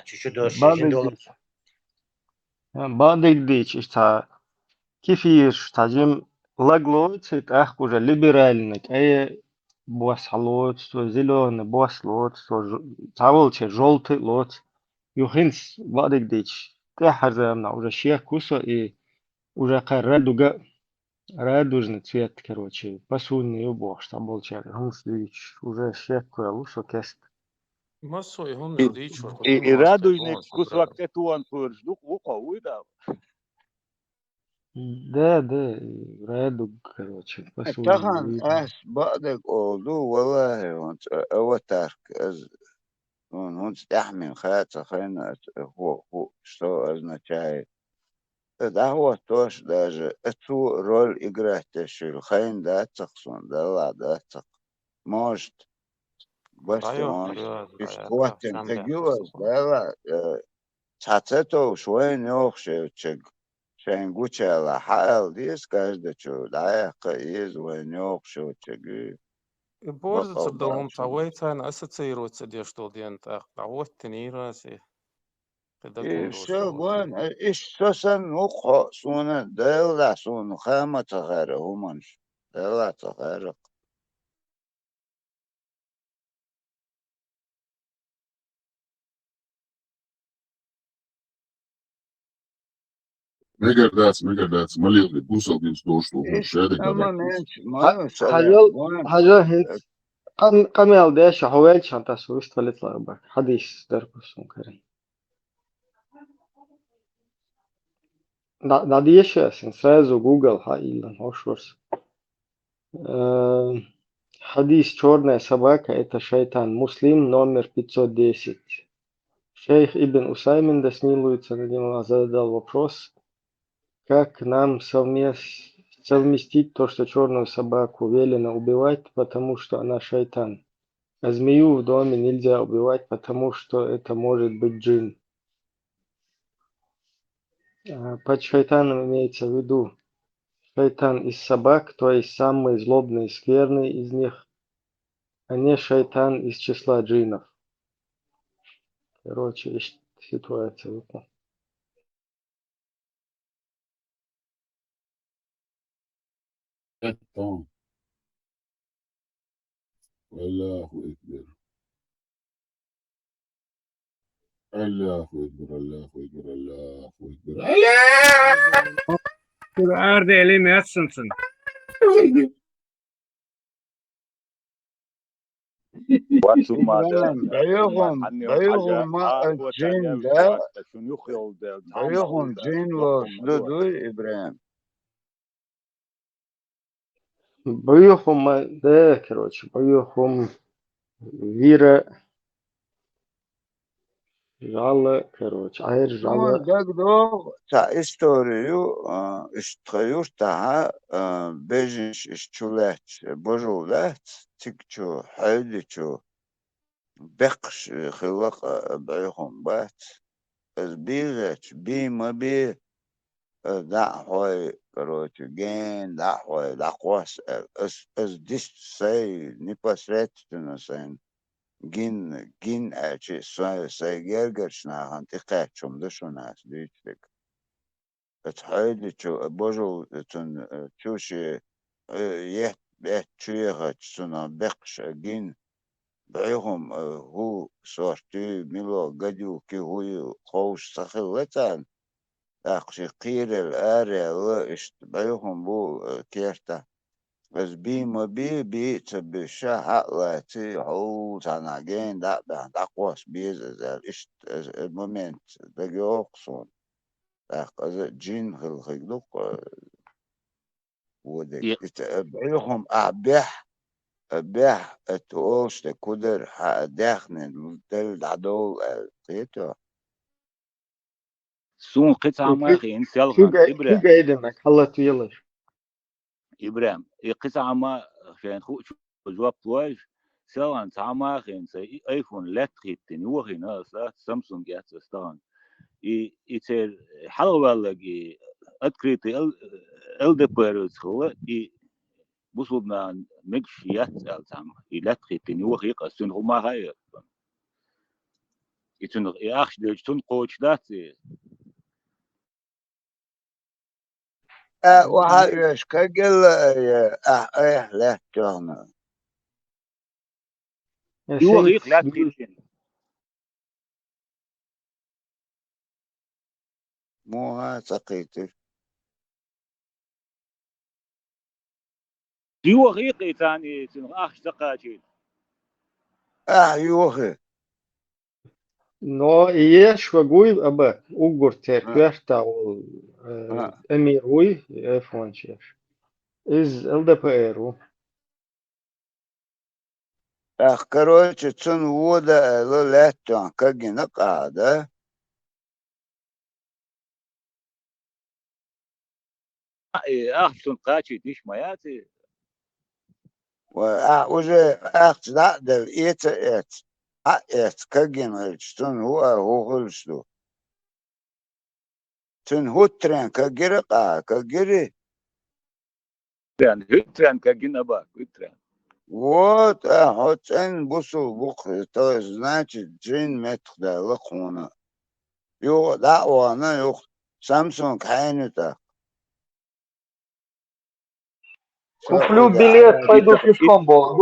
Speaker 9: чуть-чуть дольше
Speaker 16: بعد ديش إشتا كيفيش تاجم лаглоц это уже либеральник أي بوس لوت зеленый بوس لوت تعولش желтый лот يخنس بعد ديش تحرزمنا уже شيخ كوسا и уже радужный цвет короче пасуный убог что был чек хунслич уже шех лучше кест
Speaker 15: массой هم
Speaker 17: И
Speaker 15: يريد ورقدين
Speaker 17: и
Speaker 15: واسطة
Speaker 17: радуйник
Speaker 15: كون
Speaker 17: кус
Speaker 15: سبراو
Speaker 17: вакте туан пурждук وقوي да
Speaker 16: да радуг короче пасуный
Speaker 13: تخن أس بعدك أولو والله وانت أوترك أز وانت تحمل خاطر خينا هو что означает ده هو توش даже эту роль играть еще хайн да цаксон да ла да цак может бастион искотен тагилас да ла цацето швен ёхше чек شنگوچه حال دیس каждый чу да из венёхше чек
Speaker 15: борзы цабдалом тавайцан ассоциируется де что дент вот тенирасы педагог
Speaker 13: все вон что сан ухо суна дела сун хама тагара хуманш дела тагара
Speaker 1: مقداس مليغ بوصل بيس دوشتو شادك
Speaker 13: اما
Speaker 1: دارك
Speaker 13: منش
Speaker 16: حاجة هنت قميل داش حوالي شانتا سويش تلت لغبك حديش دركوسون كريم Надо еще сразу Google, или Ошворс. Хадис «Черная собака» – это шайтан. Муслим номер 510. Шейх Ибн Усаймин, да смилуется над ним, задал вопрос, как нам совместить то, что черную собаку велено убивать, потому что она шайтан, а змею в доме нельзя убивать, потому что это может быть джин. Под шайтаном имеется в виду шайтан из собак, то есть самый злобный и скверный из них, а не шайтан из числа джинов. Короче, ситуация вот так.
Speaker 1: Это Аллаху Акбар. Аллаху Акбар, Аллаху Акбар, Аллаху Акбар.
Speaker 10: Kur'an elim yatsınsın.
Speaker 17: وثم
Speaker 13: إبراهيم بيغم ما الجن لا بيغم جن وصددو إبراهيم
Speaker 16: Бьюхум, да, короче, бьюхум вира жало, короче, айр
Speaker 13: نون
Speaker 16: жало.
Speaker 13: دقدو تا استوريو اشتخيوش تاها بيجنش اشتولات بجولات تكتو حيدتو بقش خلق بيغم بات از بيغت بي ما بي دعوة короче ген дахвой дахвас as this say непосредственно сэн гин ачи say гергершна антикачум дашунас дичек это чу божу тун чуши ет чуега чуна бекш гин бэйхум ху сорти мило гадю ки ху хоуш сахилатан أخشي قيل الآري وإشت بيهم بو كيرتا بس بي ما بي تبشا حقلاتي عوز عناجين دا قواس بيز زال إشت المومنت دا جوقصون أخذ جين خلقلوك ودك بيهم أبيح التقوش تكودر داخن دل عدول قيتو
Speaker 17: سون قطعة ما أخي إن سيالغان إبراهيم
Speaker 16: Higa edemek, halat yılır.
Speaker 17: إبراهيم قطعة ما عشان جواب تواج سيالغان تعما أخي إن سي أيفون لا تخيتني وخي ناس لا سامسونج جات استان يصير حلوة لقي أذكرتي دي بيرز خلا بوصلنا مش يسأل تعما لا تخيتني وخي قصون هما هاي يتون أخش دجتون قوش داتي
Speaker 13: وحاجة كجل لا تهنا
Speaker 17: يوغيق لا تخيتني
Speaker 13: مو ها سقيتي
Speaker 17: يوغيق ثاني أخش تقاتل
Speaker 13: يوغي
Speaker 16: No, iešvaguj, ugur te kverta emirui, efončieš. Iz LDPR-u.
Speaker 13: короче цун вода لا تهنا كجنا قاعدة
Speaker 17: أخش تقاتل ديش مياتي
Speaker 13: وجه أخذ دل إيت كجنا تون هو غلشلو تون هو ترين كجرا كجري
Speaker 17: يعني هتران كجنا باك هتران
Speaker 13: вот хотен бусу бук то значит джин метда лакуна ё да она ё Samsung хайнута
Speaker 14: Куплю билет, пойду пешком, Бог.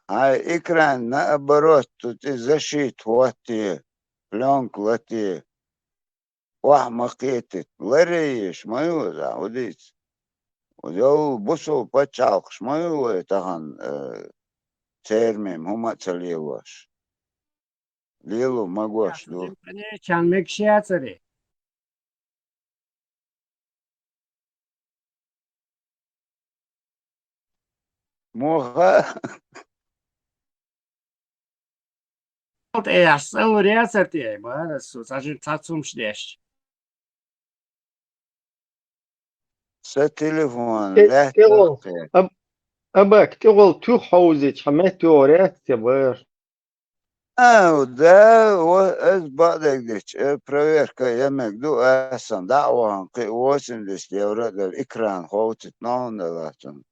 Speaker 13: а экран наоборот тут и защит вот и пленку вот и وحمقيتت لريش ما يوزع وديت وجو بصو بتشالقش ما يو تهان термим, хума целилош. Лилу могош, ду.
Speaker 10: Чан мекшиацари.
Speaker 13: Моха.
Speaker 10: Вот я сэлуриацати, барасу, сажи цацумшдеш.
Speaker 13: Со телефон,
Speaker 16: تغل
Speaker 13: لا
Speaker 16: أباك تغل تو حوزي حمات توريات تبار
Speaker 13: ده از بعدك ديش проверка я مقدو أحسن دعوة قي واسن الاستيورات الإكران خوتت نون دلاتن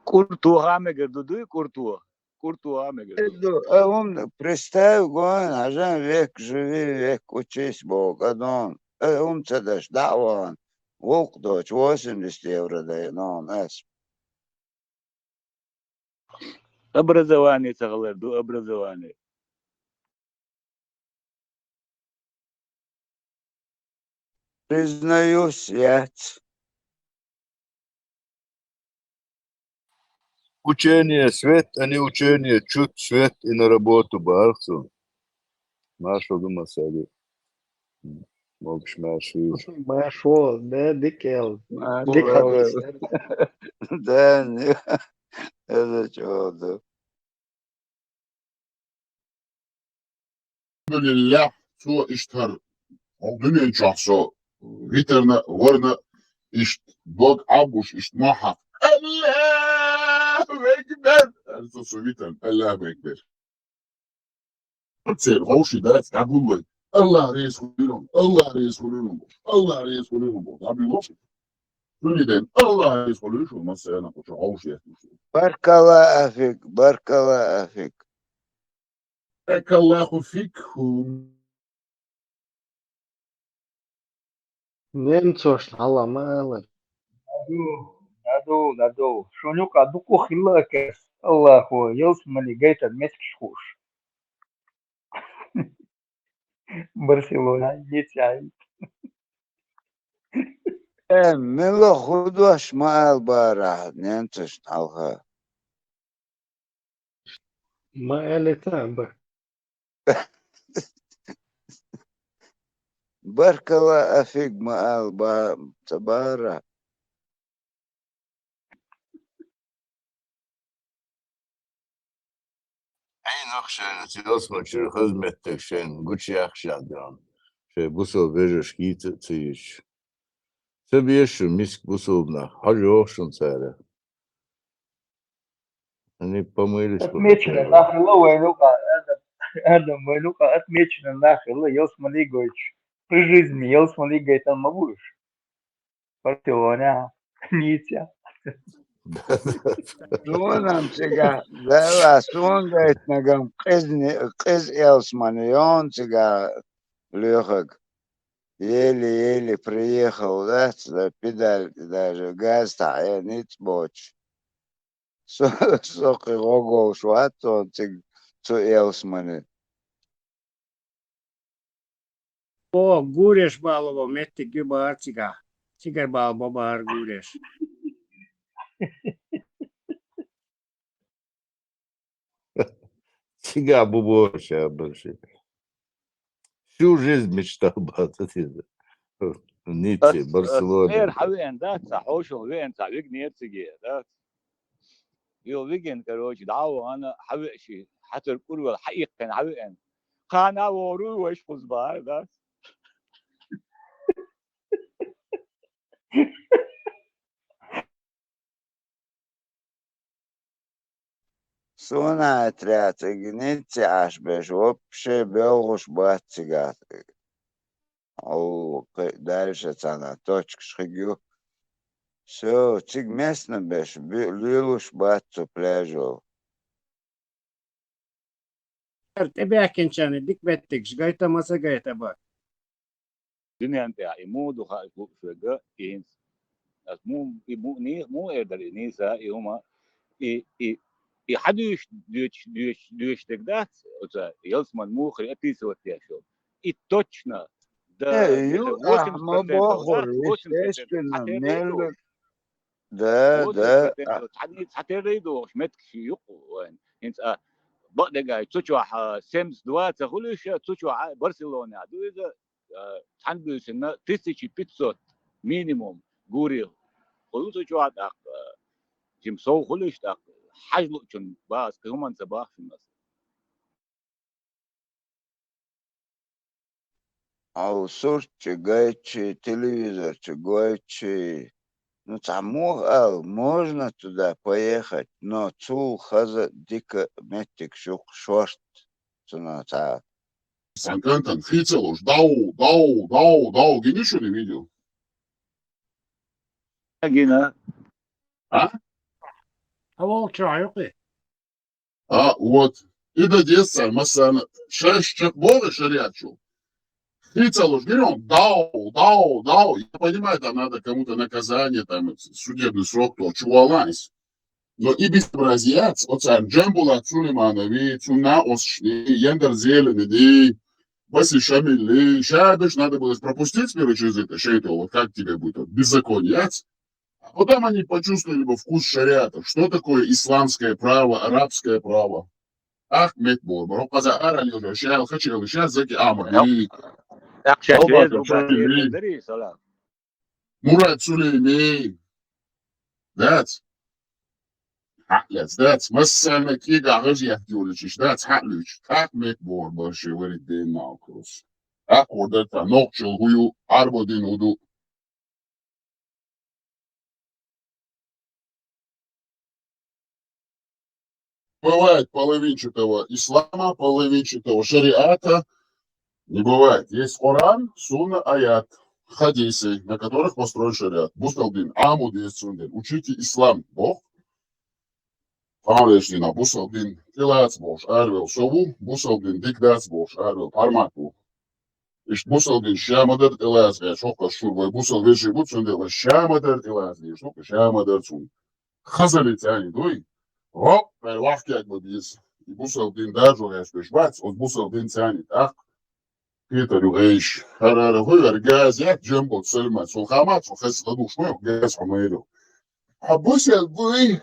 Speaker 17: Kurtu hamega dudu kurtu hamega dudu.
Speaker 13: هم представь гон عشان век живи век учись Бог одон هم تدش دعوة وقدوش واسن الاستيورات نون أس
Speaker 17: Образование тағалар ду образование.
Speaker 13: признаюсь я
Speaker 18: Учение свет, а не учение чуть свет и на работу барсу. Машу дума сади. Могш маши.
Speaker 16: ما شو ده ديكال
Speaker 13: ما
Speaker 16: ديك حديث
Speaker 13: ده هذا شو ده
Speaker 1: Alhamdulillah, so ishtar. Dünya çakso. Viterne, varne, iş, dog abuş, iş maha. Allahu Ekber. Also so vitern, Allahu Ekber. Erzähl, Hoshi, da ist Kabul. Allah reis kulunum, Allah reis kulunum, Allah reis kulunum. Abi Hoshi. Süniden, Allah reis kulunum. Mesela, Hoshi etmiş.
Speaker 13: بارك الله فيك بارك الله فيك
Speaker 1: بارك الله فيكم.
Speaker 16: ننتوش الله مالك
Speaker 14: دادو شونيوكا دوكو خلاكس الله هو يوسمني جيتا مسكشوش برشلونة يتعي
Speaker 13: ملو خدوش ما البارح ننتش نالها
Speaker 16: ما قالتان بك
Speaker 13: بارك الله فيك ما البارح تبارك
Speaker 18: Ey nakşen, silosma çür hizmettek şen, güç yakşadan. Buso verir şkit tsiyiş. Sebiyeşu misk busubna, hacı olsun sere. Они помылись.
Speaker 14: отмечено нахило войнука это войнука отмечено нахило Йосмали Гойч при жизни Йосмали Гейтан Мабуш Барселона Ниця
Speaker 13: Сонам сега дала сон гайт нагам қыз Элсманион сега лёгок еле-еле приехал, да, педаль даже газ-то, ниц боч. Соки рогол шватон цу Элсмани.
Speaker 10: О, гуреш балово, метти гюбар цига. Цигар бал бабар гуреш.
Speaker 18: Сега бубоша больше. Всю жизнь мечтал об этом. Ницце, Барселоне.
Speaker 17: غير حوين ده صحوش وين تعبيق نيرتجي ده يو ويجن كروش دعوة أنا حويشي حتى الكل حقيقة كان حوين خانا ورو وش خزبار ده
Speaker 13: Сона отряд, гните аж беш, вообще белгуш батцигат. О, дальше цана, точка шхигю. Все, циг местно беш, лилуш батцу пляжу.
Speaker 10: تبعكن شان ديك بتك شجايتا ما سجايتا بقى
Speaker 17: الدنيا أنت يمود وخايف فجأة إنس مو يقدر نيسا يوما حدوش دوش تقدات يلسمان مخري أتيسو تياشو точно да
Speaker 13: ما بخور естественно, ده
Speaker 17: هو
Speaker 13: ده
Speaker 17: تعتريدو شمتك شيوق وين انت بقدر تشوى سيمس دوات خلوش تشوى برشلونة دو إذا عنده سنة تسيشي بيتزوت مينيموم غوري خلوش تشوى داك جمسو خلوش داك حجلو جن باس كمان صباح في الناس
Speaker 13: أو صورت جايتشي телевизор гайчи. Ну, там можно туда поехать, но цул хаза дико метик шорт. Цуна.
Speaker 1: Санкантан, Хицелуш, дау, генишь ли видел?
Speaker 17: جينا
Speaker 1: А?
Speaker 10: أول شعيقي
Speaker 1: Вот. И до детства, масана, шесть бога шариатчу. Хицелуш, берем, дау. Я понимаю, там надо кому-то наказание, там, судебный срок, то, чуваланс. Но и безобразиец, оцар Джамбула Цулейманович, на осшли, Яндер Зеленый, Василий Шамиль, Шабиш, надо было пропустить мир через это, шейтово, как тебе будет, беззакониец. А потом они почувствовали бы вкус шариата, что такое исламское право, арабское право. Ахмед Борбар, Казахара Лежа, Шайл Хачел, сейчас заки Амали, Мурат Сулеймей. That's مثلا كيغا غجي يحكيولش that's حقلش Ahmed Borbar شوار الدين ناقص أقوى ده نقش الغيو عربو دين ودو бывает половинчатого ислама, половинчатого шариата, не бывает. Есть Коран, Сунна, Аят, хадисы, на которых построен шариат. Бусталдин, Амуд есть Сундин. Учите ислам, Бог. Pārliecina Busaldin Kilētsboš, Ērvil Šovu, Busaldin Dikdētsboš, Ērvil Parmāku. Iš Busaldin Šēmadar Ilēsgē, Šokas šur, vai Busaldin Virši Butsundē, vai Šēmadar Ilēsgē, Šokas Šēmadar Cun. Khazali Tēni, dui. Hop, vai Lafkēk Babīs. I Busaldin Dēžogēs pēc vēc, uz Busaldin Tēni, tak. Pītaru Reiš. Ar Huver Gēs, jēt, Džembot Selmēt, Sol Hamāt, Sol Hes Laduš, Mēl, Gēs Hamēru. Busaldin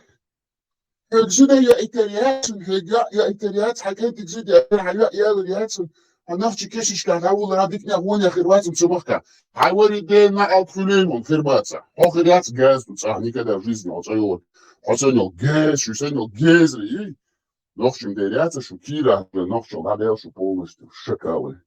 Speaker 1: Gzida ya İtalyansın, ya İtalyanz حكيت gzida ya İtalyansın. هنفسي كيش كان أول راديك نقول يا خيروات مسمحك. حوالي دينا أطفالين من خيرواتها. هو خيروات جاز بتصحني كده في جزء عطيول. حسنو جاز شو سنو جاز ليه؟ نخشم ديرياتها شو كيرا نخشم هذا شو بولش شكاوي.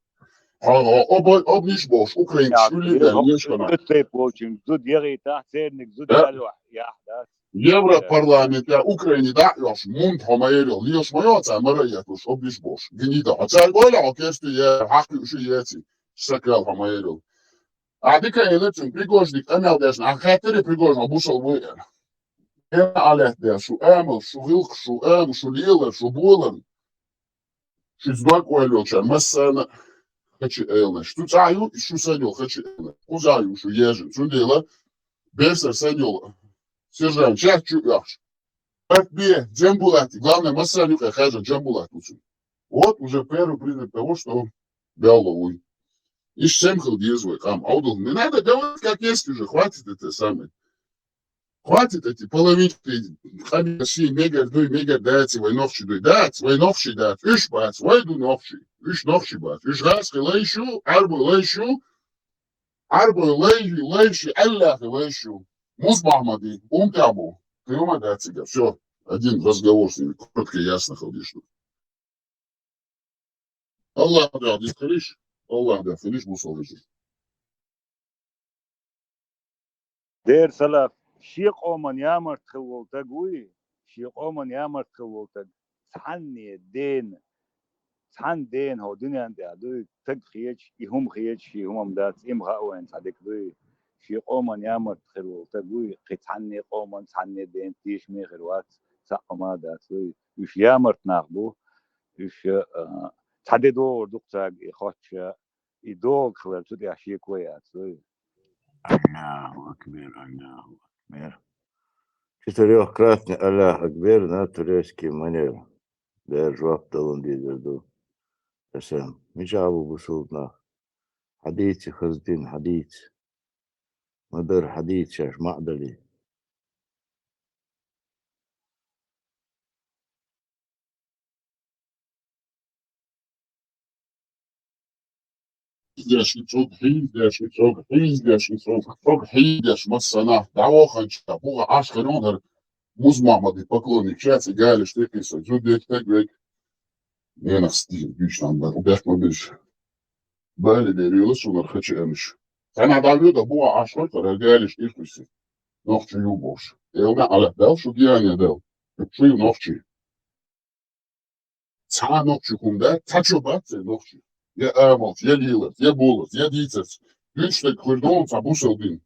Speaker 1: هذا أب نيش باش أوكرين شو اللي ده ليش كنا.
Speaker 17: زود بوشين زود يغي تحت سيرنك زود ألوح يا أحداث.
Speaker 1: Европарламентя Украины да яш мунд хамаерил лиош моёца мараятуш обиш бош гнида ацай гола окешти я хакки уши яти шакал хамаерил адика элечун пригожник амелдеш на хатери пригожно бушал вы я алет да шу амл шу вилк шу ам шу лила шу булан шу знак ойлоча масана хачи элна шу цаю шу садил хачи элна узаю шу ежин сундела берсер садил Сержант, сейчас чуешь. Бе, Джамбулати. Главное, Масанюка Хаджа Джамбулат. Вот уже первый признак того, что Белловый. И всем халдизвой. Аудул. Не надо говорить, как есть уже. Хватит это самое. Хватит эти половинки. Хамиши, мегар, дуй, мегар, дать, войновши, дуй, дать, войновши, дать. Иш, бать, войду новши. Иш, новши, бать. Иш, раски, лейшу, арбу, лейшу. Арбу, лейшу, аллах, лейшу. Муз Махмади, Умтябу, ты умогать тебя. Все, один разговор с ними, коротко и ясно ходишь. Аллах, да, ты скоришь? Аллах, да, скоришь, мусолишь.
Speaker 17: دير سلف شيق أومن يامر تخولتك وي شيق أومن يامر تخولتك تحني الدين تحن دين هو دنيا عندي عدوي تك خيج يهم خيج شي هم دات إم غاوين صدق دوي شيق أومن يامر تخولتك وي قتحني قومن تحني دين تيش مي غروات ساقما دات وي وش يامر تناقبو وش تحدي دور دكتاق يخوش يدوق خلال تدي عشيك ويات وي
Speaker 18: الله أكبر الله أكبر четырехкратный Аллах Акбер на турецкий манер. Der жваб талон дизерду. Тасам. Мичабу бусултна. Хадити хаздин хадит. Мадыр хадит шаш мa'дали.
Speaker 1: Hizdeš icog, hizdeš masana, daohančka, buga aškaronhar, muzmamadi poklonnik, čeci gali štekisa, zudek tegvek, Enak stil, güçlen ben, o bekmemiş. Böyle veriyorlar, sonra kaçırmış. Sen adamıyor da bu aşklar geliş ilkisi. Nohçu yuboş. Elme alet şu diyane del. Şu nohçu. Sa nohçu kumda, taço batse nohçu. Ya ermalt, ya lilet, ya bolat, ya dices. Güçle kırdonsa bu saldin.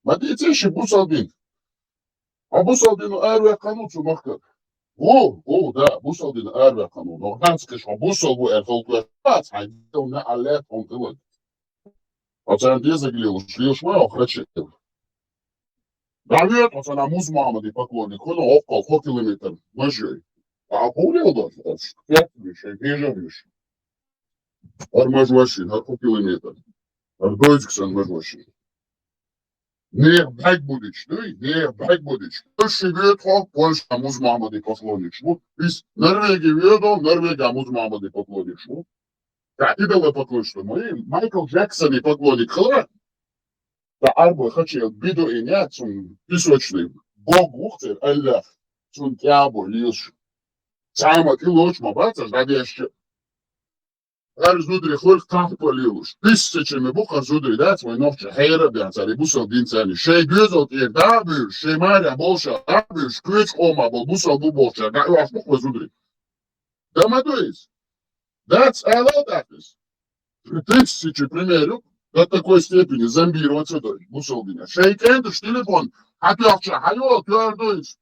Speaker 1: Ma diceşi bu saldin. A bu saldin erve kanutu makka. Da, bu saldin erve kanutu. Oradan çıkış, bu sal bu erfolklar. Haydi ne alet ontilik. Оцен где заглянул, шлешь мы охрачил. Давид, оцена муз мамади поклонник, хоно опкал, хо километр, мажой. А пулил да, пятвиш, бежавиш. Ар мажвашин, ар хо километр. Ар дойцксан мажвашин. Не бак будич, не бак будич. Польша ветхо, Польша муз мамади поклонник. Из Норвегии ведо, Норвегия муз мамади поклонник. Да, идолы поклонничество. Майкл Джексон и поклонник хла. Da arbo хотел биду и нет, он песочный. Бог ухтер, Аллах. Он тябо лишь. Сама ты лучше, мабаться, ждадеще. Арзудри хольк так полилуш. Тысячами бух арзудри дать свой новче. Хейра бян, цари бусал дин цани. Шей гюзал тир дабюш, шей маря болша дабюш, квич ома бол бусал буболча. Да аш бух арзудри. Да мадуис. That's allowed actors. Тысячи примеров. До такой степени зомбироваться бусал меня. Шейкендер, телефон. Хатёвча, хайо, тёрдуис.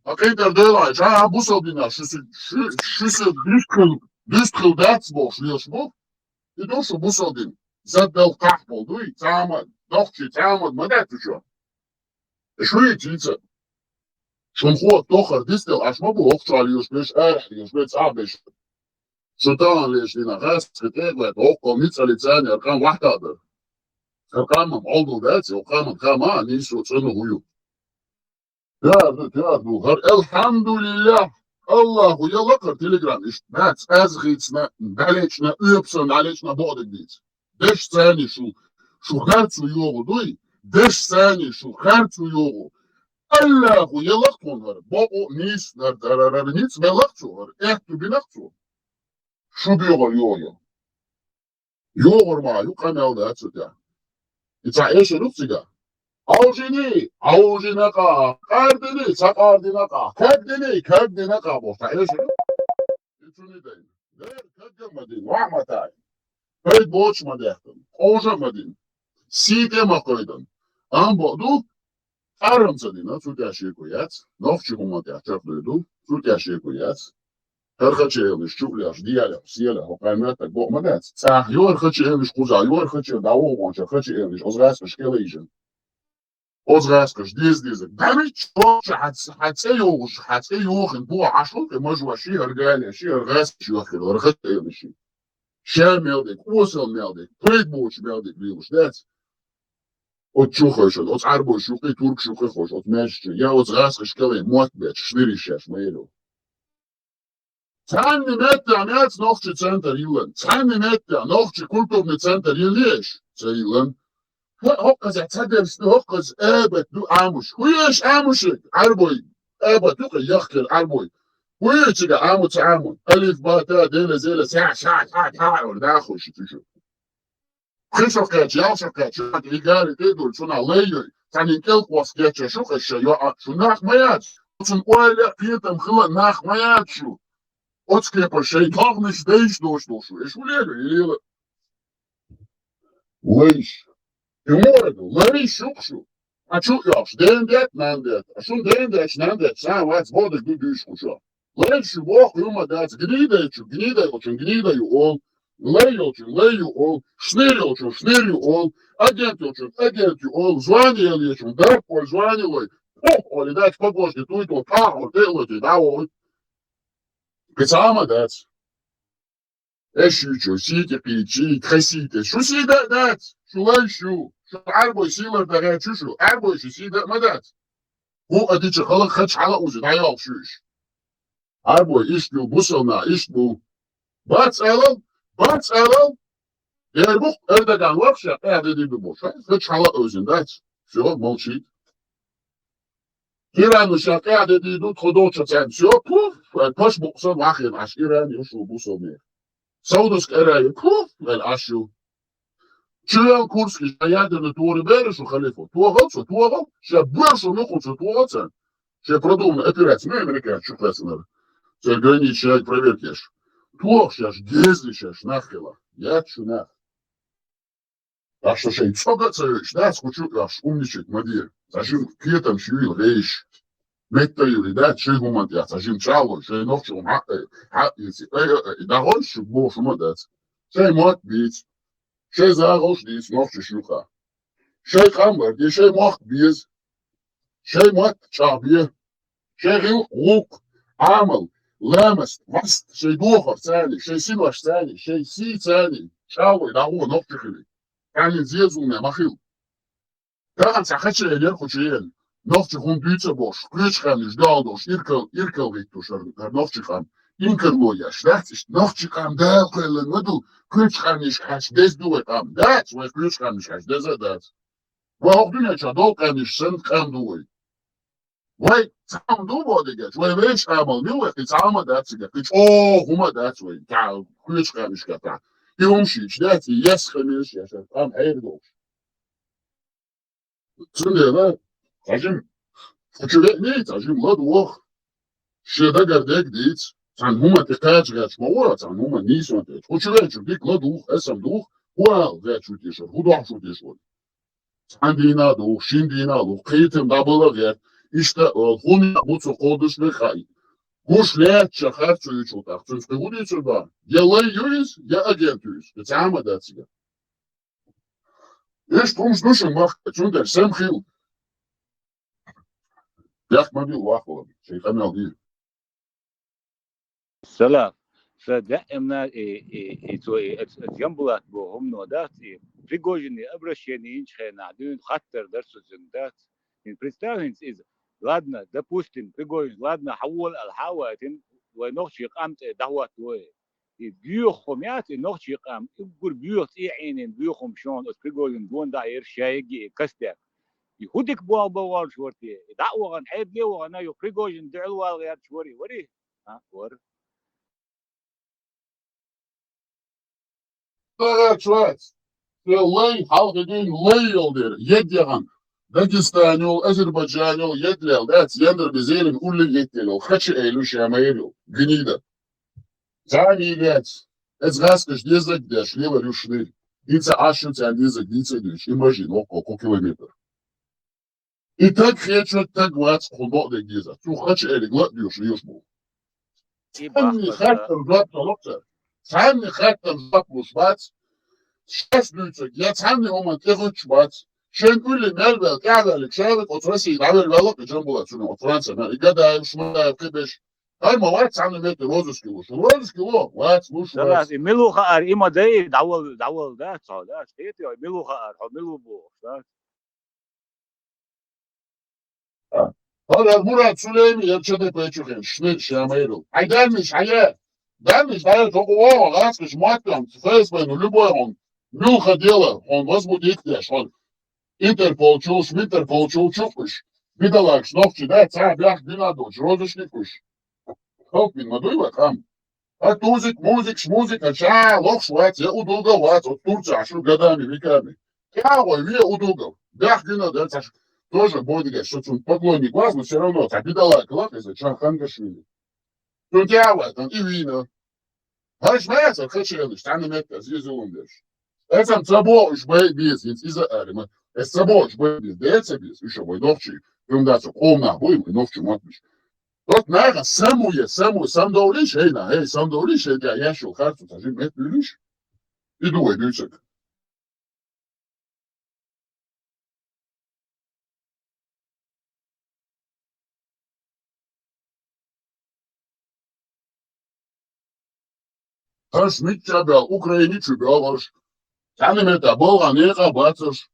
Speaker 1: А кендер делаешь, бусал меня. Шусы дюскл дацбол, шлешбол. И душу бусал дин. Задал кахбол, дуй, тама, дохчи, тама, мадат ещё. Шуи тица. Шумхо, тохар, дистел, ашмабу, охчал, юшбеш, юшбец, абеш. Шутан лишь на газ, скотеглет, около ница лицания, аркан вахтадер. Аркамам олду дати, окамам кама, нису цену гую. Ярду, гар, элхамдулиллах, Аллаху, ялакар телеграм, ишт, нац, азгицна, далечна, üpsen, далечна бодегниц. Деш цени шу харцу йогу, дуй, деш цени шу харцу йогу. Аллаху, ялактун, гар, бобу, нис, ниц, мелакцу, гар, эхту бинакцу. Шубиогор його. Йогор ма, юкамел да отсюда. И ца эши рукцига. Аужинака, кардини, сакардинака, кагдинака, бошта эши. Ицуни дайн. Дэр кагдамадин, вахматай. Пейд бочмадехтан, ожамадин. Сите макойдан. Амбоду, арамцадин, отсюда шикуяц. Новчи хуматя, чафлюду, отсюда шикуяц. Хачелиш, чуляш, диаля, сіля, гопаймета, гомадець. Це йор хачелиш куза, йор хачел, да овонча, хачелиш, озгаскаш келейжен. Озгаскаш, діздізик. Дамі чоша, хатсе йохен, буа ашлуки, можу ші аргаля, ші аргаскаш йохен, архателиші. Ще мелдик, усел мелдик, придбуч мелдик, вілуш, дец. От чухайшен, от арбой шухи, турк шухи хош, от мешче. Я озгаскаш келей, мотбеч, шнирішеш, мейлю. Ценни метта мяц новче центр Илен. Ценни метта новче культурный центр Илеш. Це Илен. Хокказ цадерс хокказ эбет ду амуш. Хуеш амушек арбой. Эбет тука яхкер арбой. Хуечига амуц амун. Алиф бата деле зеле ша дахуш тишу. Хишовкач, ялшовкач, игари тедуль шуна лейой. Цанинкел кваскече шухаша йо шунах маяц. Цун уайля пьетам хила нах маячу. От склепа шейтах не стейш дошло. Еш улега, илела. Лейш. И морду, лейш шукшу. А чу яш, дендет, нандет. А шун дендет, нандет, сам вац бодыш дудюшку шо. Лейш бог юма дац, гнидаю ол. Лею ол. Шнырю ол. Агентю ол. Званил, да, поль званилой. Оли дац погожди, туй-то, пахо, делайте, да, ол. Пицама дац. Эшючу, сите пичи, хасите. Шу сида дац. Шулайшу. Шу арбой силар дага чушу. Арбой шу сида мадац. Ху адичи халак хач хала узи. Даял шуш. Арбой ишбил бусална, ишбил. Бац алал. Ербух, Эрдоган вообще, Эрдоган больше. Сначала özünden. Все, молчит. İran uşak Erdoğan Todorça sen все, puf, paş boksa vakit aş İran yuşu bu somi. Saudusk erayı puf, el aşu. Çıyan Kurski, ядерный туори берешу халифу. Туагал, ще больше не хочу туагаться. Ще продумано операция, ну, американцы, что классные. Все граничные проверки. Туаг сейчас, гезлишь, нахила. Я чунах. Так что ще цогаться, да, скучу, аж умничать, мадир. Зажим кетом швил, рейш. Меттаюли, да, чигумат, я зажим чало, ще ночью да гонщик больше мадать. Ще мат бить. Ще зарош дис, ночью шлюха. Ще хамбар, ще мах без. Ще мат чабье. Ще гил лук, амал, лемест, васт, ще дохор цели, ще синваш цели, ще си цели. Чало, да го, ночью хили. Кани зезуне, махил. Каган сахаче елер хочеел. Ночью хун дүйце бош, ключхан иш далдош, иркал виктушар, ночью инкерлоя, шляхтиш, ночью хам дэлкэлэн, мэду, ключхан иш хаш, дез дуэ хам, дац, вай ключхан иш хаш, дез адац. Вай охдуня чадолкан иш сэн хам дуэ. Вай цам дубо дегеч, вай вэч хамал, милуэх, и цама дацига, ключ, хума дац, вай, ключхан иш ката. И умшич, дац, и ес хамиш, яшар, хам эйрдош. Цунде, да? Зажим, хочевек нейт, зажим лад уох. Шеда гардек дейц. Цан хума текач гач мауа, цан хума нисуан тейц. Хочевек чудик лад уох, эсам дух, уал гач утешар, худах утешар. Цан дина дух, шин дина дух, кейтем дабыла гер, ишта хуни буцу ходыш лехай. Гуш лет чахар цуючутах, цунфте гуди цуда. Я лей юис, я агент юис. Цама дацига. Еш пумш душен мах, цундер, сэм хил. Як мобил вахло, шейхамел дир.
Speaker 17: سلام فدائما جنبلات بوهم نودات пригожины обращения нахдун хаттер درس الزندات представить из ладно допустим пригожин ладно حول الحواتن ونخشي قامت دعوات بيوخهم ياتي نخشي قام يقول بيوخ عينين بيوخهم شلون prigожин دون داير شايق كستك يهودك بوال شورتي دعوة عن حيد لي وانا يخرجوجن دعوة غير شوري وري ها ور
Speaker 1: شوات لي حلقين لي يولدر يديغان داغستانيو азербайджанيو يدلل دات يندر بزيلن كل يتلو خش ايلو شامايلو гнида زاني دات از غاسكش ديزك داش ليوا ريشني ديца ашуца дизек дица диш имажин око километр. И так хечет, так глаз, худо де гиза. Сухач эли глад дюш, юшбу. Сами хаттер глад толокта. Сами хаттер глад мушбац. Шест дюцек, я сами оман тегуч бац. Шен ули мелбел, кадалик, шавик, отраси, давер велок, и джамбула, цуна, от Франция, и гадаев, шмадаев, кибеш. Ай, мават, сами мети розыски луш. Розыски ло, вац, луш, вац.
Speaker 17: ملو خار إما ده دعوة ده صادق شيء ملو خار ملو بو
Speaker 1: هذا مراد سليمي يرشد بيتشوخين شنيد شاميرو هاي دانش هاي دانش هاي تقوى غاسكش ماتم فايز بينو любой мюха дела он возбудит деш он интерпол чуш интерпол чухуш бедолаг шновчи да ца блях динадоч розышникуш хопин мадуйва хам а тузик музик шмузик ача лох швац я удолговат от Турция ашу годами веками я ой ве удолгов блях динадоч тоже будет, что он поклонник вас, но все равно, так бедолаг, лапится, Чанхангашвили. Тут я в этом, и вина. Знаешь, моя хочу, что они метка, здесь умдешь. Это собой, уж бей без, из-за арима. Это собой, уж бей без, да это без, еще бой новчий, вымдаться, комна, бой, и новчий матмиш. Тот, наверное, сам доулиш, эй, сам доулиш, я шел харту, сажи, мет люлиш. И дуй, дючек. Аж митчабел, украиничу белаш. Санимета была нега бацаш.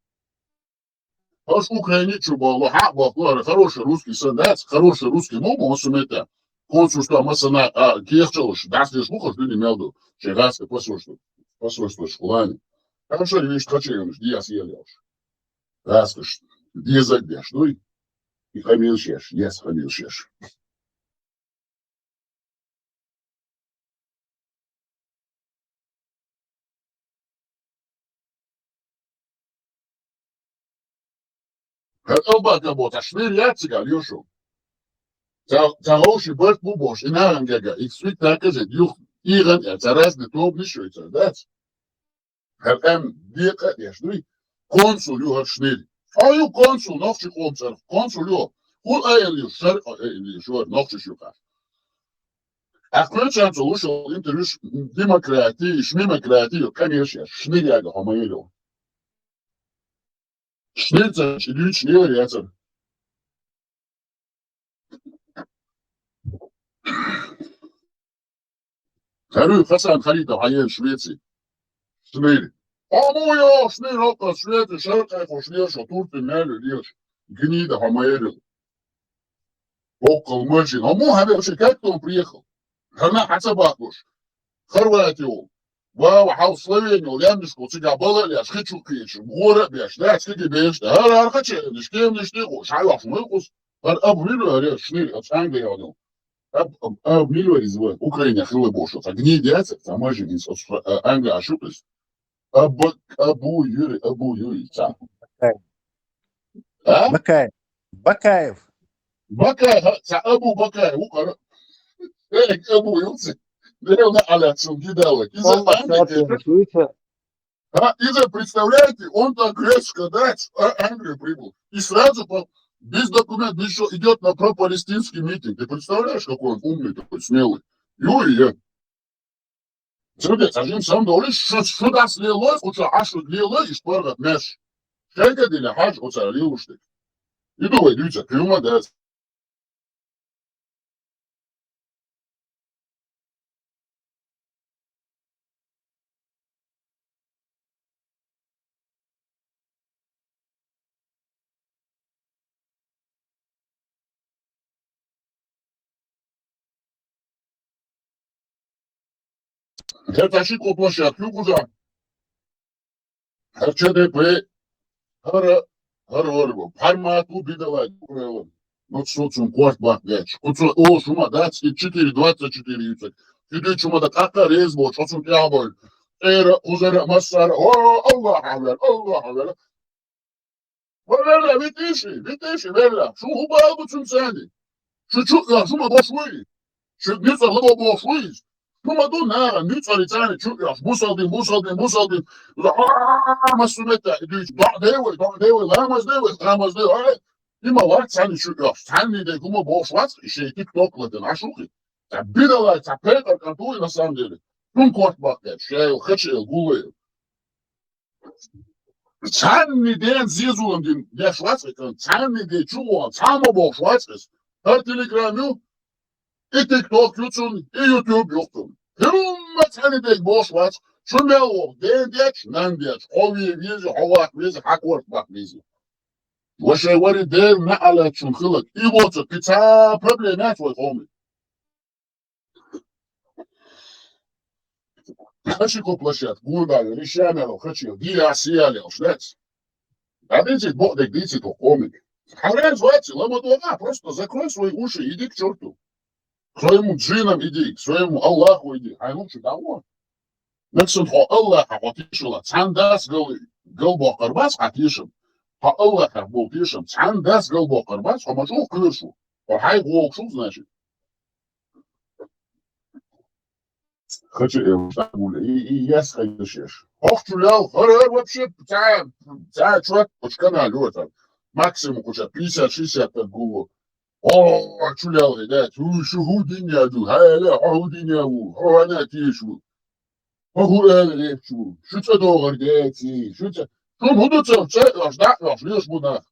Speaker 1: Аж украиничу было, хороший русский сандец, хороший русский мому, он сумета. Консульство масана, кехчалыш, даст лишь мухаш, ты не мелду. Чегаска посольство школами. Хорошо, видишь, хочу, я съел. Раскош. Дизель, ну и хамил шеш, yes, хамил шеш. Het bak kabot, a schnell jatziga, Joshua. Zaroshi bert bubosh, in Aran gaga, ik sweet takas et juch iren, zaraz de tob nishoitza, that's. Het dieka, nu consul ju hat schnell. Ayu consul, noch sich omzer, consul ju. Hul ayen ju, shor, noch sich ju ka. Akroçan solution interüş demokrati, şmimokrati, конечно, шныряга, хамаило. Шнырца, чилюч, неверяцер. Харю Хасан Халитов, Хаен, Швеции. Шнырь. Амуя, шнырь, ока, Швеции, шаркай, хошлешо, турты, мялю, леш. Гнида, хамаило. Окол, мальчин. Аму, вообще, как он приехал? Хана, хацабакуш. Хорватию. Вау, хау Словению, лямдишку, цыга было, ляш, хочу кичу, гора, беш, да, цыги беш, да, ар, хочу, нишкем, ништиху, шайлаш, мыкус, ар, абмилю, аре, шнырь, от Англии, одну. Абмилю, извы, Украине, хилы бошу, так не идиация, тамажи, из Англии, ошиблись. Абу Юрий, цам. А?
Speaker 19: Бакаев.
Speaker 1: Бакаев, Абу Бакаев, укара. Абу Юрий. Древно аляцин гидалок. Из-за, представляете, он так резко дать Англию прибыл. И сразу без документов еще идет на пропалестинский митинг. Ты представляешь, какой он умный, такой смелый. Юрий, сажим сам говоришь, что да слилось, у тебя аж лилось, и шпаргат мяш. Шайка для хадж, у тебя лилуштик. И думай, дюйца, клюма даст. Это ошибка площадки, куда? ХЧДП, Харварбо, Пармату, бедовать, ну, социум, кварт, бахгач. О, шума, датский, 4,24 юцек. Иди, чума, да, как-то резбо, социум, тяболь. Эра, узера, массара, о, Аллах, Аллах. Валяля, витиши, верля. Шу губа, албу, цумсани. Шума, бошлы. Шугница, лабо, бошлы. Шумаду, нара, ница, лицани, чукяш, бусалдин. Масумета, идиш, давай, ламаз девай. Има лак, цани, чукяш. Цани, да, кума, бошлац, еще и тик-ток, ладен, ашухи. Ца бидала, ца петр, кантуй, на самом деле. Тун корт бахтет, шейл, хачел, гулейл. Цани, ден, зизулам, ден, я швацкан, цани, ден, чугуан, цама, бошлацкас. Her telegramı, TikTok, YouTube yoktu. Hürmet hani de boş var. Şuna o, dengeç, nangeç, hovi vizi, havak vizi, hakort bak vizi. Vaşe varı der ne ala çunkılık. İvotu, pizza problemet var homi. Хачико площадь, гундали, решамело, хочу, диасиали, шлец. А дайте бодек, дайте то комик. Хаврен звати, ламадуана, просто закрой свои уши, иди к черту. К своему джинам иди, к своему Аллаху иди. А лучше того. Наксон хо Аллаха хатишила, цандас гал бакарбас хатишим. Хо Аллаха болтишим, цандас гал бакарбас, хо мажух крышу. Хо хай волкшу, значит. Хочу и я сходишь. Ох, чулял, вообще, ця чувак, почка на лёта. Максимум, куча, 50-60 гуло. О, чулял, да, шугудиня, хайля, худиня, хана тишу. Погуляли лепчу. Шуца доллар, дети, шуца. Шу будут аж да, аж лишь буда.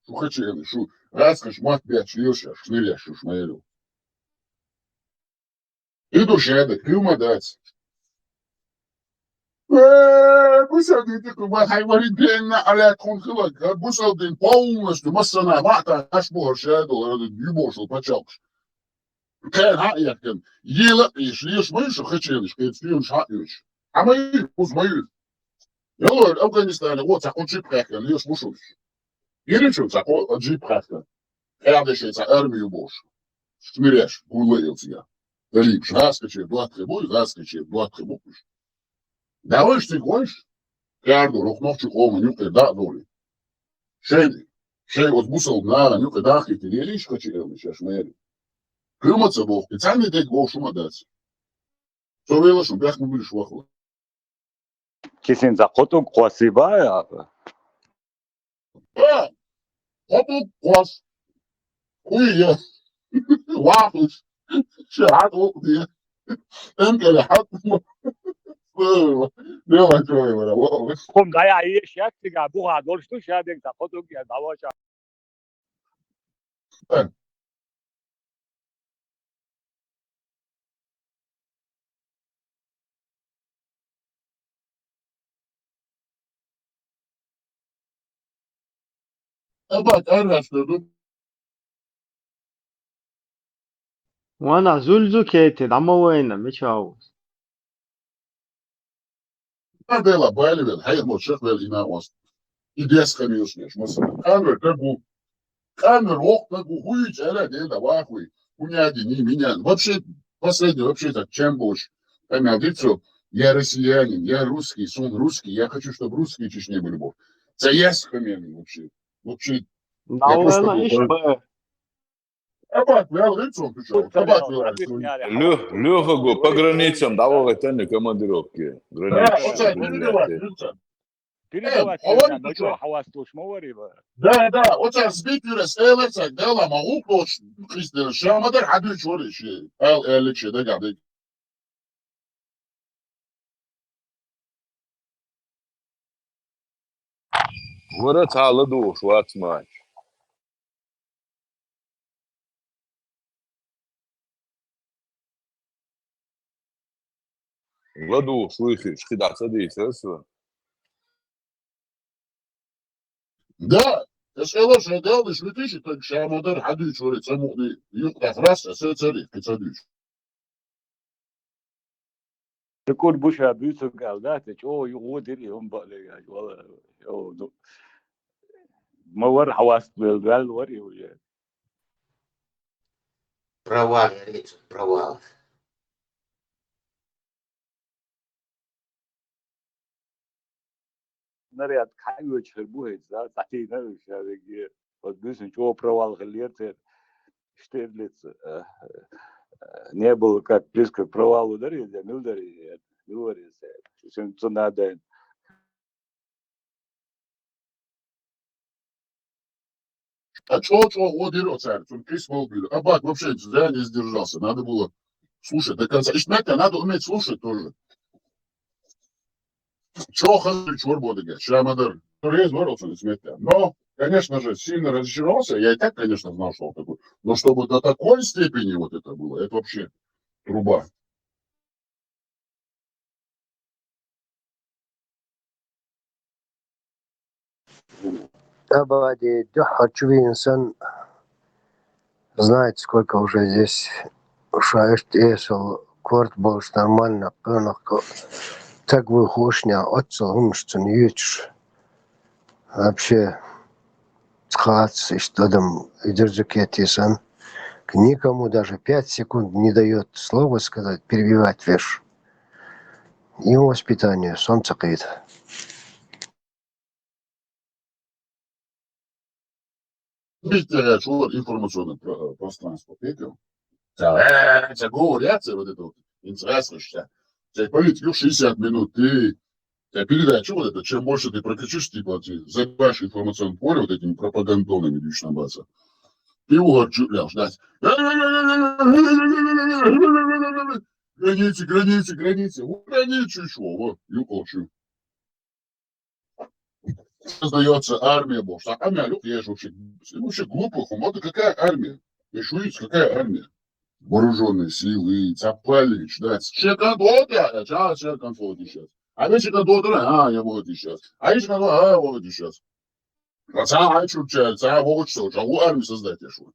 Speaker 1: Шу хочу, шу, раскаш, мат, пять, лишь, шныля, шу шмелю. И душеда, клюма дать. Бусалдин такой, хайварит бенна, аля конхилак, бусалдин полностью, массана, мата, аж бошеду, юбошел, почалкш. Кен хаяткен, ела, и шлиш мышу, хачелиш, кет спьюн шатюш. А мои, узмают. Я говорю, Афганистане, вот, так он джип хахка, лишь мушуш. Или что, так он джип хахка. Erdešķiet armiju būšu. Smiriešu, gulējusi, jā. Darīšu, raskačiet, blatkribuļu, raskačiet, blatkribuļu. Давай ты хочешь? Каждый рухнувший хома, нюкай, да, доли. Шей вот бусал на, нюкай, да, хити, лелиш, хочешь, сейчас мэри. Кыматься бог, специальный дек бог шумадаться. Что вело, что бях мы были швахло.
Speaker 17: Kesin zakotu kwasiba ya.
Speaker 1: Вот тут класс. Хуя. Вахлыш. Шахат окди. Энкele hat. Делай твоего работу.
Speaker 17: Kum daya iyi şartlığa bu kadar doluştu şartlığa zakotu ya davaşa.
Speaker 1: Bak araştırdım.
Speaker 16: وانا زلزو كيتي عما وين مش عاوز
Speaker 1: Adela Balivel, hayır bu şekler inanmaz. İdeyas kanıyorsunuz mesela. Камер, окна, хуй, чара, да, вахуй. Уняди, не меня. Вообще, последний, вообще так, чем больше. Поймите, я россиянин, я русский, сон русский, я хочу, чтобы русские Чечне были бог. Это я с хаменом вообще. Вообще, я просто был... Абак, я лицом пришел. Абак,
Speaker 18: Леха го по границам давал это не командировки. Границы.
Speaker 1: Да, вот сейчас спикеры стелятся, дела могу точно. Христина, шамадар хаду чориши. Элече, да, гади.
Speaker 18: Ворот халаду, швацмач. Ладу, слышишь, куда садись,
Speaker 1: Да, اسئله شده بشویتیش تا شامادر حدی چوری تموقنی یک دفرست اسئله تاری کتادیش.
Speaker 17: تكون بوشها بيوتو قالداتك او يغودري هم بالي والله او ما ور حواس بالقال وري وجه
Speaker 9: Провал, я говорю, провал.
Speaker 17: نريد كايو تشربوه ذا تعطينا وش هذا вот شو провал غليت штирлиц не был как близко к провалу дарит я милдари говорит что надо
Speaker 1: А чего водил царь? Он письмо убил. А бак вообще зря не сдержался. Надо было слушать до конца. И знаете, надо уметь слушать тоже. Чего хазы чур бодыга? Шамадар. Турез боролся не сметя. Но, конечно же, сильно разочаровался. Я и так, конечно, знал, что он такой. Но чтобы до такой степени вот это было, это вообще труба.
Speaker 19: Абади, инсан знает, сколько уже здесь шаешт эсел, кварт больше нормально, так вы хошня, отцел, что не ючишь. Вообще, схватся, что там, и держакети сан. Никому даже 5 секунд не дает слова сказать, перебивать вещь. И воспитание, солнце кает.
Speaker 1: Видите, чувак, информационное пространство, пекал. Это говорят, вот это вот, интересно, что политику 60 минут, ты передачу вот это, чем больше ты прокричишь, типа, ты забиваешь информационное поле вот этими пропагандонами лично база. Ты его отчупляешь, да. Границы. Границы еще, вот, и хочу. Создается армия, бог. А армия, люк, я же вообще глупых, ума, какая армия? Мишуиц, какая армия? Вооруженные силы, Цапалич, да. Чекандота, чекандота сейчас. А вы чекандота, я вот и сейчас. А я чекандота, вот и сейчас. А чукчается, вот что, армию создать я шел.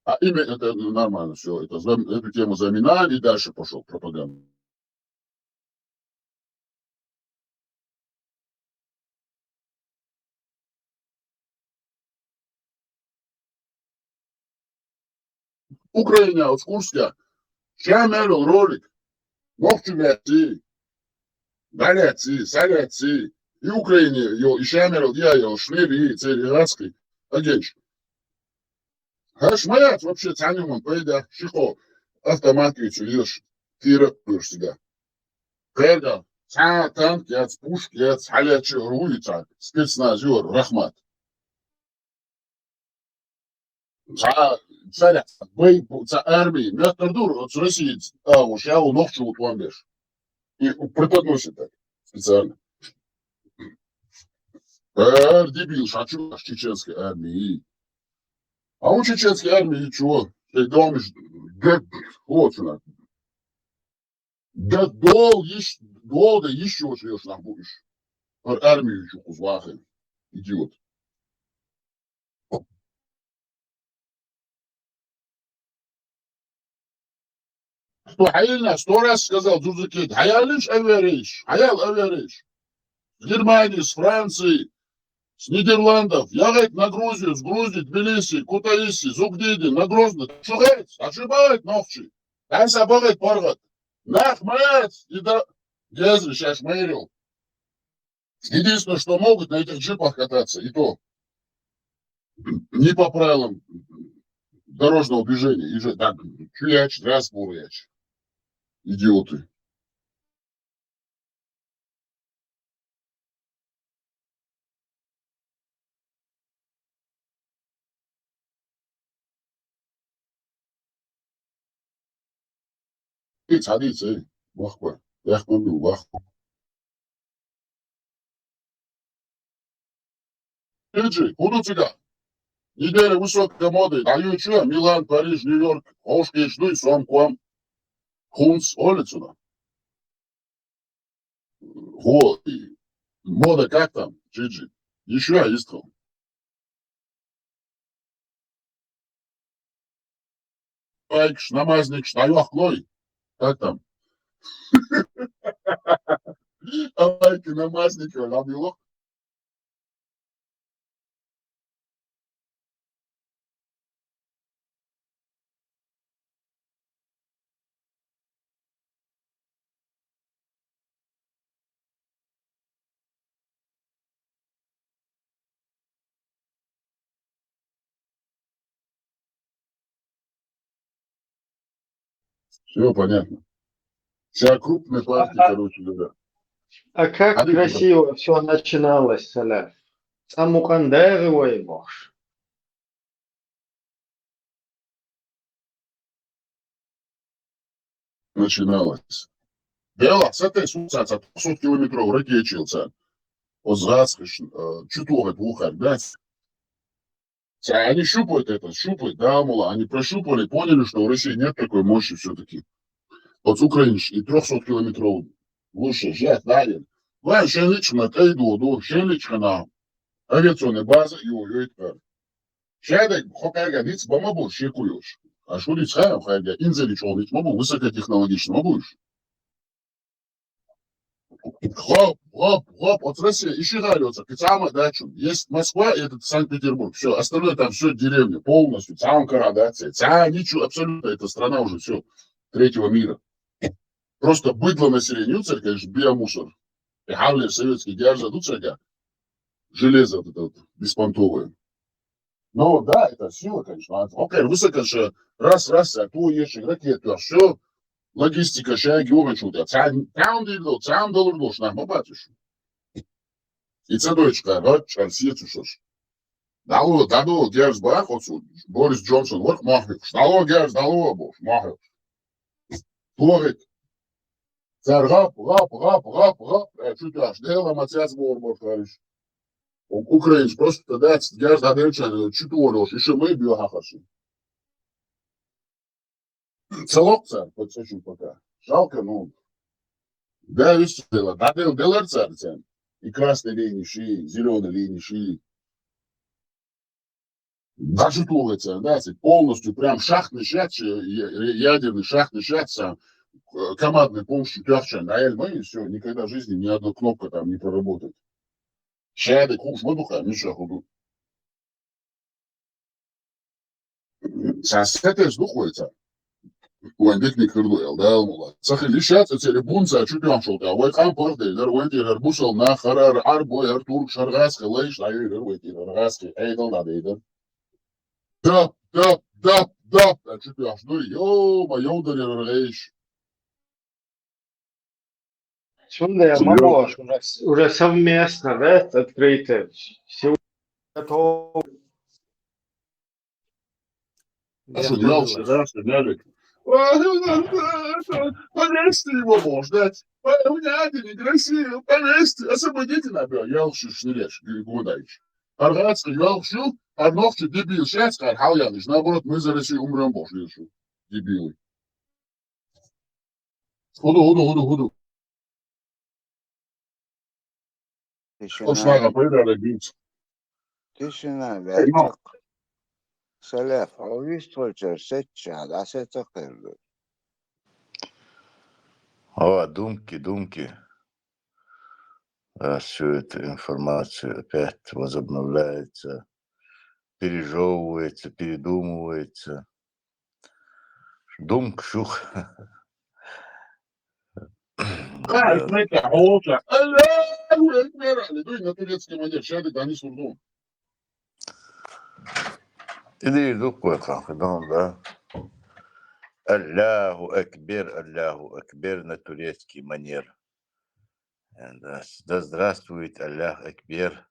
Speaker 1: А имя это нормально, все, эту тему заминали и дальше пошел пропаганда. Украина, от Курска, шамерил ролик, мовчуляти, галяти, саляти, и Украине, и шамерил, я, шлеби, церегацкий, агенш. Хашмаят вообще цанюман, пойда, шихо, автоматвичу, ешь, тира, себя. Когда, танк, яц, пушки, яц, халячи, руица, спецназ, юр, рахмат. Царя, бей, армии, метр дур, от России, уж я у ногчу вот вам бешь. И преподносит так, специально. Дебил, шачу, аж чеченской армии. А у чеченской армии чего? Ты думаешь, вот сюда. Да долго еще живешь нам будешь. Армию еще кузлахаем. Идиот. Что Хаильна 100 раз сказал, Дзузакет, Хаялиш Авериш, Хаял Авериш. С Германии, с Франции, с Нидерландов, я говорит, на Грузию, с Грузии, Тбилиси, Кутаиси, Зугдиди, на Грозный. Что говорит? Ошибает ногчи. Дай собой порвать. Нахмат, и да, Гезри, сейчас мэрил. Единственное, что могут на этих джипах кататься, и то не по правилам дорожного движения. И же так, чуяч, раз, буряч. Идиоты. И царица, вахпа. Яхману, вахпа. Иджи, куда тебя? Неделя высокой моды. Даю что? Милан, Париж, Нью-Йорк. Ошки, жду и сам к вам. Хунс, улицу. Вот. Мода как там, Джиджи? Еще я искал. Пайкш, намазник, штаёх, клой. Как там? Авайки, намазники, лабило. Все понятно. Вся крупная партия, короче, да.
Speaker 16: А как
Speaker 1: Один туда
Speaker 16: красиво все начиналось, Саляф. Самукандеры, ой, боже.
Speaker 1: начиналось. Дело, с этой сумца, 200 километров ракечился. Озгасхаш, чутого плохо, да? Они щупают это, щупают, да, мол, они прощупали, поняли, что в России нет такой мощи все-таки. Вот с Украины и 300 километров лучше, жать, далее. Ладно, шенлично, тайду, шенлично на авиационной базе, и уйдет. Шайдек, хокайга, ниц, бамабу, шекуешь. А что лиц хаем, хайга, инзеличон, ведь мабу, высокотехнологично, мабуешь. Хлоп, от России еще дается, Кицама дачу. Есть Москва и этот Санкт-Петербург. Все, остальное там все деревня, полностью, Цамкара, да, ничего, абсолютно, это страна уже все, третьего мира. Просто быдло население, конечно, биомусор. И Хавлер, советский, держа, железо вот это вот, беспонтовое. Но да, это сила, конечно. Окей, высоко же, раз, а то есть ракеты, а все. Логистика, шаги, умечу, там доллар, на побачишь. И це дочка, дочка, всі це що ж. Дало, герз бах, оцю, Борис Джонсон, вот махив. Дало, герз, дало, бож, махив. Плорить. Цар гап, чуть аж, дела, мацяц, бор, товарищ. Українсь, просто дать, герз, дадельчан, чуть ореш, і ще ми біогахаші. Целок цар, подсочу пока. Жалко, ну, да, видишь, дело, дадел цар, и красной линии шии, зеленой линии шии. Даже тулится, да, полностью прям шахтный шат, ядерный шахтный шат, командной помощью тяжче, а эльма, и все, никогда в жизни ни одна кнопка там не проработает. Шады, куш, мадуха, миша худу. ساسته دخويتا ويندك نكردو يلدا مولا صخي ليشات تليفونسا شو شوتا وي قام بردي در وينتي غير بوصل نا خرار عربو ير تورك شرغاس خليش لا ير ويتي رغاس ايضا لا ديدر داب داب داب داب شو شنو يو ما يودر يرغيش
Speaker 16: Шунда я мамош, уже совместно, да, открытие. Сегодня готов.
Speaker 1: اشو djel šargaska djevik. Понести его можно. Понятно, некрасиво. Понести. Освободите набил. Ялшу шныреш. Гудаич. Аргацка ялшу. Одновче дебил. Сейчас как халяниш. Наоборот, мы за Россию умрем, боже, ешу. Дебилы. Худу. Точно, пойдали бить.
Speaker 13: Тишина, вяток. Саляф, а увидишь, сетчад, а сетчад.
Speaker 18: Думки. Всю эту информацию опять возобновляется, пережевывается, передумывается. Думк, шух.
Speaker 1: Знаете, Аллаху Акбар. Иду на турецкий манер. Шадик, они сурдун.
Speaker 18: Иди, да. Аллаху Акбар на турецкий манер. Да здравствует Аллах Акбар.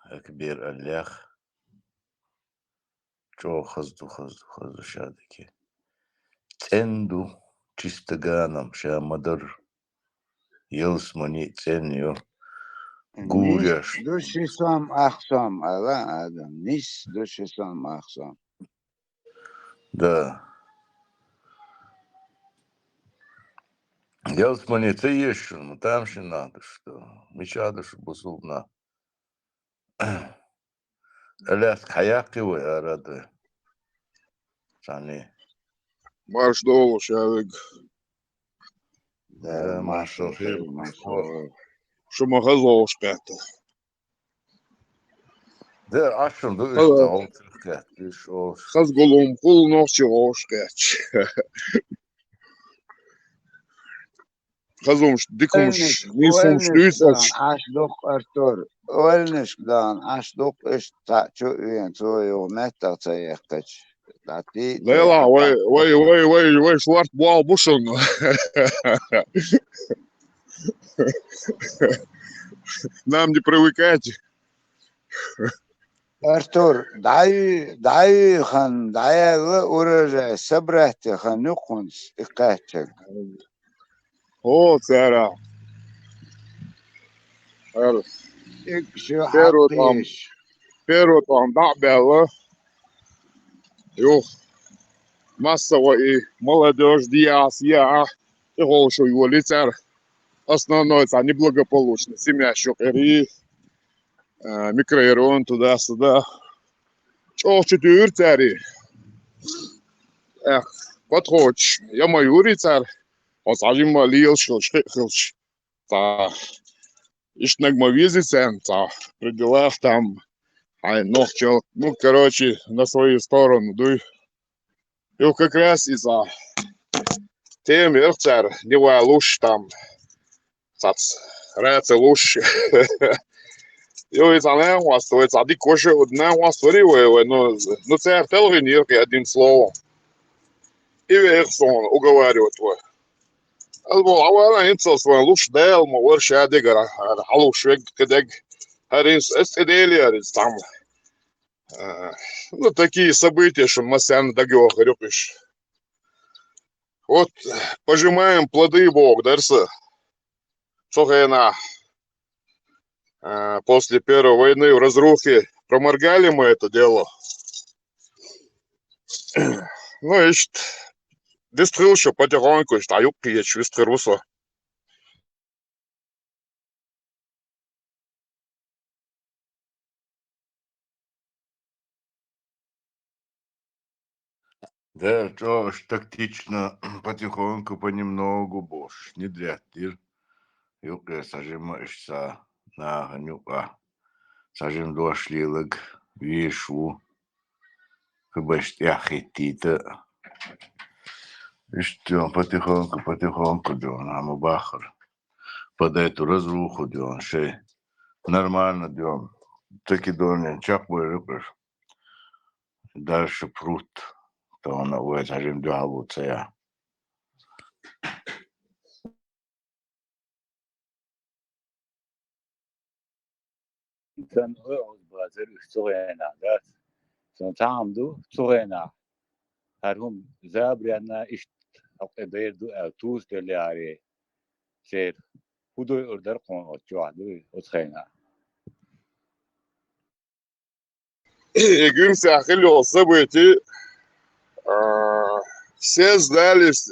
Speaker 18: Акбар Аллах. Чо хазду шадики. Ценду чистоганом шамадар. Елсмани ценью. Гуряш.
Speaker 13: Души сам ахсам, Адам. Нис души сам ахсам.
Speaker 18: Да. Елсмани ты ешь, ну там же надо что. Мечадыш бусулна. Аляс хаяки вы арады. Сани.
Speaker 11: Марш долу, шавик.
Speaker 13: Да,
Speaker 18: Машал.
Speaker 11: Что магазовш как-то.
Speaker 18: Да, ашын да işte on tırkat.
Speaker 11: Хаз голом кул ночи ошкач. Хазумш, дикумш, нисумш, нисач.
Speaker 13: Ашдук Артур. Ольниш дан, ашдук иш тачу üyen çoğu mehta çayaktaç.
Speaker 11: Лейла, вай, шварт буал бушен. Нам не привыкать.
Speaker 13: Артур, дайı хан, дайı ураже sabretti хан nukuns ikkaçak.
Speaker 11: О, цара. Первый там дабела. Юх. Массово и молодежь, диас, я. И голшу его лицар. Основной это неблагополучно. Семья щекари. Микроэрон туда-сюда. Чё цари. Эх, подходишь. Я майори царь. Он сажим малил, шилч. Та. Ишнагма визицен, та. При делах там. Ай, ногчел. Ну, короче, на свою сторону дуй. И как раз из-за тем царь, не луж там. Цац. Рэцы луж. Из-за него остается, а ты кожа одна уасторивая, но царь телгенерки одним словом. И вехсон уговаривает твой. أولا أنت لوش دال ما ورش هاديجر حلوش ويك كدج هارينس استدلال استعمل ну такие события что масян дагё хрюпиш вот пожимаем плоды Бог дарса сохена после Первой войны в разрухе проморгали мы это дело ну и Вистрил, що потихоньку, що юбки є, вистрилуся.
Speaker 18: Да, что ж тактично, потихоньку, понемногу, бош, не для тир. Юбка сажимаешься на гнюка. Сажим дошлилок, вишу. Хыбашт яхитита. Иштё, потихоньку, Дион, ама бахар. Под эту разруху, Дион, шей. Нормально, Дион. Таки, Дион, чак рыпыш. Дальше прут. То он уэт, ажим дюалуца я.
Speaker 17: Sen bazı sorena da son tamdu sorena harhum zabriyana iş akdayır du tuz delari ser hudu order kon otçuadı otxena.
Speaker 1: Гюмся, хилёса эти, все сдались,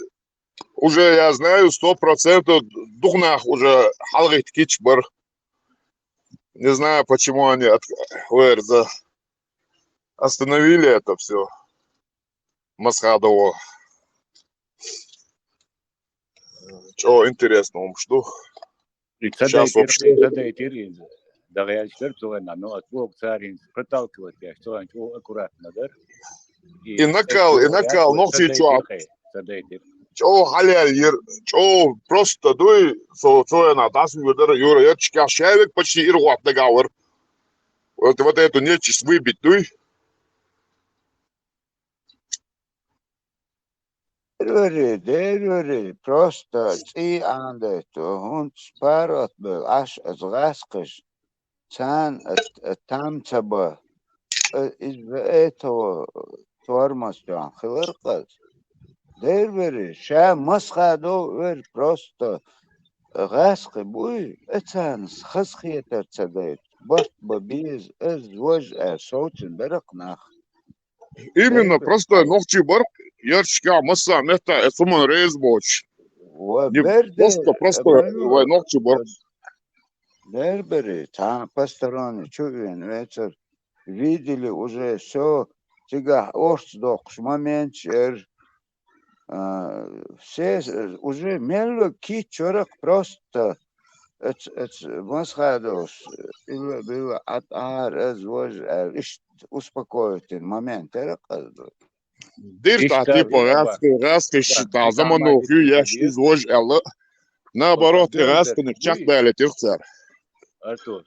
Speaker 1: уже я знаю, 100% духнах уже халгит кичбар. Не знаю, почему они остановили это все. Масхадово. Чего интересного, что? Сейчас вообще...
Speaker 17: Да реальщер sorena no atвок царин проталкивать я что он аккуратно да.
Speaker 1: И накал, ногти чё? Чё халяль, чё просто дуй, что на дасу выдара, Юра, я человек почти ирват договор. Вот эту нечисть выбить, дуй.
Speaker 13: Дервери, просто ци андето, он спарот был, аж азгаскаш, цан тамцаба, из этого тормозтан, хилырказ. Дервери, ша масхадо вер просто غاسقي بوي اتانس خسخي ترتديت بط ببيز ازوج صوت برق ناخ
Speaker 1: Именно, просто ногти барк, ярчка, масса, мета, сумон рейс боч. Просто, ногти барк.
Speaker 13: Дербери, там посторонний, чувен, вечер, видели уже все, тига орцдокш, моментчер, все уже мело кичорок просто масхадос было от успокоительный момент.
Speaker 1: Дирта типа раски считал, заманул яш изложь, наоборот, раски не чак дали тирцар.
Speaker 17: Артур,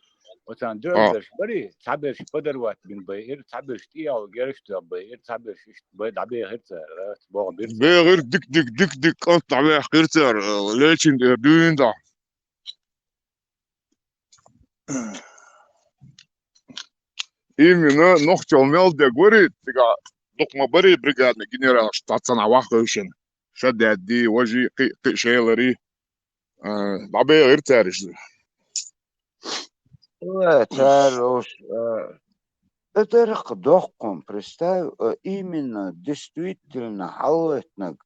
Speaker 17: вот он дёрдаш, бери, табеш подорвать бин бейр, табеш тиял гершту бейр, табеш бей дабе херцар, богом бирцар.
Speaker 1: Бейр дик, он дабе херцар, лечин дюнда. Именно ногти умел де говорит, тига, докма бери бригадный генерал, штатсана ваховшин, шадядди, вожи, шейлери, дабе херцар.
Speaker 13: Это ракдоком, представь, именно действительно халетнак,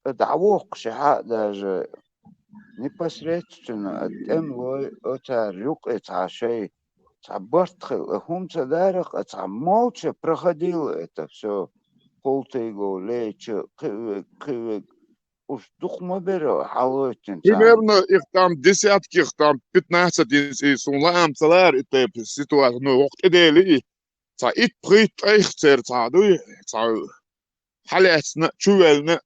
Speaker 13: дعвок шиха даже непосредственно от эмлой отарюк это шей, цабартхил, хумца дарах, молча проходило это все, полтыго, лечо, кывик, уж духма беру, халетин.
Speaker 1: Примерно их там десятки, их там 15 из сулам, целар, это ситуация, ну, вقت идеали, ит прит эйхцер, дуй, халятна, чувельна,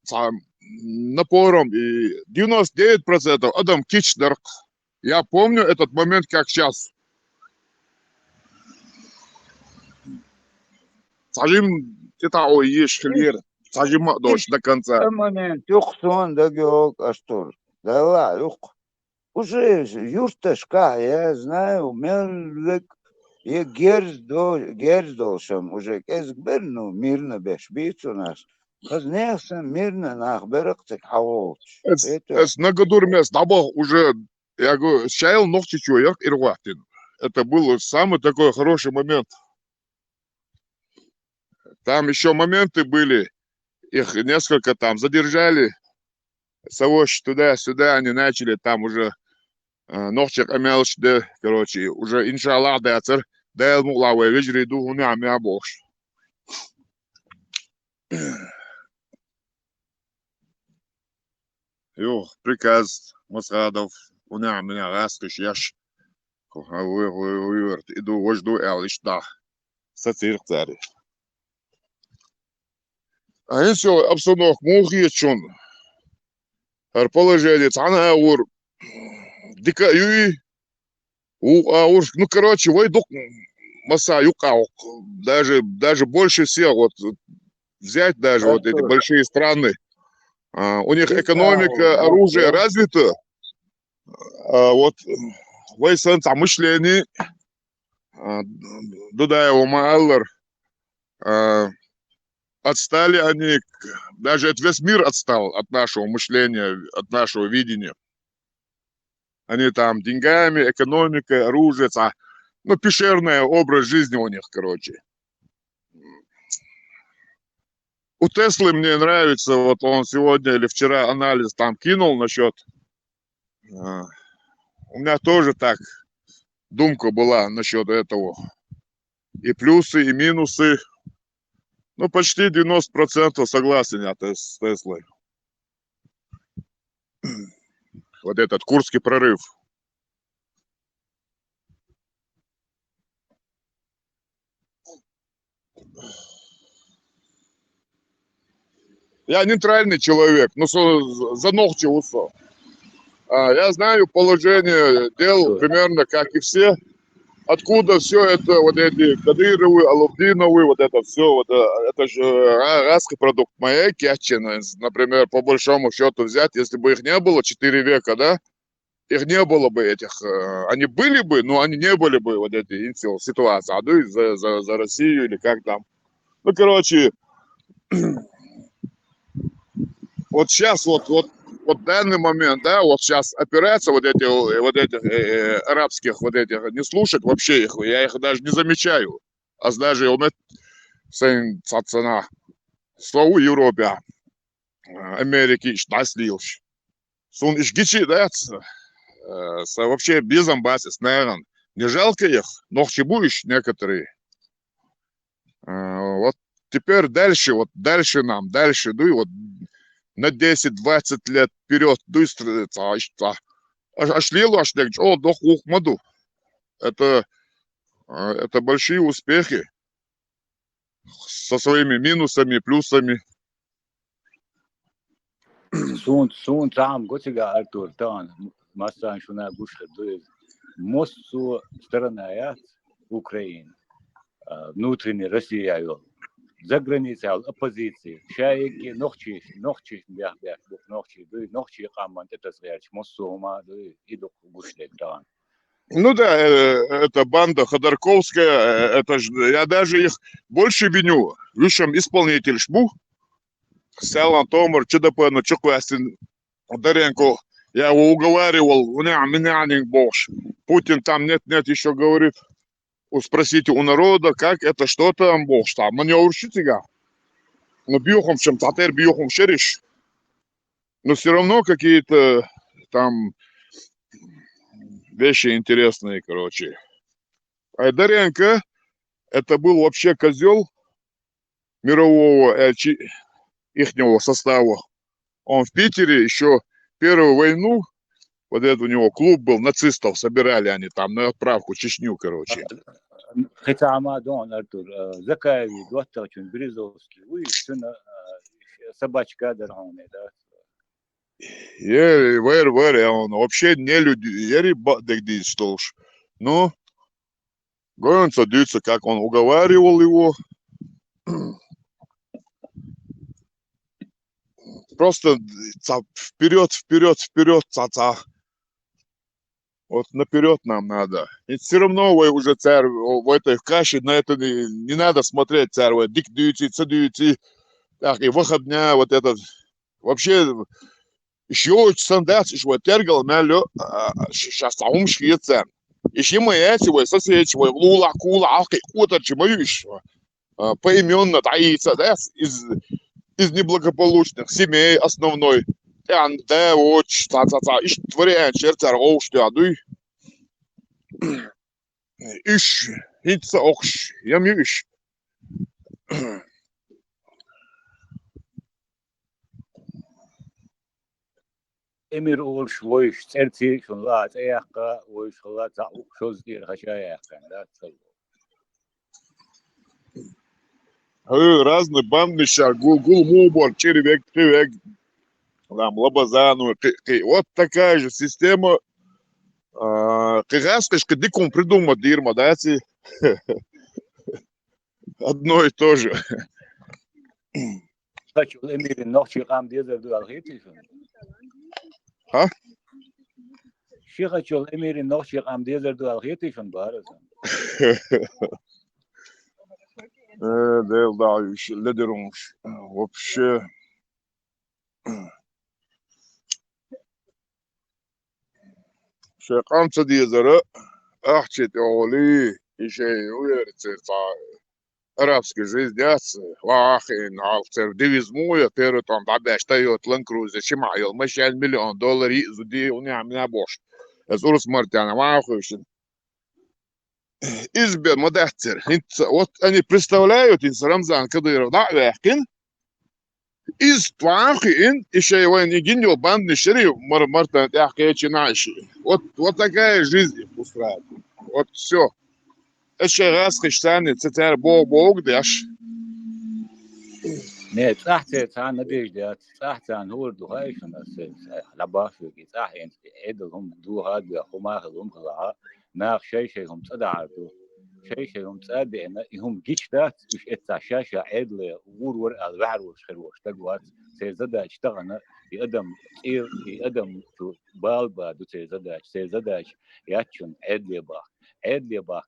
Speaker 1: напором, и 99% адам кичдарк. Я помню этот момент как сейчас. Сажим, это ой, ешь хлер, сажим дождь до конца.
Speaker 13: Момент, юхсон, да геок, астур, да ла, юх. Уже юрташка, я знаю, мелвек, я герздолшам, уже кезбер, ну, мирно бешбиц у нас. Хазнехсен мирно нахберак цик хаволч.
Speaker 1: Это на годурмес, дабо уже, я говорю, чаял ногти человек и рватин. Это был самый такой хороший момент. Там еще моменты были, их несколько там задержали, совощ туда-сюда, они начали там уже ногчик амелч, да, короче, уже иншаллах дацер, да, мулавы, вежри духу не амя богш. Йо, приказ Масхадов, у меня раскиш яш, иду вожду элиш да, сатир цари. А все обстановка мухи положение цана аур дика юи аур, ну короче, войдук маса юкаук, даже больше всех вот взять даже вот эти
Speaker 9: Артур,
Speaker 1: большие страны, у них
Speaker 9: дикау,
Speaker 1: экономика, оружие
Speaker 9: вообще.
Speaker 1: развито, вот войсан мышление, Дудаева Мааллар, отстали они, даже весь мир отстал от нашего мышления, от нашего видения. Они там деньгами, экономикой, оружием, ну, пещерный образ жизни у них, короче. У Теслы мне нравится, вот он сегодня или вчера анализ там кинул насчет, у меня тоже так думка была насчет этого. И плюсы, и минусы. Ну, почти 90% согласен я с Теслой. Вот этот Курский прорыв. Я нейтральный человек, ну, за ногти усо. Я знаю положение дел примерно как и все. Откуда все это, вот эти Кадыровы, Алавдиновы, вот это все, вот это же арабский продукт моей Кятчины, например, по большому счету взять, если бы их не было 4 века, да, их не было бы этих, они были бы, но они не были бы вот эти ситуации, за Россию или как там. Ну, короче, вот сейчас, вот данный момент, да, вот сейчас операция вот этих арабских, вот этих, не слушать вообще их, я их даже не замечаю. А даже у меня цена Соу Европе, Америки, Штаслилш. Сун ишгичи, да, вообще без амбассис, наверное. Не жалко их, но будешь некоторые. Вот теперь дальше, дальше, ну и вот на 10-20 лет вперед, это большие успехи со своими минусами, плюсами.
Speaker 17: Сун там готига Артур тан массан шуна гушка дует мосту сторона Украины внутренняя Россия за границей оппозиции шайки ночи бях ночи каман это зряч мосту ма идут гушлек тан.
Speaker 1: Ну да, это банда Ходорковская, это ж, я даже их больше виню. Высшим исполнитель шбу, Сялан Томар, Чудопену, Чуквастин, Даренко, я его уговаривал, меня не бож. Путин там нет, еще говорит, спросите у народа, как это, что там, бог, там, маневрщица. Но бьехом чем татер бьехом шериш. Но все равно какие-то там вещи интересные, короче. Айдаренко, это был вообще козел мирового ихнего состава. Он в Питере еще Первую войну, вот это у него клуб был, нацистов собирали они там на отправку в Чечню, короче.
Speaker 17: Хотя Амадон Артур Закаеви, Дватачин, Березовский, вы собачка дорогая, да?
Speaker 1: Он вообще не люди, я что уж. Ну, он садится, как он уговаривал его. Просто вперед, вот наперед нам надо. И все равно вы уже царь в этой каше, на это не надо смотреть царь, вот дик дюти, цадюти, так и выходня, вот этот. Вообще, еще сандас, вот тергал, мяло, сейчас там швеция. Еще мы эти, вот соседи, вот лула, кула, ахи, куда чемаюш, поименно таится, да, из неблагополучных семей основной. Да, вот, ищ творяет черта роушты, адуй. Ищ, идца окш, я мюш.
Speaker 17: Эмир олш войш церти шунла цеяка войш хла за шоздир хашаяка, да,
Speaker 1: Разные банды сейчас, гул-мубор, червяк, там, лабазану. Вот такая же система. Кагас, когда ком придумать дирма, да, одно и то же.
Speaker 17: Хочу эмири ночи гам дезер ду алхитишон.
Speaker 1: А?
Speaker 17: Хочу эмири ночи гам дезер ду алхитишон барасан.
Speaker 1: Да, еще лидерумш. Вообще. Шакамца дезера. Ахчет оли. Еще уверится. Арабский жизнь, واخين عالتر ديفيز مويا تيرتون بعد اشتيوت لانكروز شمايل مش $1 مليون يزودي ونعمل بوش ازورس مرتانا ما اخوش избер модахтер вот они представляют из Рамзан Кадыров да легкин из твахин еще его не гинил банд шери марта тахкечи наши вот такая жизнь устраивает вот все еще раз христиане цитер бог даш
Speaker 17: نه تحت تان ندیجت تحت تان هو دو هایشون است لباسو کی تحت ادهم دو هاد یا خما خدم خلا ناخ شيء هم تدعرتو شيء هم تدعنا هم جيشتات مش اتشاشة عدل ور البحر وشخر واشتقوات سيزدا اشتغلنا يقدم تو بالبا دو سيزدا ياتشون عدل باخ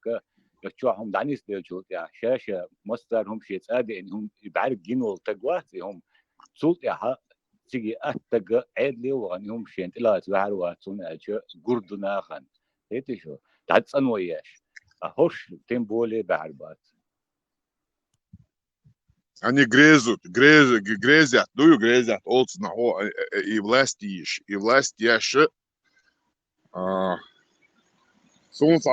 Speaker 17: يشوفهم دانيس ديجو يا شاشة مصدر هم شيء تأدي إنهم يبعرف جنول تجوات هم صوت يا تيجي أتجا عدلي وعنهم شيء إلا تبعروا تون أجا جردنا خان هيك شو تعد صنوياش أهوش تيمبولي بعربات
Speaker 1: они грезят, грезят от одного и власти еще солнце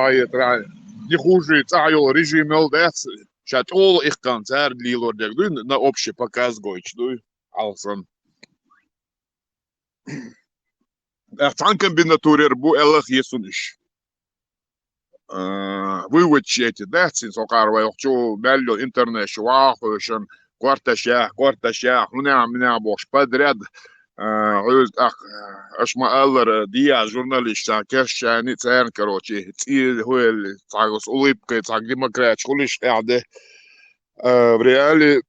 Speaker 1: не хуже царю режим ЛДС сейчас all их концерт лилордек на общий показ гойч алсан там комбинатурер бу элах есуниш выводчети да синсокарва хочу белло интернет шуахушен кварташах меня бош подряд اشمالر دي журналист كرشاني تسان كروتشي تي هو اللي تاغوس اوليبكا تاغ ديمقراط كلش قاعده بريالي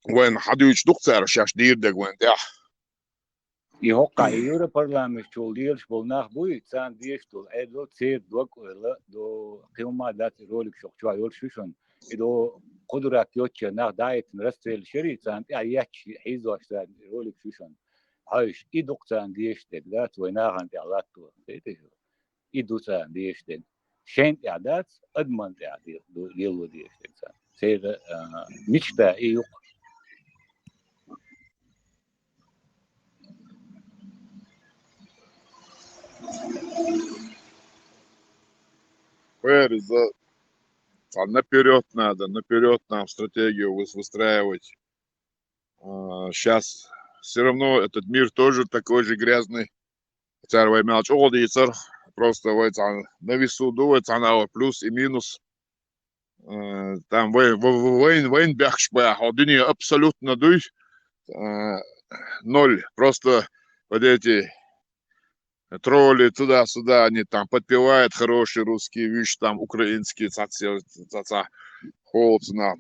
Speaker 1: وين حدوش دكتور شاش دير دك وين يا
Speaker 17: يوقع يورا برلمان شول ديرش بولناخ بوي تسان ديش تول ادو تسير دوك ولا دو قيمة دات رولك شوكشوا يول شوشون ادو قدرات يوتشا ناخ دايت نرستل شري تسان ياتش حيزو اشتاد رولك شوشون هايش إدوك تان ديشتك ذات ويناغن تعلاتو تيتيشو إدو تان ديشتك شين تعدات أدمن تعديل يلو ديشتك تان سيغ مشتا إيوك
Speaker 1: Where is that? Наперед надо, наперед нам стратегию выстраивать. Сейчас все равно этот мир тоже такой же грязный. Царь мяч одицер, просто на весу дуется на плюс и минус. Там войн бяхшбах, а дуния абсолютно дуй. Ноль. Просто вот эти тролли туда-сюда, они там подпевают хорошие русские вещи, там украинские холодно.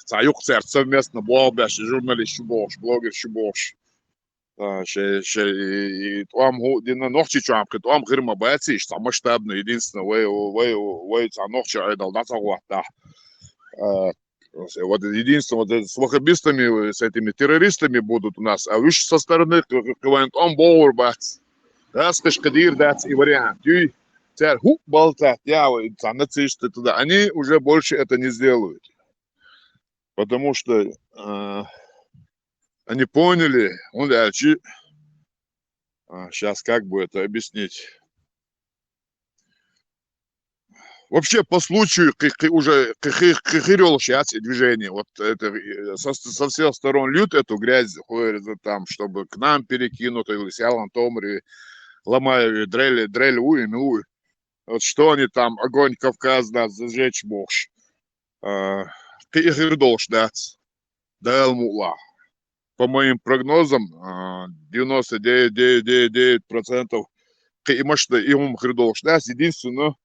Speaker 1: Цаюк церковь совместно блогер, журналист, блогер, и там дина ночи чам, там гирма бацы, там масштабно, единственное, вы ночи айдал, да, согласна. Вот единственное, вот с ваххабистами, с этими террористами будут у нас, а вы со стороны, говорят, он бор бац, да, скажкадир дать и вариант, и царь хук болтать, я вот нацисты туда, они уже больше это не сделают. Потому что они поняли, сейчас как бы это объяснить. Вообще по случаю уже сейчас движение, вот это со всех сторон льют эту грязь, там, чтобы к нам перекинут, или сялан томри, ломаю дрель вот что они там, огонь Кавказ, да, зажечь мощь. Киихир должность. Да, мула. По моим прогнозам, 99,999% киимашта им должность. Единственное,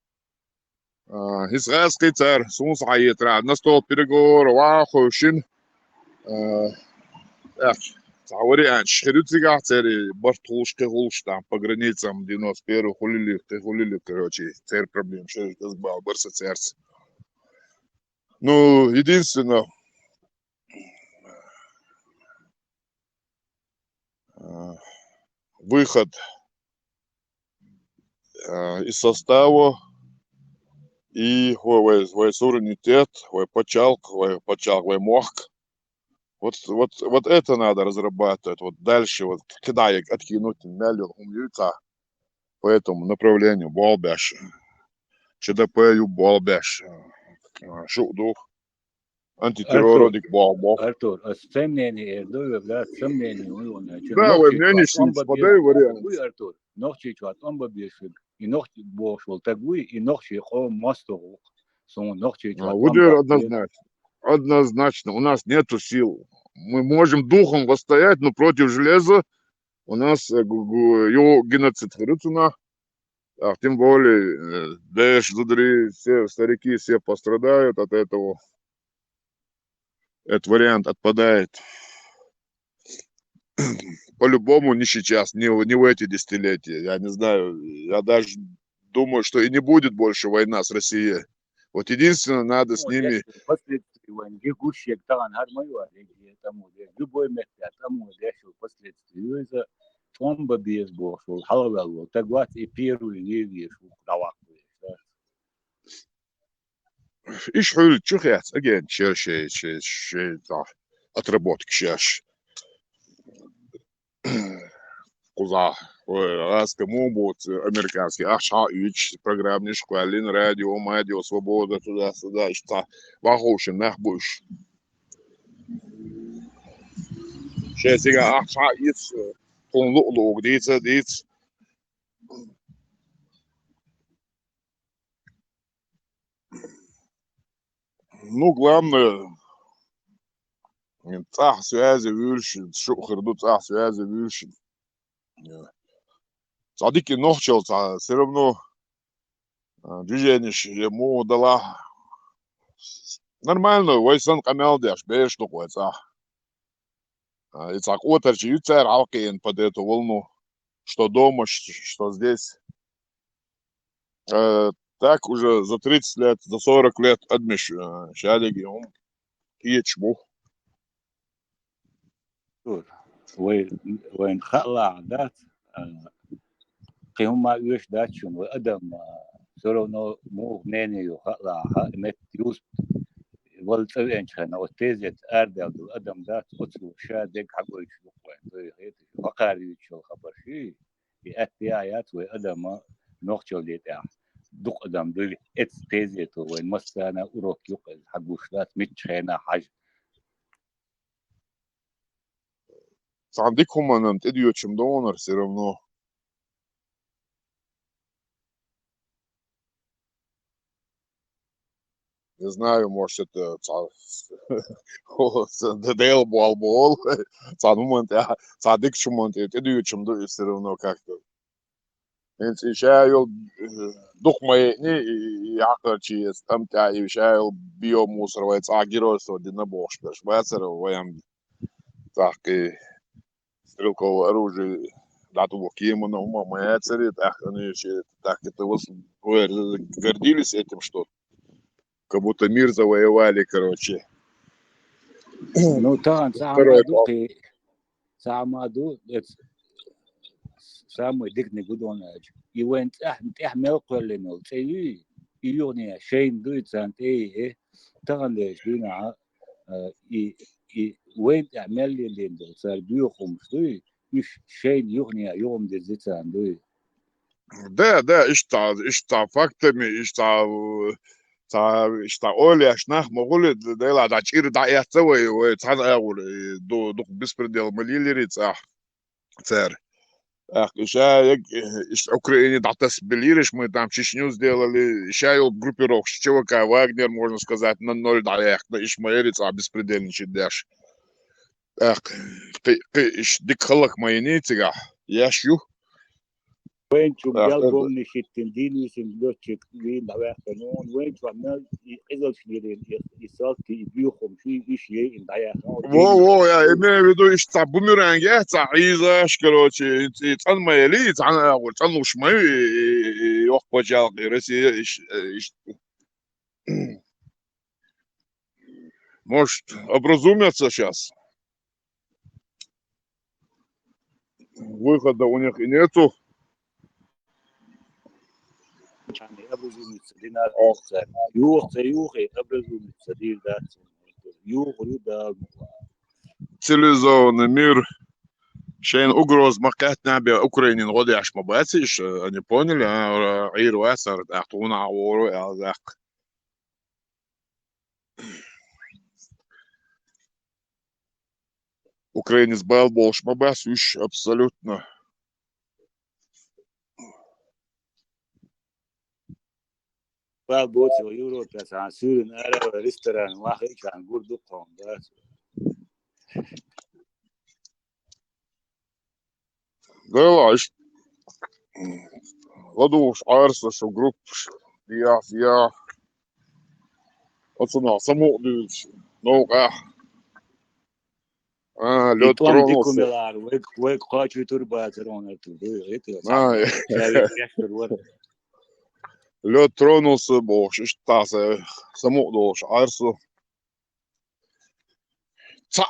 Speaker 1: израильский царь Сунсаит на стол переговоров, Вахушин, вариант, шхерюцигах цари, Бартулшка Гулштам по границам 91-х, хулили, короче, царь проблем, что это сбал, барса царь. Ну, единственное, выход из состава и суверенитет, почалк, мозг. Вот это надо разрабатывать. Вот дальше, вот когда я откинуть по этому направлению, болбяш, ЧДП, болбяш, шутух, антитеррородик, болбов.
Speaker 17: Артур, сомнение, да, сомнение,
Speaker 1: Да, вы мне не шить, подай вариант.
Speaker 17: Артур, ночи чат, он бабешек, и ночи бошел, тагуи, и ночи хо мосту, сон ночи чат.
Speaker 1: Выдер однозначно. Однозначно. У нас нету сил. Мы можем духом восстоять, но против железа у нас его геноцид хрюцуна. А тем более, Дэш, Зудри, все старики, все пострадают от этого. Этот вариант отпадает. По-любому не сейчас, не в эти десятилетия. Я не знаю, я даже думаю, что и не будет больше война с Россией. Вот единственное, надо с ними...
Speaker 17: Любой метод, тому решил последствия из-за тромба без бошел, халавелло, тагват и первый левий шук
Speaker 1: Иш хуль чухяц, again, шершей, отработки шерш. Куза, раз кому будет американский, аша ич, программный школин, радио, медиа, свобода, туда-сюда, что вахушин, нахбуш. Сейчас я аша ич, он лук, диц. Ну, главное, связи вülшин, шухерду связи вülшин. Садики нохчел, все равно движение ему дала нормально, войсан камелдеш, беш такой, и так оторчи, и царь алкейн под эту волну, что дома, что здесь. Так уже за 30 лет, за 40 лет адмиш шалиги, он киечму.
Speaker 17: وين خلع ذات قيهم ما يوش داتشون وأدم سولو نو مو نيني يخلع مت يوز والتوين كان وتيزت أردل الأدم ذات قتلو شادق حقو يشوف وين هيت وقاري يشوف خبر شيء يأتي آيات وأدم نوختشو ليتع دق أدم دل إت تيزت وين مستانا أروك يقل حقو شلات متشينا حاجة
Speaker 1: Сандик хуманант, идиотчим донор все равно. Не знаю, может это дедел бол, садумант, садик чумант, идиотчим донор все равно как-то. Инсишайл дух моей не якорчи там тя и шайл биомусоровец агиросо динабош, швейцар воям так и стрелковое оружие, дату кимона, моя цари, так они так это вот гордились этим, что как будто мир завоевали, короче.
Speaker 17: Ну там самаду это самый дикный гудонач. И вен мел колено, цей илония шейн дует санте там лишь дина и وين تعمل لي اللي عنده صار بيوخم شوي مش شيء يغني يوم دي زيت عنده
Speaker 1: Да, ишта фактами, ишта оля, шнах, могли дела, да, чир, да, я целый, цан агуль, до беспредел малилирица, царь. Еще из Украины датас белириш, мы там Чечню сделали, еще и группировок ЧВК Вагнер, можно сказать, на ноль далек, на Ишмаэлец, а беспредельничать дашь. Дик халак майни тига, ящу.
Speaker 17: وين شو بيالكم نشيتين دين ويسم دوتشك وين دعوة قانون وين شو عمال إذا شنيرين يصال تبيوخم شيء شيء إن دعوة
Speaker 1: Во, я имею в виду, что бумеранги, это Изаш, короче, это майли, это уж мы, и ох, поджал, и Россия, может, образумятся сейчас. Выхода у них и нету.
Speaker 17: يعني أبرزوا من السدينات يوخي أبرزوا من السدين ذات يوخي ده
Speaker 1: Цивилизованный мир. Шейн угроз макет набе Украине годы аж мабациш, они поняли, Ир Васар, Ахтуна Авору, Алзак. Украинец был больше мабасиш, абсолютно.
Speaker 17: بوتي ويورو بس عن سوري نارا ريستوران واحد كان قول دقهم ذات
Speaker 1: Да, лаш. Ладуш, Арса, что групп, я, пацана, само, ну, лед
Speaker 17: يتوان ديكم
Speaker 1: тронулся.
Speaker 17: يلار ويك قاچو تربا ترون ارتو ايتو
Speaker 1: А,
Speaker 17: شاوي يشتر ورد
Speaker 1: лед тронулся, больше, что само, дош, Арсу.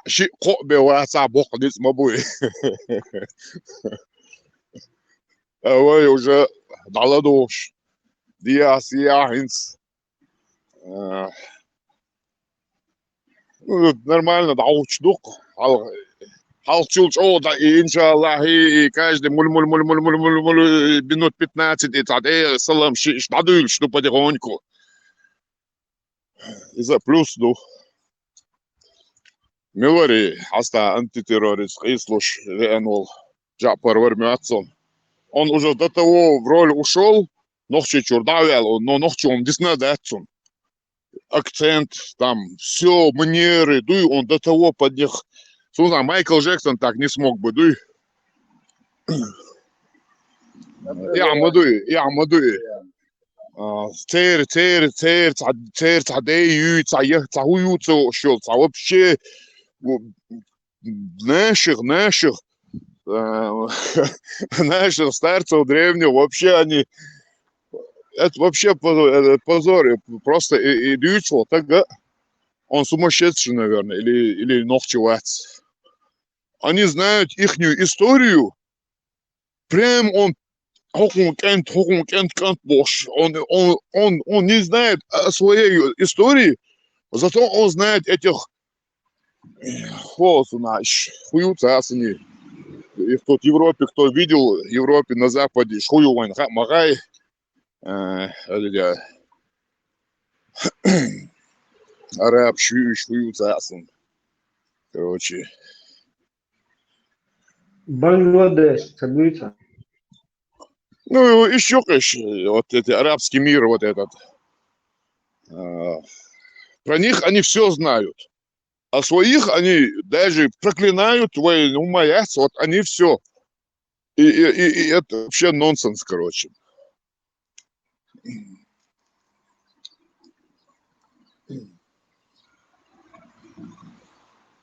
Speaker 1: Ши, кобе, васа, бог, дис, мабуй. Ой, уже дала душ. Диас, яхинц. Ну, нормально, да, учдук. Халчулч, о, да, иншаллах, и каждый муль минут 15, и тогда салам, штадуль, что потихоньку. И за плюс, ну, Милори, аста антитеррорист, и слуш, Ренол, Джапар Вармиатсон. Он уже до того в роль ушел, ногче чурдавел, но ногче он диснадатсон. Акцент, там, все, манеры, дуй, он до того под них. Суза, Майкл Джексон так не смог бы, дуй. Я мадуй. Цер, цадею, цахуются, что, вообще, наших, наших старцев древних, вообще они, это вообще позор, просто идут, так, он сумасшедший, наверное, или ногчевец. Они знают ихнюю историю, прям он кент бош. Он не знает о своей истории, зато он знает этих хуются они. Их тут в Европе, кто видел, в Европе на Западе, хуювань, магай, араб, хуются они. Короче.
Speaker 16: Бангладеш, события.
Speaker 1: Ну, еще, конечно, вот этот арабский мир, вот этот. Про них они все знают. А своих они даже проклинают, умоляются, вот они все. И это вообще нонсенс, короче.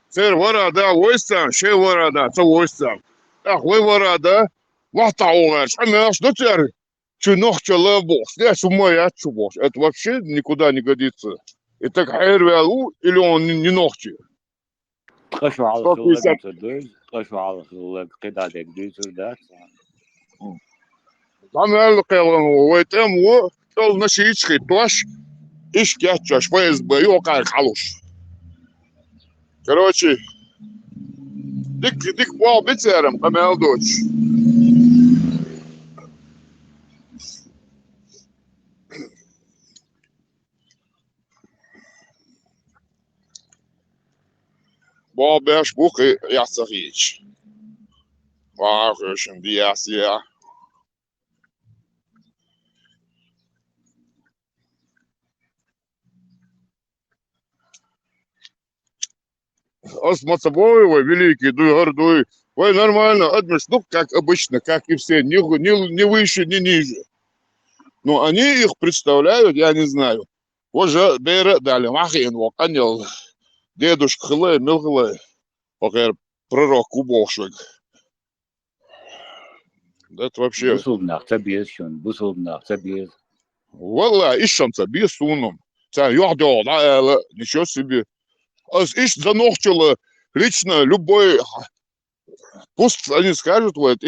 Speaker 1: Цер варада, войстан, ше варада, це войстан. Ах, вы варада, ватауэр, шамяш, да цер. Чунох, челебос, здесь умоляются, бос. Это вообще никуда не годится. И так хайрвялу, или он не ногти.
Speaker 17: قشوا على خلق مسدوز قشوا على خلق قدادك ديزر ذات
Speaker 1: Там ويتم تول نشيش خيطوش إيش كاتش ФСБ يوقع خلوش. Короче, дик пол бицером помелдоч. Бал беш бух и яцахич. Вахышин диасия. Осмоцебоева, великий, дуй гордуй. Ой, нормально, адмиш, ну, как обычно, как и все, ни выше, ни ниже. Но они их представляют, я не знаю. Вот же бере дали, махин, ваканил, дедушка хлы, милхлы, окей, пророк кубошек. Это вообще...
Speaker 17: Бусулнах табиз шун, бусулнах табиз.
Speaker 1: Валла, ищем тебе суном. Ничего себе. Ищ занохчило лично любой... Пусть они скажут, вот,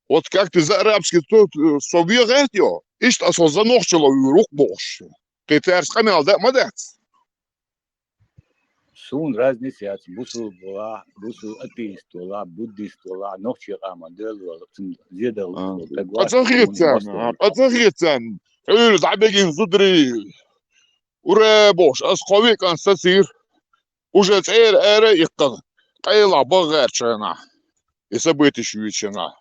Speaker 1: вот как ты за арабский тут собирает его, ищ занохчило рук больше. Ты сказал, да, молодец.
Speaker 17: Сун разница, бусул была, бусул атеист была, буддист была, ногчи рамадел, зедал,
Speaker 1: أتغيتان تعبين زدري ورابوش أسقوي كان سسير وجا تعير أرى يقن قيلا بغير شنا يسبيت شويتشنا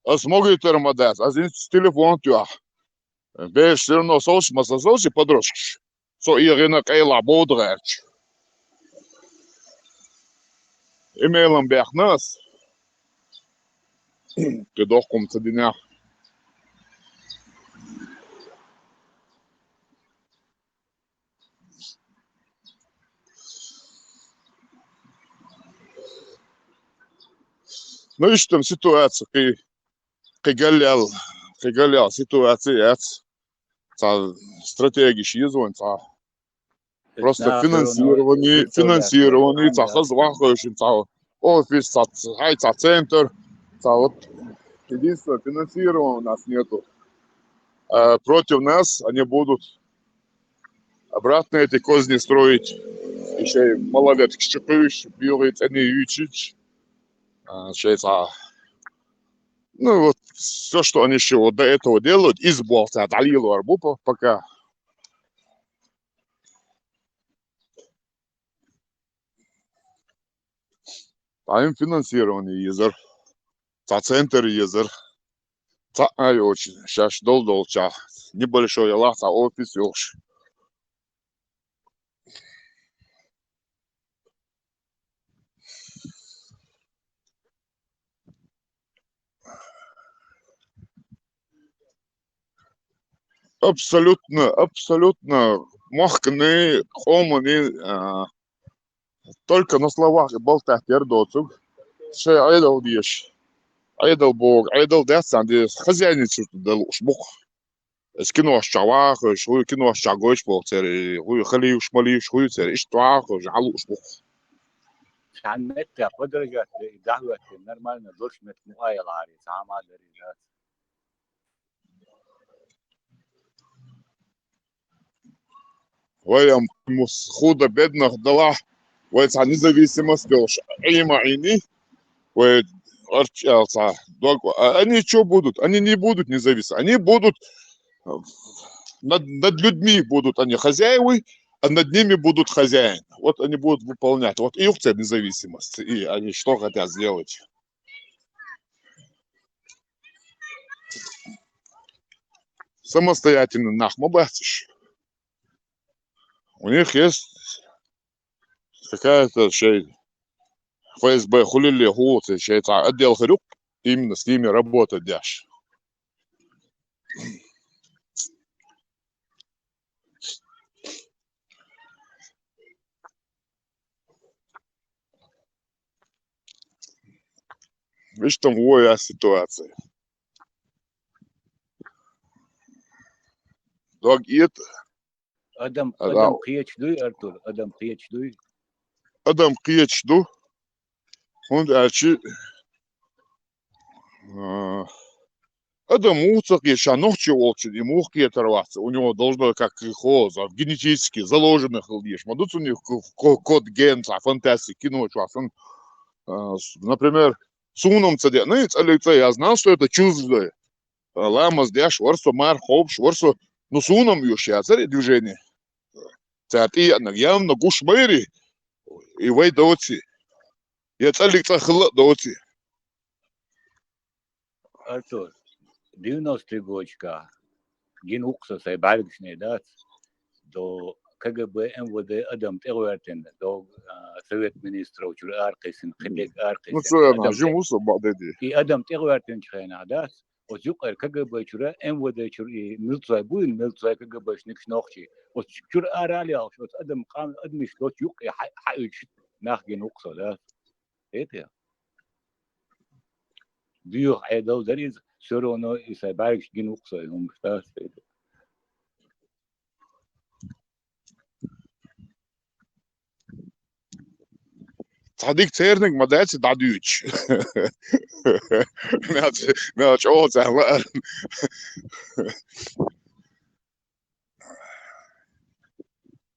Speaker 1: أسموغي ترمداس أزين تليفون تيوح بيش سيرنو صوش مساسوش подрошки سو يغينا قيلا بودغيرش إيميلم بيخناس تدوخكم تدينيا Ну и что там ситуация, кигалял ситуация, стратегии шизон, просто финансирование, хазвахающий, офис, центр, вот единственное финансирования у нас нету. Против нас они будут обратно эти козни строить, еще и малолетки щипающие, бьют, они ючить. Ну вот все, что они еще вот до этого делают, избавься от Алилу Арбупа пока. А им финансирование езер, центр езер, очень, сейчас долча, небольшой лаз, офис ёж. Абсолютно махканы, хоманы, только на словах и болтать пердоцуг. Шей айдал деш, айдал бог, айдал дессан, дес хозяйничать дал шбух. С кино шчавах, шуй кино шчагоч полцери, хуй халиуш малиуш хуй цери, иштвах, жалу шбух.
Speaker 17: شعنت قدرة دعوة نورمال دولش مت مغايل عاري تعامل درجات
Speaker 1: Воям худо бедно дала, вот независимость има ини, вот арчался. Они что будут? Они не будут независимы. Они будут над людьми будут они хозяевы, а над ними будут хозяин. Вот они будут выполнять. Вот их цель независимость. И они что хотят сделать? Самостоятельно нахмабатишь. У них есть какая-то ФСБ, хулили, гулцы, отдел хрюк, именно с ними работать дашь. Видишь, там воя ситуация. Дог это.
Speaker 17: Адам киечдуй, Артур, Адам киечдуй.
Speaker 1: Адам киечду. Он дальше. Адам уцак еще ночью волчит, ему ухки оторваться. У него должно как хоза, генетически заложенных лишь. Мадут у них код генца, фантастики, кино, он, например, суном цадя. Ну, я знал, что это чуждое. Лама сдяш, ворсо мар, хопш, ворсо. Ну, суном еще, цари движение. Цати, явно гуш мэри, и вей доци. Я цалик цахла доци.
Speaker 17: Артур, 90-й годка, ген уксусай баргшный, да, до КГБ, МВД, Адам Тервертен, до Совет министров, чур аркисин, хитек
Speaker 1: Ну,
Speaker 17: аркисин,
Speaker 1: что я
Speaker 17: Адам
Speaker 1: нажимуся, бадеди.
Speaker 17: и Адам Тервертен чхайна, да, вот юкар КГБ чура, МВД чур и милцай буин, милцай КГБ шник шнохчи, вот чур аралиал, вот Адам кам, адмиш, вот юк, и хайч, нах ген уксу, да, это. Büyük ayda sonra onu ise belki gün okusaymışlar.
Speaker 1: Tadik ternik madalsi dadüç. Meaç o zahlar.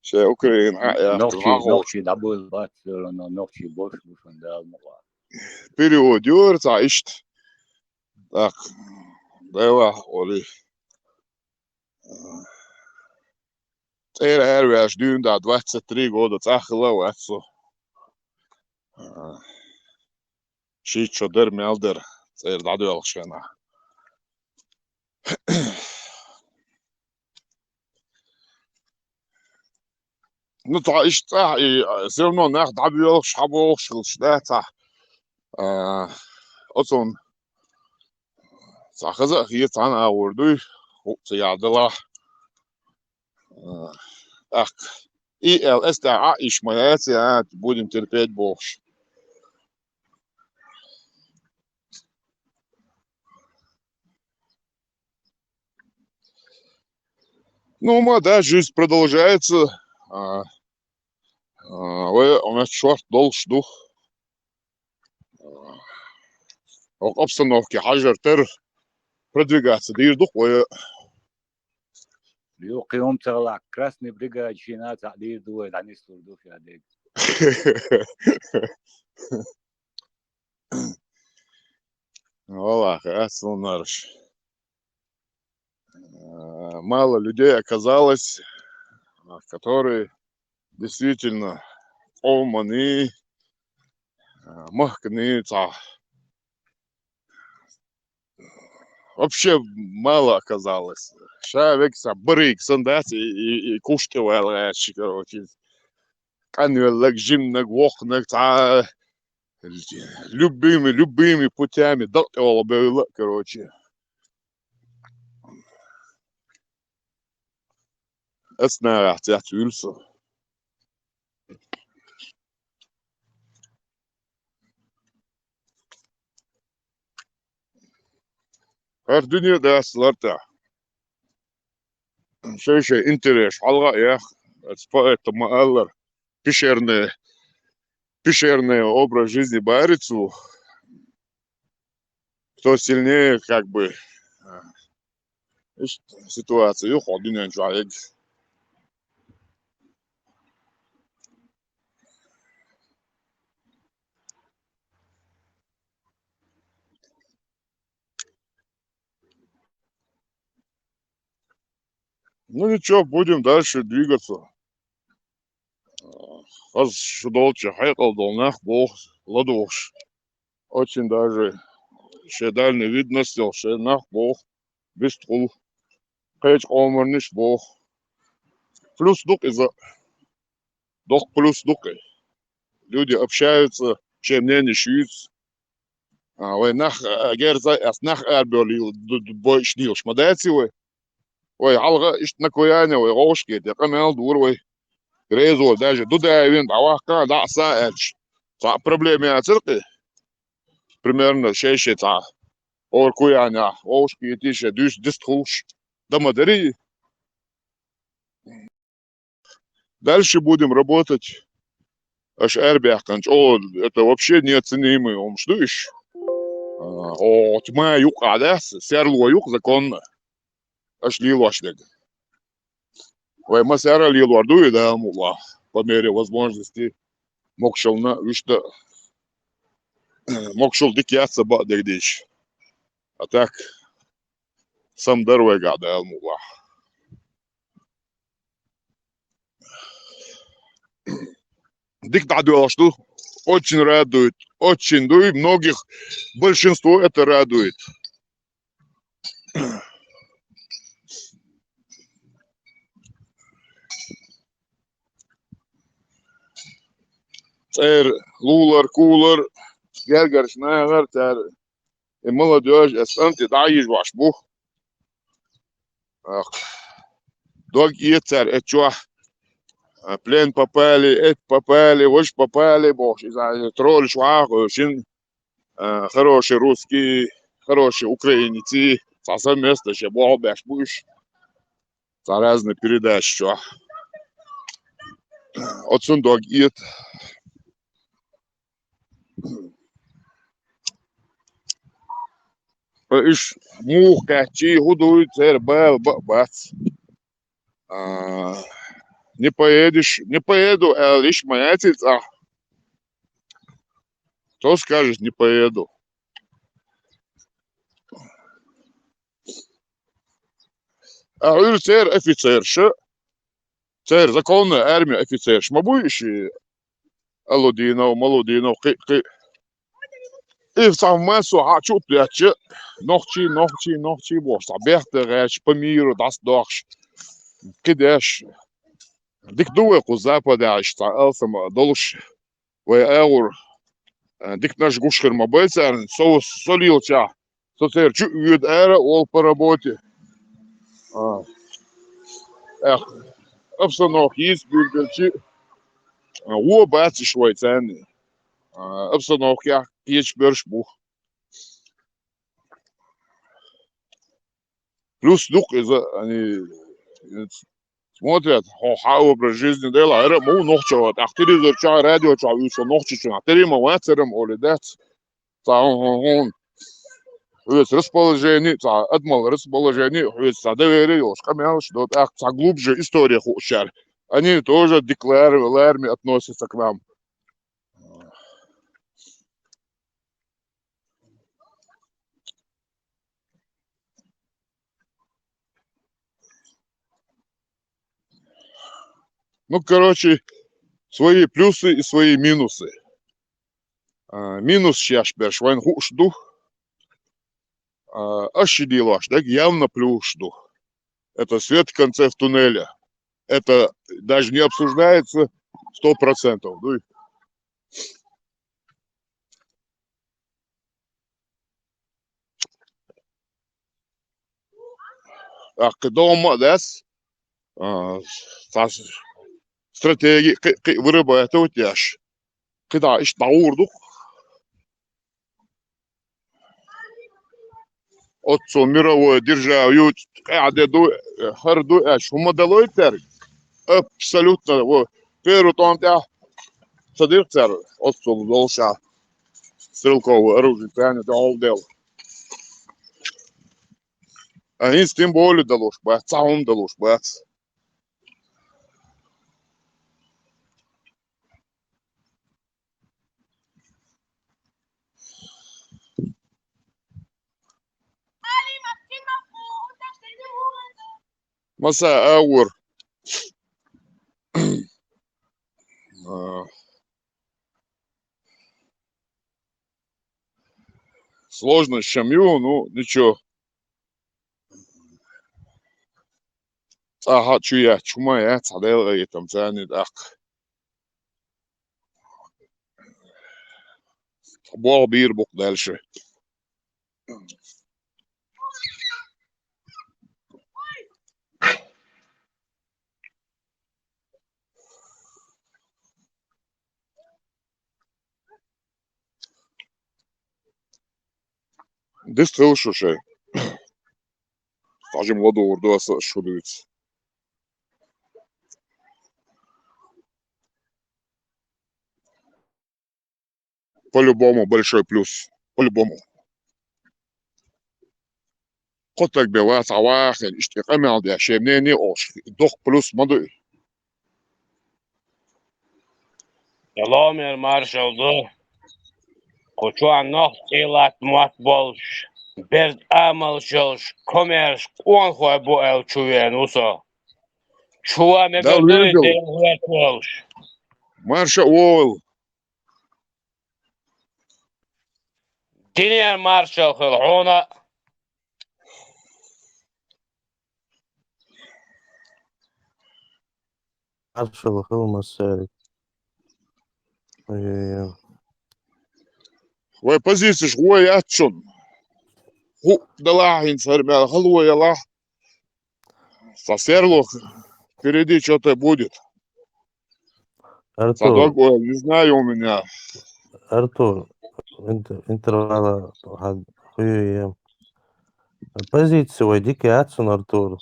Speaker 1: Şey Ukrayna ya.
Speaker 17: Ночи добыл, бац, все равно ночи больше дал.
Speaker 1: Период diyorsa işte. Так. Deva oli. Her vers düğünde 23 года цахла ватсо. Şi çoder melder. Цер dadı alışana. Ну, то işte все равно нах dabıyor şabo şılşda ta. Otson Сахаза hier тана вурду. Ядла. Так. И ЛСТА ишмаяция, будем терпеть больше. Ну, да, жизнь продолжается. У нас черт долж дух. Обстановки хажертер продвигаться. Да и дух.
Speaker 17: Yok yom çalak, Krasny brigad Çin'a ta'dir duvet, ani surdu fiyadek.
Speaker 1: Валах, Солнарыш. Мало людей оказалось, которые действительно оманы, махканы, вообще мало оказалось. Человек брык, сандас и кушки валаешь, короче. Канвелок, жимнок, вохнок, любыми путями, да, было, короче. Это, наверное, тятюльса. Her dünyada slarta. Şey интерес. Алга я. Поэтому аллар пещерный образ жизни барицу. Кто сильнее, как бы, ситуацию ходит человек. Ну ничего, будем дальше двигаться. Долче, хайкал долнах, бог, ладош. Очень даже шедальный вид настел, шеднах, бог, без трул. Хайч омерниш, бог. Плюс дук из-за... Дох плюс дукой. Люди общаются, чем не нищаются. Ой, нах, герза, нах, арберли, бой шнил, шмадайте, ой. Ой, алга, ишь на куяне, ой, рошки, я камел дур, ой. Грезу, даже дуда, вин, авака, да, саэч. Проблемы о цирке. Примерно 6 ор куяня, рошки, тише, дюш, диструш. Домадари. Дальше будем работать. Аж эрбяхтанч. О, это вообще неоценимый. Он что еще? О, тьма юг, да? Серло юг законно. Аж лилошлег. Ой, мы сера лило дуй, да, мула. По мере возможности. Мокшел на, вишта. Мокшел дикяться ба дегдич. А так, сам дорога, да, мула. Диктатура, что очень радует, очень, ну и многих, большинство это радует. лулар, кулар, гергар, шнагар, и молодежь, эстанти, да, ваш бух. Дог чё, плен попали, вось попали, бог, тролль, швах, очень хороший русский, хороший украинцы, совсем место, еще бог, бэш, будешь, за разные передачи, чё. Отсюда дог иш мух, качи, гудует, бац. Не поедешь, не поеду, лишь моя цица. Кто скажет, не поеду? Цер офицерша, цер законная армия офицерш. Мабуешь Алудинов, Малудинов, и в совместу хочу плече, ногчи, бос, абехтереш, по миру, даст дохш, кидеш. Дик дуе ku запада, что элсам долуш, в эур, дик наш гушхер мабайцар, солилча, цер чу уед эра, ол по работе. Эх, обстановка есть, бюргерчи, о, бати швайцаны. Обстановка, печь бершбух. Плюс дух они смотрят, how образ жизни дела, эра му нохчо, ахтири зерча радио ча, юсо нохчо, ахтири ма вацерам олидет, он, расположение, отмал расположение, доверие, скамял, что так, глубже история хучар. Они тоже декларировали, армии относятся к нам. Ну, короче, свои плюсы и свои минусы. Минус сейчас бершвайн хушду, ощадилаш, так явно плюшду. Это свет в конце в туннеле. Это даже не обсуждается 100%. Ну, дома, да, стратегии вырабатывать яш. Когда иш таурду, отцу мировое державу, кадеду, харду яш, умадалой тер, абсолютно, вот, первый том я садир тер, отцу долша, стрелковое оружие, тянет, all дел. Они с тем более далуш, бац, саум далуш, бац. Маса аур. Сложно с чамью, ну ничего. Ага, чуя, чума я, цадел и там тянет, ах. Бог бир бук дальше. Дыстыл шуше. Скажем, ладу урду шудуется. По-любому большой плюс. По-любому. Котак бела, савах, иштикамел, я шемнени, ош. Дох плюс моды.
Speaker 20: Яломер маршалду. Кучуан нох тилат мат болш. Берд амал шелш. Комерш куан хуай бу эл чувен усо. Чуа
Speaker 1: Да,
Speaker 20: мегалду и
Speaker 1: видел.
Speaker 20: дел хуай болш.
Speaker 1: Марша Уолл.
Speaker 20: Динер маршал хилхуна.
Speaker 5: Маршал Хилмасерик.
Speaker 1: Vai pazīstis, ko jāatšun. Далахин сармял, халуя лах. Сосерлох, впереди что-то будет.
Speaker 5: Артур,
Speaker 1: Садок, не знаю у меня.
Speaker 5: Артур, интервала хуюем. Позицию vai dik jāatsun, Artur.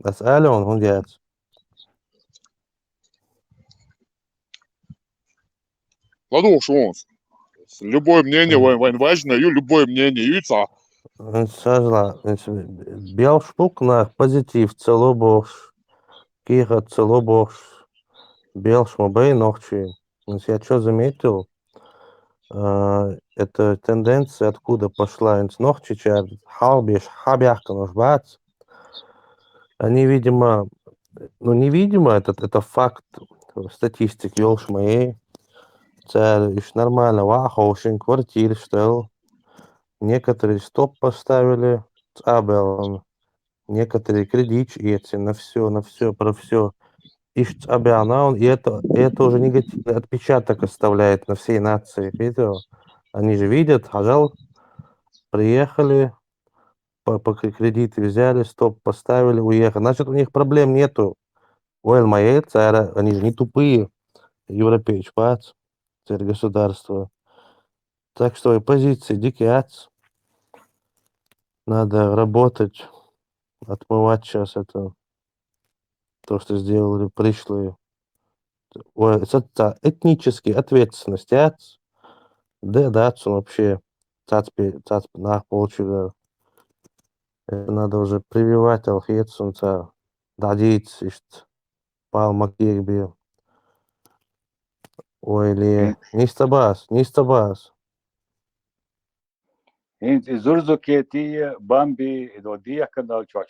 Speaker 5: Tas Aļona un jāats.
Speaker 1: Ладно, что он. Любое мнение, вайн важно, и любое мнение, и ца.
Speaker 5: Viņš sažlā, viņš biel špuknāk pozitīv celobokš, киха целобокш, biel šmobei ногчи. Я что заметил, эта тенденция, откуда пошла ногчи, халбиш, хабяхканош бац, они, видимо, ну, невидимо, это факт статистики, елш моей. Это нормально, вахошин, квартир, что некоторые стоп поставили, абел, некоторые кредит эти, на все, про все. Ищут абианаун, и это уже негативный отпечаток оставляет на всей нации, видел? Они же видят, хажал, приехали, по кредиты взяли, стоп поставили, уехали. Значит, у них проблем нету. Уэлл моей царя, они же не тупые, европейцы, пац, царь государства. Так что и позиции дикий ац. Надо работать, отмывать сейчас это, то, что сделали пришлые. Ой, это этнические ответственности ац. Да, ац он вообще цац нах получил. Это надо уже прививать алхетсун ца. Дадить, ишт, палмак егби. Ой, ли, не стабас.
Speaker 17: انت زرزو كيتي بامبي دو ديا كنا شو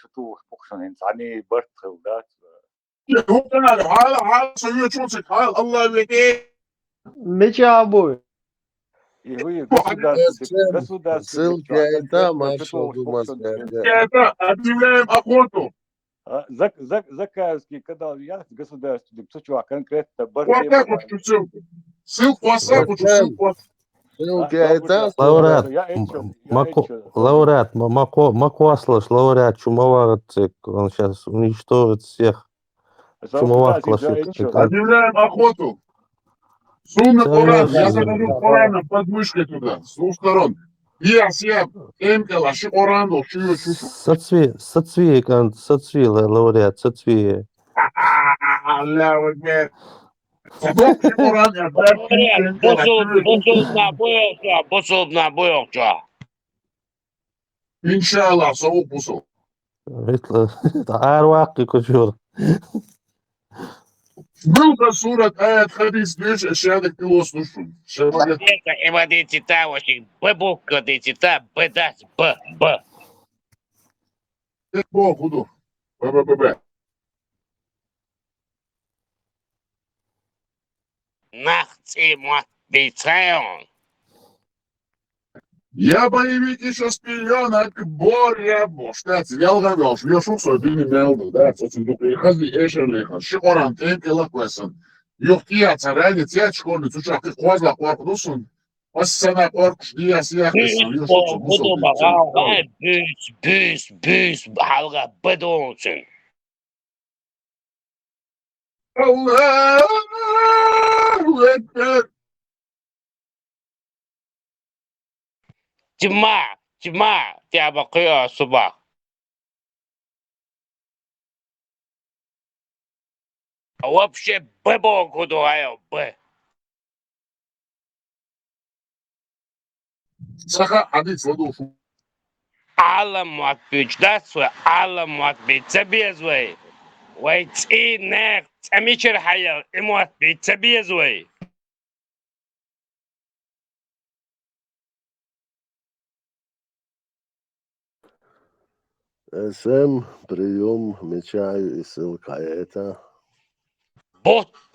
Speaker 17: بوكشن انت عني برت خودات
Speaker 1: حال سويت شوتك حال الله يبيك.
Speaker 14: Меча
Speaker 17: и вы государственный
Speaker 18: Ссылки это маршал Думаска.
Speaker 1: Это объявляем охоту.
Speaker 17: Заказки, когда я государственный, что конкретно
Speaker 1: Вот так вот ссылку. Ссылку WhatsApp, ссылку.
Speaker 18: Ссылки это.
Speaker 5: Лауреат, Макуаслаш, лауреат Чумоварцик, он сейчас уничтожит всех. Чумоваклашек.
Speaker 1: Объявляем охоту. Сунна Коран, я захожу Кораном под мышкой туда, с двух сторон. Я, Эмкала, ши Коран, ши
Speaker 5: Сацви, лауреат, сацви.
Speaker 1: Аллах Акбар. Садок, ши Коран, я Иншаллах, сову пусу.
Speaker 5: Это арваки кучур.
Speaker 1: Был-то сурат, аят, хадис, вещь, шадок пило слушаю.
Speaker 20: Имадите тавочек, бабука дитита, бедать, б.
Speaker 1: Бог, буду. Б.
Speaker 20: Нахти мат бицаyon.
Speaker 1: Я боевик еще с пеленок, боря, штат, ялгавел, шлешук, сойдини мелду, да, социн дупли, хазли, эшерлиха, шикоран, тенкела квесан. Юхтия, царяни, тя, чкорли, цучак, ты хвазла, корпусун. Оссана, корпус, дия, сияхисан, юшук,
Speaker 20: Буду багал, büs, halga, bedonsun.
Speaker 1: Аллаху Акбар.
Speaker 20: Тьма, тебя бакıyor subah. Вообще, бебоку дуаю, б.
Speaker 1: Саха, адит, сладушу.
Speaker 20: Аллам отбить, да, свой, аллам отбить, забезвай. ويتي ناك تميشر حيا اموات بيتبيزوي
Speaker 18: СМ, прием, мечаю и ссылка это.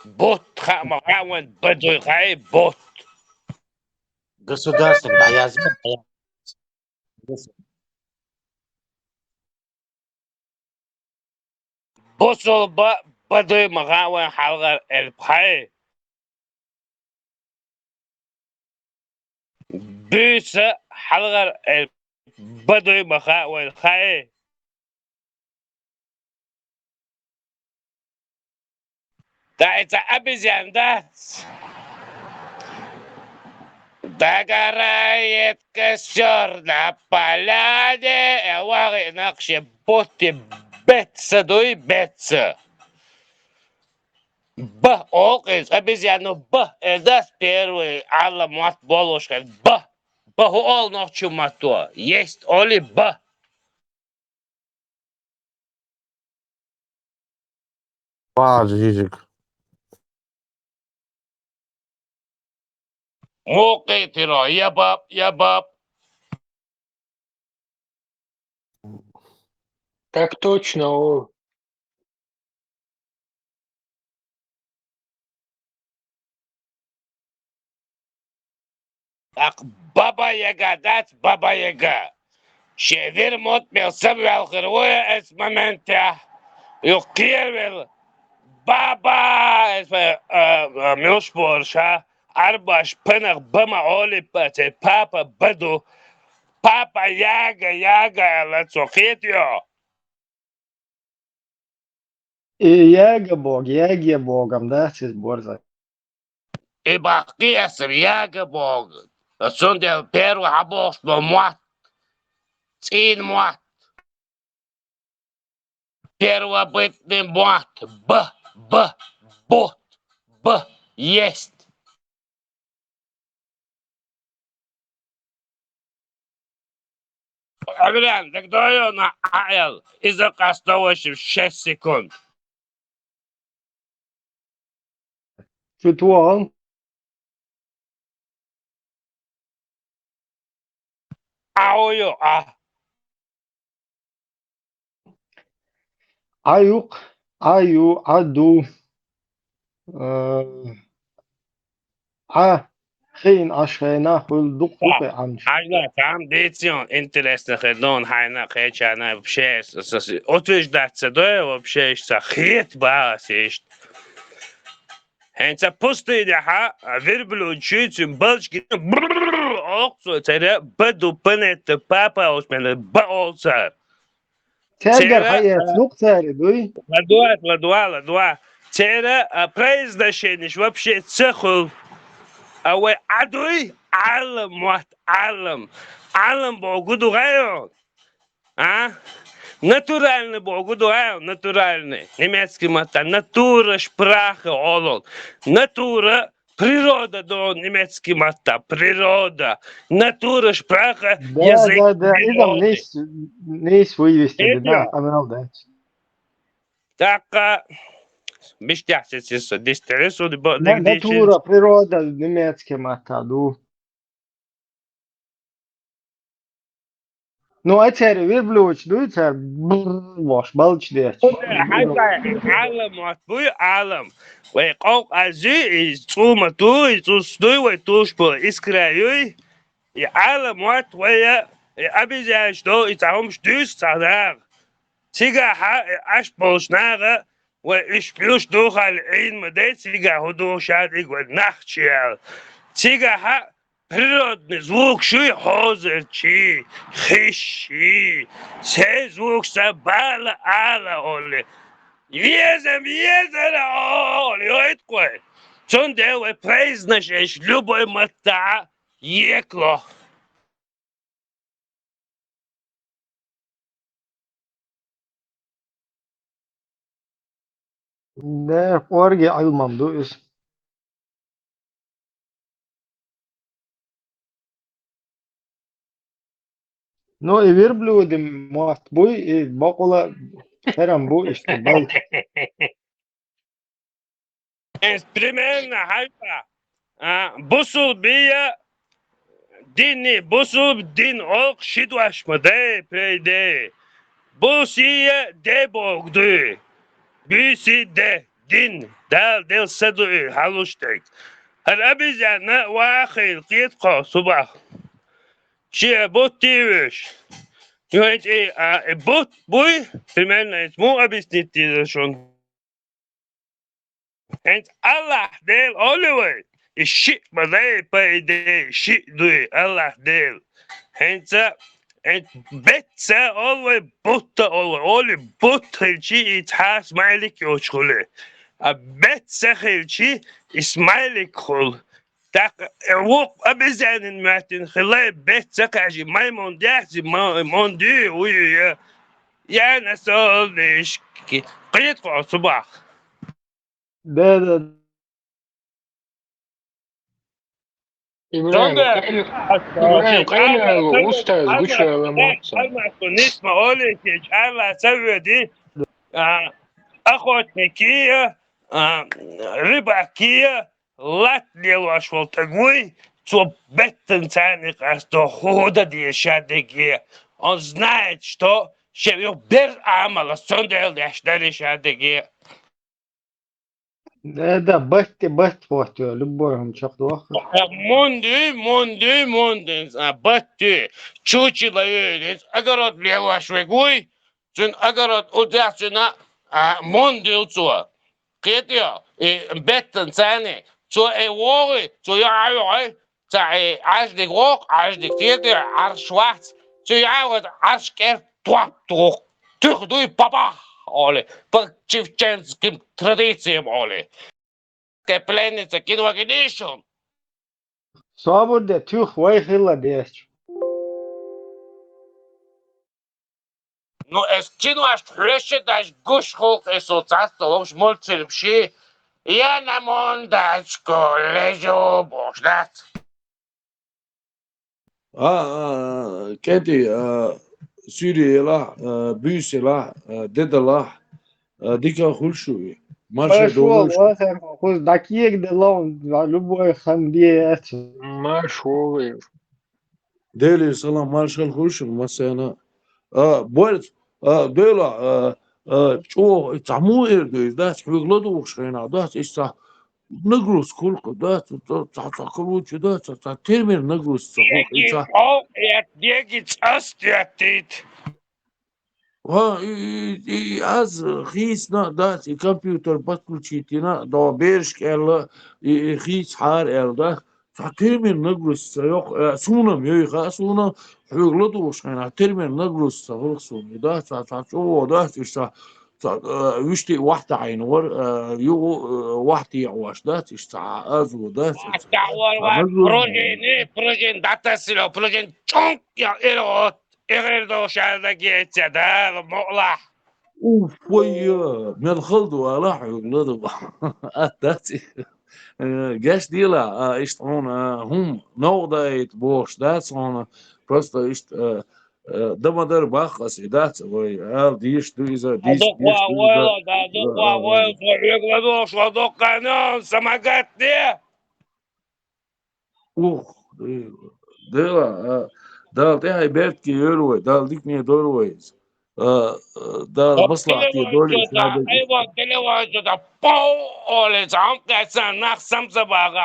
Speaker 20: بوت خامقاون بدوي خاي بوت
Speaker 9: Государственный, да я знаю.
Speaker 20: بوصل بدوي مقاون حلقة البحي بيس حلغر بدوي بخاء والخاء تايت أبيزيان دات دقرايت كسر نابالادي واغي نقش بوتي بيتس دوي بيتس به اوقز أبيزيانو به إداس первый على مات بولوش به به all نوچو ماتوا есть оли به
Speaker 18: Пазжик.
Speaker 20: موقي ترى يا باب
Speaker 10: Так точно, о.
Speaker 20: أق بابا يجا دات بابا يجا شيفير موت ميل سبع الخروية اسمه منته يقير بابا اسمه ميوش بورشا أربعش بنغ بما أولي باتي بابا بدو بابا ياجا لتسوخيتيو
Speaker 16: Jäger bogam, das ist Borza.
Speaker 20: إباقي اسم ياجا بوغ سوندي بيرو حبوش بموات تين موات первобытный мат бот есть. Адриан, так давай на АЛ язык осталось 6 секунд.
Speaker 16: Tutuan,
Speaker 20: Аою,
Speaker 16: Ayuk, Ayu, Adu, Хин, Ашхена, Huldukuke, Anш.
Speaker 20: Ажна, там дитё интересно ходон, хайна, хечана, вообще, утверждаться, да, вообще, что хрет бас есть. Хенца пустыня, верблюд чуть балчки, оксу, царя, беду пенет, папа, осмен, баолцар.
Speaker 16: Terger hayat, nuk teri, duy.
Speaker 20: Ладуа. Цера, произношение, вообще, цеху, а вы адуй, алам, богу дугаю, а? Натуральный богу дугаю, натуральный. Немецкий мата, натура, шпраха, олон. Натура, природа, до немецкий мата, природа. Натура, шпраха, язык.
Speaker 16: Да, идам, нейс вывести, да, амел, да.
Speaker 20: Так, бештясится, дистересу,
Speaker 16: Натура, природа, немецкий мата, ду. Ну, а цери, верблюд, дуй, цер, ваш, балч, деш.
Speaker 20: عالم واتبوي عالم ويقوق أزي يصوم تو يصوصدوي ويتوشبو إسكرايوي عالم وات ويا أبي زاش دو يتعهم شدوس صداغ تيجا أش بوشناغ وإش بيوش دوخ العين مدي تيجا هدو شادق والنخشيال تيجا природный звук ши хозер чи хищи се звук сабала ала оле езем оли ойткой цунде вы произношешь любой мата екло.
Speaker 16: Да, орги almam, du is. Ну, и верблюды, матбуй, и бакула, терам бу, işte, balç.
Speaker 20: Примерно бусул бия дини бусул дин ок шидвашмаде пейде бусия де богды биси де дин дел саду халуштек الأبيزان واخي قيتقو صباح شي بوتيوش يويت بوت بوي примерно مو объяснить شون انت الله ديل اولوي الشيء بدأ بيدي شيء دوي الله ديل هنسا انت بتسا اول بوتا اول بوت هلشي يتحاس مالك يوشخله بتسا هلشي اسمايلك خل تاق وق ابزان الماتن خلاي بتسا قاجي مايمون داحزي مون دي ويا يا نسول ليش قيت قع صباح
Speaker 16: ده
Speaker 10: إبراهيم
Speaker 20: Sonda
Speaker 10: قال إبراهيم قال أستاذ قش لما
Speaker 20: أنا كنت بقول لك على سبب أخوتنيكية рыбакия латлила шволтагуй то беттен цаник что хода дешадеги. Он знает, что бер амала сондел дешадеги.
Speaker 16: ده بس وقت любой شخص واحد
Speaker 20: Монды, батты, чучело есть, огород лево швегуй, цун огород удачно, монды уцо. Кетио, и беттен цены, цо вори, цо я цай аждик рок, аждик кетио, аршвац, цо я ашкер тук, тух дуй папа, оле, по чевченским традициям, оле. Пленница киногенишем.
Speaker 16: صابر تيوخ ويخلا ديش
Speaker 20: Ну, естественно, аж флеше даш гуш холк царство, ломш мольцем ши. Я на мондачку лежу бождат.
Speaker 21: كاتي سوري لا بيسي لا ديدا لا ديكا خلشوي ماشي
Speaker 16: مشهور
Speaker 21: دولوش
Speaker 16: واخر خذ دقيق ده لون любой خنديات
Speaker 10: مشهور
Speaker 21: ديلي سلام مارشال خلشو مثلا بولت ديلا شو تعمو إردوي ده بيغلطوا وشينا ده إيش نجروس كل ده تاكلوش ده ترمي نجروس تقول إيش
Speaker 20: Дегич астиатит.
Speaker 21: и аз хисна да и компьютер подключитина до бершк эл и хис хар эл да термин нагрус yok sunum yok sunum hüglü ушкана термин нагрус сагылсун да о да işte вишти واحدة عينور يو واحدة يعوش ده işte azу da
Speaker 20: Projen datasıyla projen çok ya erot. Erdo şarda geçse de mola.
Speaker 21: اوف ويا من الخلد ولا يغلطوا داتي جاش ديلا ايش هون هم نوضايت بوش داتس هون просто ايش دمدر باخس داتس وي ال ديش دويزا ديش ديش دويزا
Speaker 20: Dukwa вела, что доканон самогат не.
Speaker 21: اوه ديلا دال تي بيرت كي يروي دال ديك ني دورويز دال مصلحتي دولي سابق
Speaker 20: Telefonda поле замкнется на сам забага,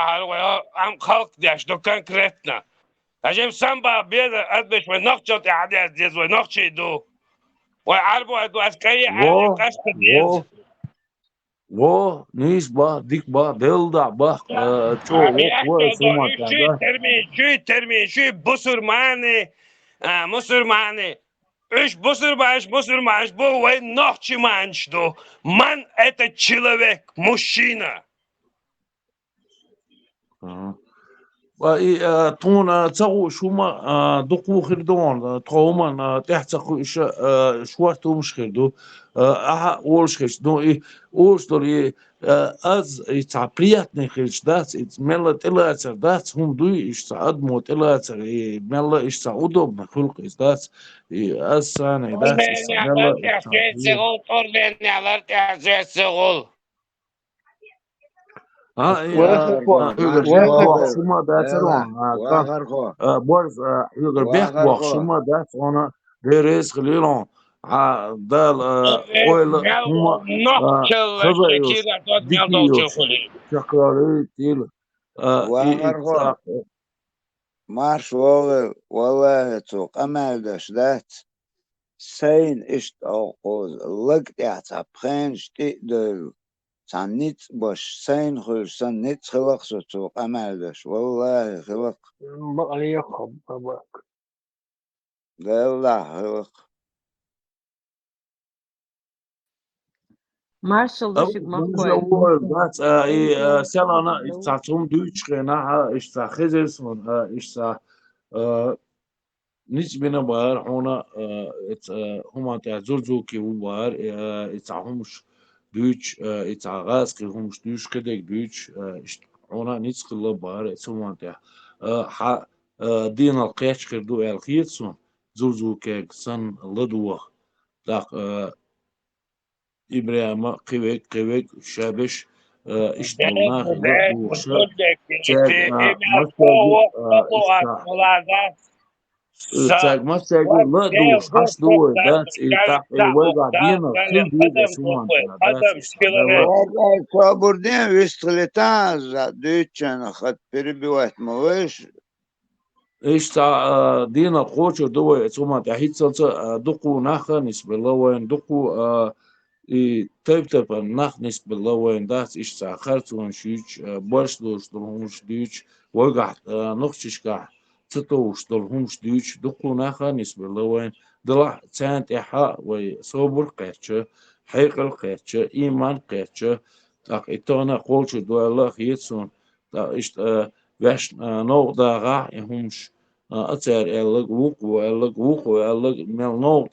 Speaker 20: ам халк дяш до конкретно. Ажем самба беда адбеш вы нохчот адяс дез вы нохчи ду. Вы арбу аду аскари али кашта дез.
Speaker 21: во ниш ба дик ба делда ба чо во сума да
Speaker 20: Termin, musulmane. Уж мусульман, был вы нохчи манчду. Ман это человек, мужчина.
Speaker 21: وإي تونا تسوي شو ما دقو خردون تقوما تحت شو مش خردو أولش خش دو إي أولش دوري از تعبرياتني خش دات ملا تلاتر دات هم دوي إيش تعدمو تلاتر ملا إيش تعودو بخلق إيش دات از سنة دات إيش ملا شما داترون بورز يقدر بيحبوخ شما داترون ديريس خليلون دال اويل هما خزايوس ديكيوس شكراري تيل
Speaker 13: مارش والله توق أمال داش دات سين إشت أوقوز لقت يعطى بخينش تقدر تعنيت باش سين خلصان نت خلق سوق أمالش والله خلق
Speaker 10: بقى لي يخب بقى.
Speaker 13: والله خلق
Speaker 6: Marshall
Speaker 21: أو
Speaker 6: Dushik
Speaker 21: مش
Speaker 6: Makoi.
Speaker 21: هو ده
Speaker 6: Thank you.
Speaker 21: سنة
Speaker 6: Hello.
Speaker 21: تعطون دوتش خناها إشتا خزس من إشتا نسبنا بار هنا هما تعزوزو كي هو بار إتعهمش دوتش إتعغاز كي همش دوتش كده دوتش هنا نسخ بار سوما تاع ح دين القياش كردو الخيرسون زوزو كيك سن لدوه داق إبراهيم قويك شابش اشتغلنا
Speaker 20: ده
Speaker 21: لا
Speaker 20: بعد
Speaker 21: دوخ شا
Speaker 20: بصدق
Speaker 21: تاج
Speaker 20: في إن
Speaker 21: مساجد
Speaker 20: القوة طلعت
Speaker 21: إشتا
Speaker 20: ملاذات
Speaker 21: تاج مساجد لا
Speaker 20: وده
Speaker 21: دوخ حش
Speaker 20: فوق
Speaker 21: دو دات
Speaker 20: كان
Speaker 21: إيتا
Speaker 20: تعب
Speaker 21: ويقع
Speaker 20: تعب
Speaker 21: دينا
Speaker 20: كان
Speaker 21: كل ديجا
Speaker 20: قدم
Speaker 21: سمان
Speaker 20: فوق
Speaker 21: دات
Speaker 20: قدم
Speaker 21: إشتا
Speaker 20: كيلومتر
Speaker 13: والله صابردين ويستغلتان دوتشن أخذ بربي واحد موش
Speaker 21: إشتا دينا قوشو دو سمان تحيت سلسة دقو ناخا نسبة لوين دقو تيب ناخ نسبة لوين دات إشتا خرطون شيش برش دوش دلهمش ديش وقع نخشش كح تطوش دلهمش ديش دقو ناخا نسبة لوين دلع تانت إحا وصوبر قيرتش حيق القيرتش إيمان قيرتش تاق إتونا قولش دو الله خيتسون تا إشت وش نو داغا إهمش أتار إلغ وقو إلغ وقو إلغ مل نو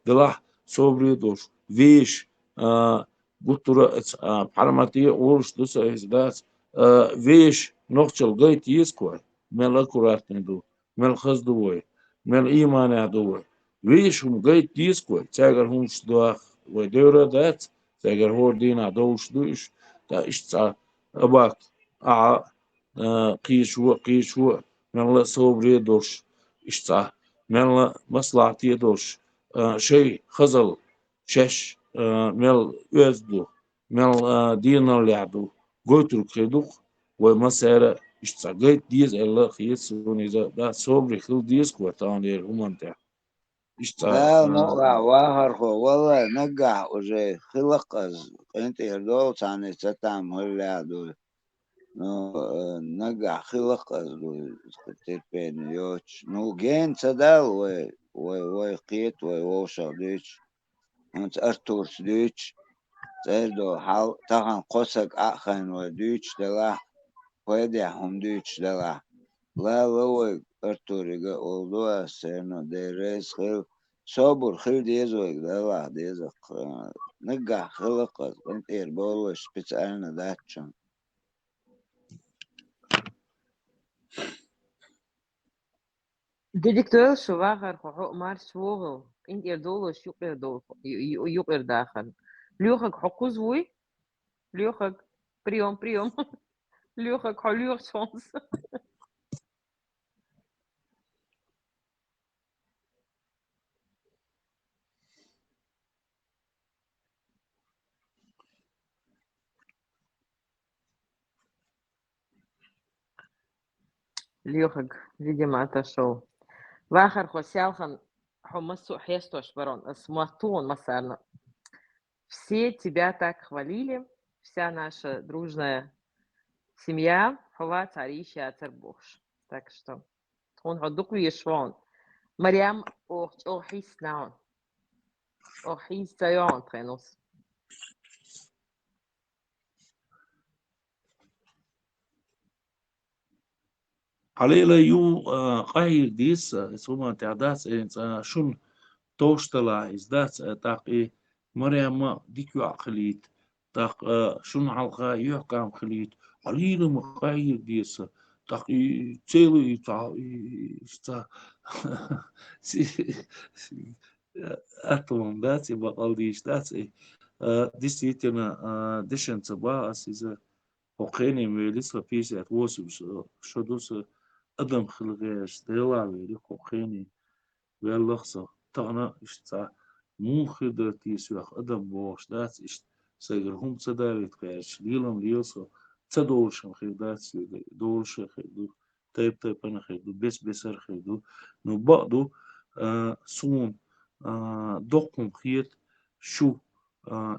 Speaker 21: دلع صوبري دوش ويش قطرة حرمتي أورش دوسا إزداس ويش نقشل غيت يسكوي مل أكورات ندو مل خز دوي مل إيمان دوي ويش هم غيت يسكوي تاجر هم شدواخ ودورة دات تاجر هو دينا دوش دوش تا إشتا أباك قيشو مل صوبري دوش إشتا مل مصلحتي دوش شيء خزل شش مل özdu mel dina ladu götür keduk ve masara işte gayet diz Allah khiyes suniza da sobre khil diz kwartan der humanta işte
Speaker 13: لا نقع واهر هو والله نقع وزي خلق أنت يردو تعني تتعم هلا دول نقع خلق تربين يوش نو جين تدال و قيت ووشا ديش أنت أرتورس ديش تردو حال تهان قصك أخن وديش دلا ويدعهم ديش دلا لا لو أرتوريغا أولدوا سيرنو ديريس خيل صبر خيل ديزوك دلا ديزوك نقع خلق انت إربولوش بتسألنا داتشن
Speaker 6: Didikteur Schuwacher, Mars Vogel, in ihr Dolo, Jucker Dachen. Luchak Hokuzwui, Luchak Priom Priom, Luchak Holurchons. Luchak, видимо, отошел. Вахар Хосялхан, Хомасу Хестош, Ворон, Сматун Масарна. Все тебя так хвалили, вся наша дружная семья, Хова, Царища, Царбуш. Так что, он ходуку Ешвон. Мариам, Охис Наун. Охис Тайон, Тренус.
Speaker 21: عليلا يوم قاير ديس سوما تعداس شون توشتلا إزداس تاقي مريم ديكو عقليت تاق شون حلقة يحكم خليت عليلا مقاير ديس تاقي تيلو يتا أتوم داتي بقال ديش داتي ديستيتنا ديشن تبا أسيزا وقيني ميليس فيش أتوسو شدوس أدم خلقاش ديلاوي دي وقيني وياللخصة تغنى إشتا مو خدرتي يسوخ أدم بوش دات إشت سيغرهم تداريت قاش ليلم ليوسو تدولشم خيدات دولش خيدو تايب أنا خيدو بسر خيدو نو بعضو سون دقم خيط شو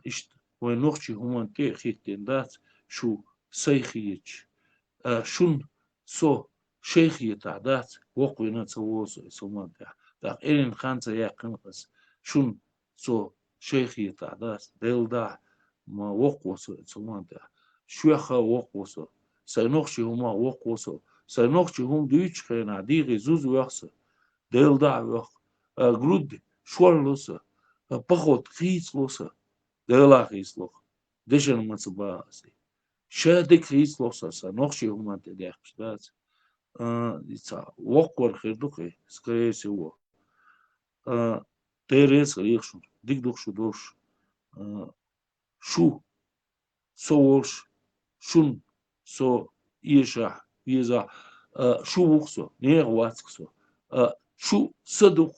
Speaker 21: إشت ونوخشي هما تيخيتين دات شو سيخيتش شون سو شيخي تعدات وقوينا تسووسو سومان تا إلين خانسا يقنقس شون سو شيخي تعدات ديل دا ما وقوسو سومان تا شوخا وقوسو سينوخشي هما وقوسو سينوخشي هم دويتش خينا ديغي زوزو يخسو ديل دا وخ جرود شوال لوسو بخوت خيس لوسو ديلا خيس لوخ ديشن مصباسي شادك خيس لوسو سينوخشي هما تديخش دات وقور خيردوخي скорее всего ТРС рехшу дик духшу дош шу соорш шун со иеша иеза шу вухсо нер вацксо шу садух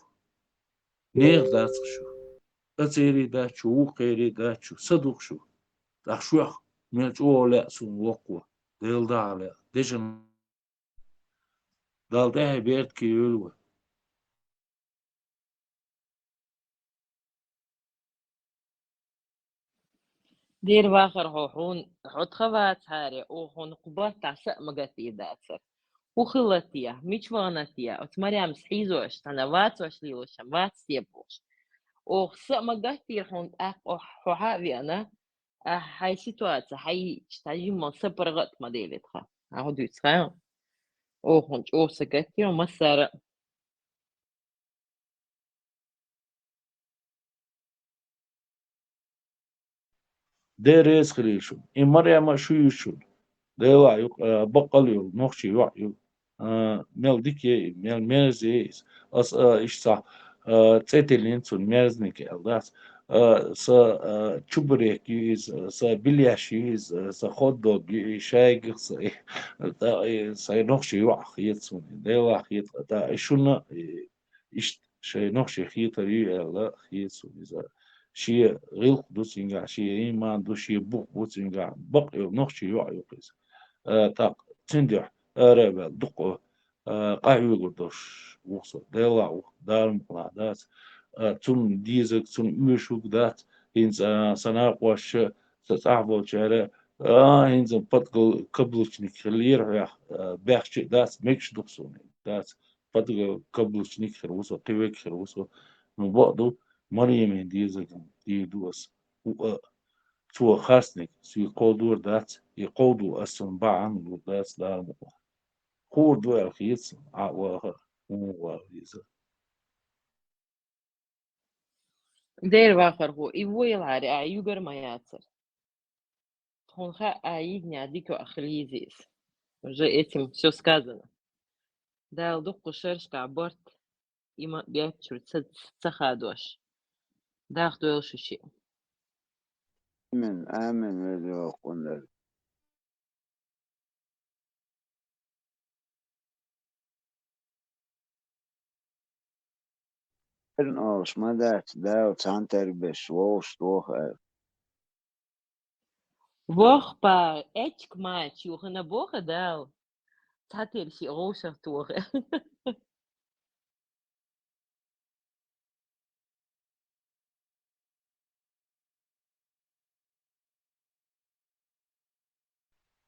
Speaker 21: нер дацкшу ацери дачу ухери дачу садухшу дахшуах меч оля сун воква делдале дежен dalda bert ki ölwe
Speaker 6: دير واخر هوحون حط خوات هاري وهون قبات تعسق مقاتي داتر وخلتيا ميش وانتيا وتمريم سحيزوش تنوات وشليلوش وات سيبوش وخسق مقاتي هون حوحاوي أنا هاي سيتواتي هاي تشتاجي من سبر غط مديلتها هاو دوتسخان وهون جو سكتي ومسار
Speaker 21: deres khrishu imaryama shuyushun dewa yok baqal yok noxshi yok mel dike mel merzes as ishsa tsetelin tsun merznik eldas sa chubrek is sa bilyash is sa hot dog shaygir sa noxshi yok khitsun dewa khit da ishuna ish shay noxshi khitari ela khitsun iza شيء غير قدوس ينجع شيء ما عنده شيء بوق بوت ينجع بق نوع شيء يقيس تاق تندع ربع دق قهوة قدوش وصل دلع دار مقلادات تون ديزك تون يشوك دات هنز سناق وش تتعبوا شارع هنز بطل قبلش نكلير يا بيحش دات ميكش دقسوني دات بطل قبلش نكخر وصل قوي كخر وصل من بعده مريم ديزك دي دوس تو خاصنك سي قودور دات يقودو أسن بعن ودات دار مقا خور دو الخيص عواها ومواغيزة
Speaker 6: دير واخر هو إيويل عاري أيوغر ما ياتر هون خا أيدني عديكو أخليزيس уже этим все сказано. Да, духу шершка аборт има бячур цахадош. Да, хто шуши.
Speaker 13: آمن ولو قلنا أوش ما دات داو تانتر بس ووش توخ
Speaker 6: Вох па этик мач, юхана бога дал. Татер си роша туре.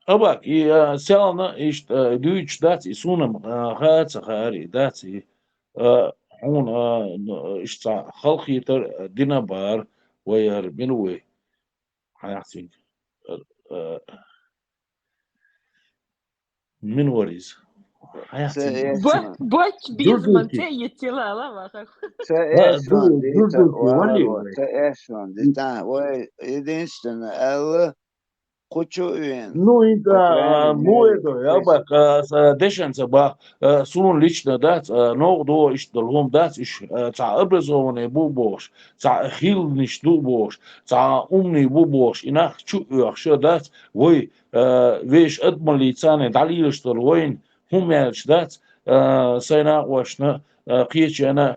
Speaker 21: أباك سالنا إيش دويتش داتي سونم هات خاري داتي هون إيش خلقي تر دينا بار وير منوي حياتي من وريز حياتي
Speaker 6: Boç bizman te yetila la bak.
Speaker 13: تأسون ديتا
Speaker 21: دردوكي ولي
Speaker 13: وهو تأسون ديتا ويدينستن ألا قوتشو وين
Speaker 21: Ну, это
Speaker 13: أكراني
Speaker 21: моето,
Speaker 13: مالك
Speaker 21: ja,
Speaker 13: بس
Speaker 21: бак, дешенца, ба, сун лично дат, но до иш долгом дат, иш, ца образованный бубош, ца хилниш дубош, ца умный бубош, инах чу yaxşı дат, вой, веш адмали цане далил что воин, хумерч дат, сайна вашна, қиечена,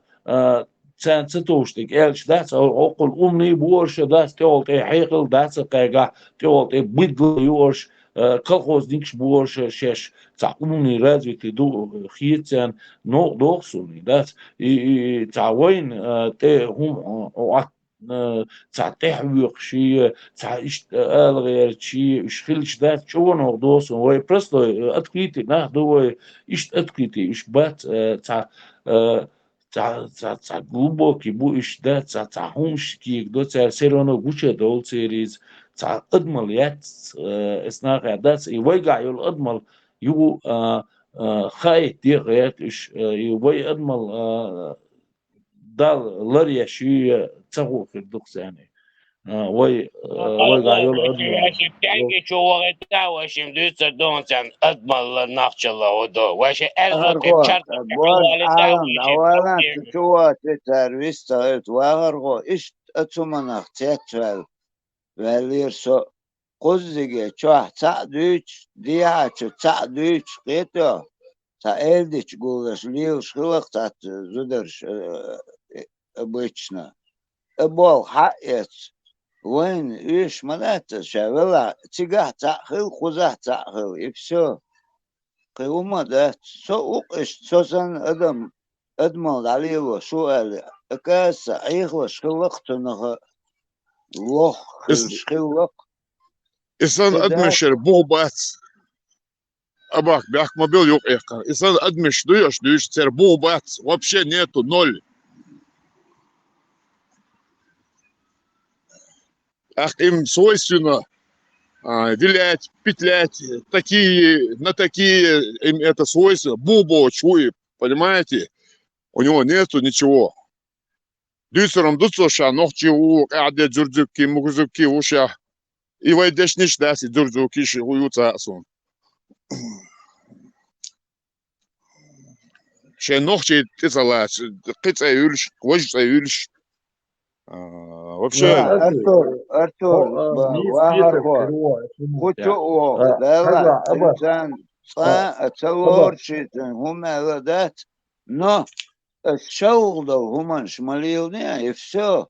Speaker 21: цен цитоштик, элч дат, окол умный бош дат, теол те хейгл дат, кайга, теол те бидл юош, колхозник бош, шеш, ца умный развитый ду хиецен, но дохсуни дат, и ца воин те хум تحويق شيء إيش غير شيء إيش خلش ذات شو نقدوس هو برسلو أتكليتي نهدو إيش أتكليتي إيش بات تاع глубокий будешь да تاع هومشكي دو تاع سيرونو بوشة دول سيريز تاع أدمل يات إسناق دات يوجع يول أدمل يو خايت دي غيات إيش يوي أدمل دال لريا شيء تغو في الدكس يعني وي وجع يول أدمل
Speaker 20: تانجي شو وقتها واشم دوسر دون سان أدمل نقشلا ودو واش أرزو
Speaker 13: أغرقو
Speaker 20: تتشرط
Speaker 13: بوز
Speaker 20: حوالي
Speaker 13: عالم
Speaker 20: داوشي
Speaker 13: أولا تشوى تترويست وأغرقو إيش أتمنى تيتفل velirso kuzzige çoğ ta düç diya ta düç qeto ta eldiç gulaş liu şılıq tat zudur обычно бол хаэт вен иш малата шавела тига та хил хуза та хил и все قيومة ده سوق إيش سوسن أدم أدمل عليه وسؤال أكاس عيخوش خلقت نغ لوخ خلق
Speaker 1: إنسان أدمشر بوبات أباك بيحك мобил yok эхка. إنسان أدمش дуешь цер бубат вообще нету ноль. Ах им свойственно вилять, петлять, такие, на такие им это свойство, бубо, чуи, понимаете? У него нету ничего. Дюсером дуцоша, ногти у, аде дзюрдзюки, мугзюки, уша. И вайдеш ниш даси дзюрдзюки, ши уюца сон. Ше ногти тицалаш, кица юльш, квожца юльш. Вообще...
Speaker 13: Артур, وآخر خطوة دلت إنسان تصورشت هم ذات نو الشغل هم شماليونيا يفسو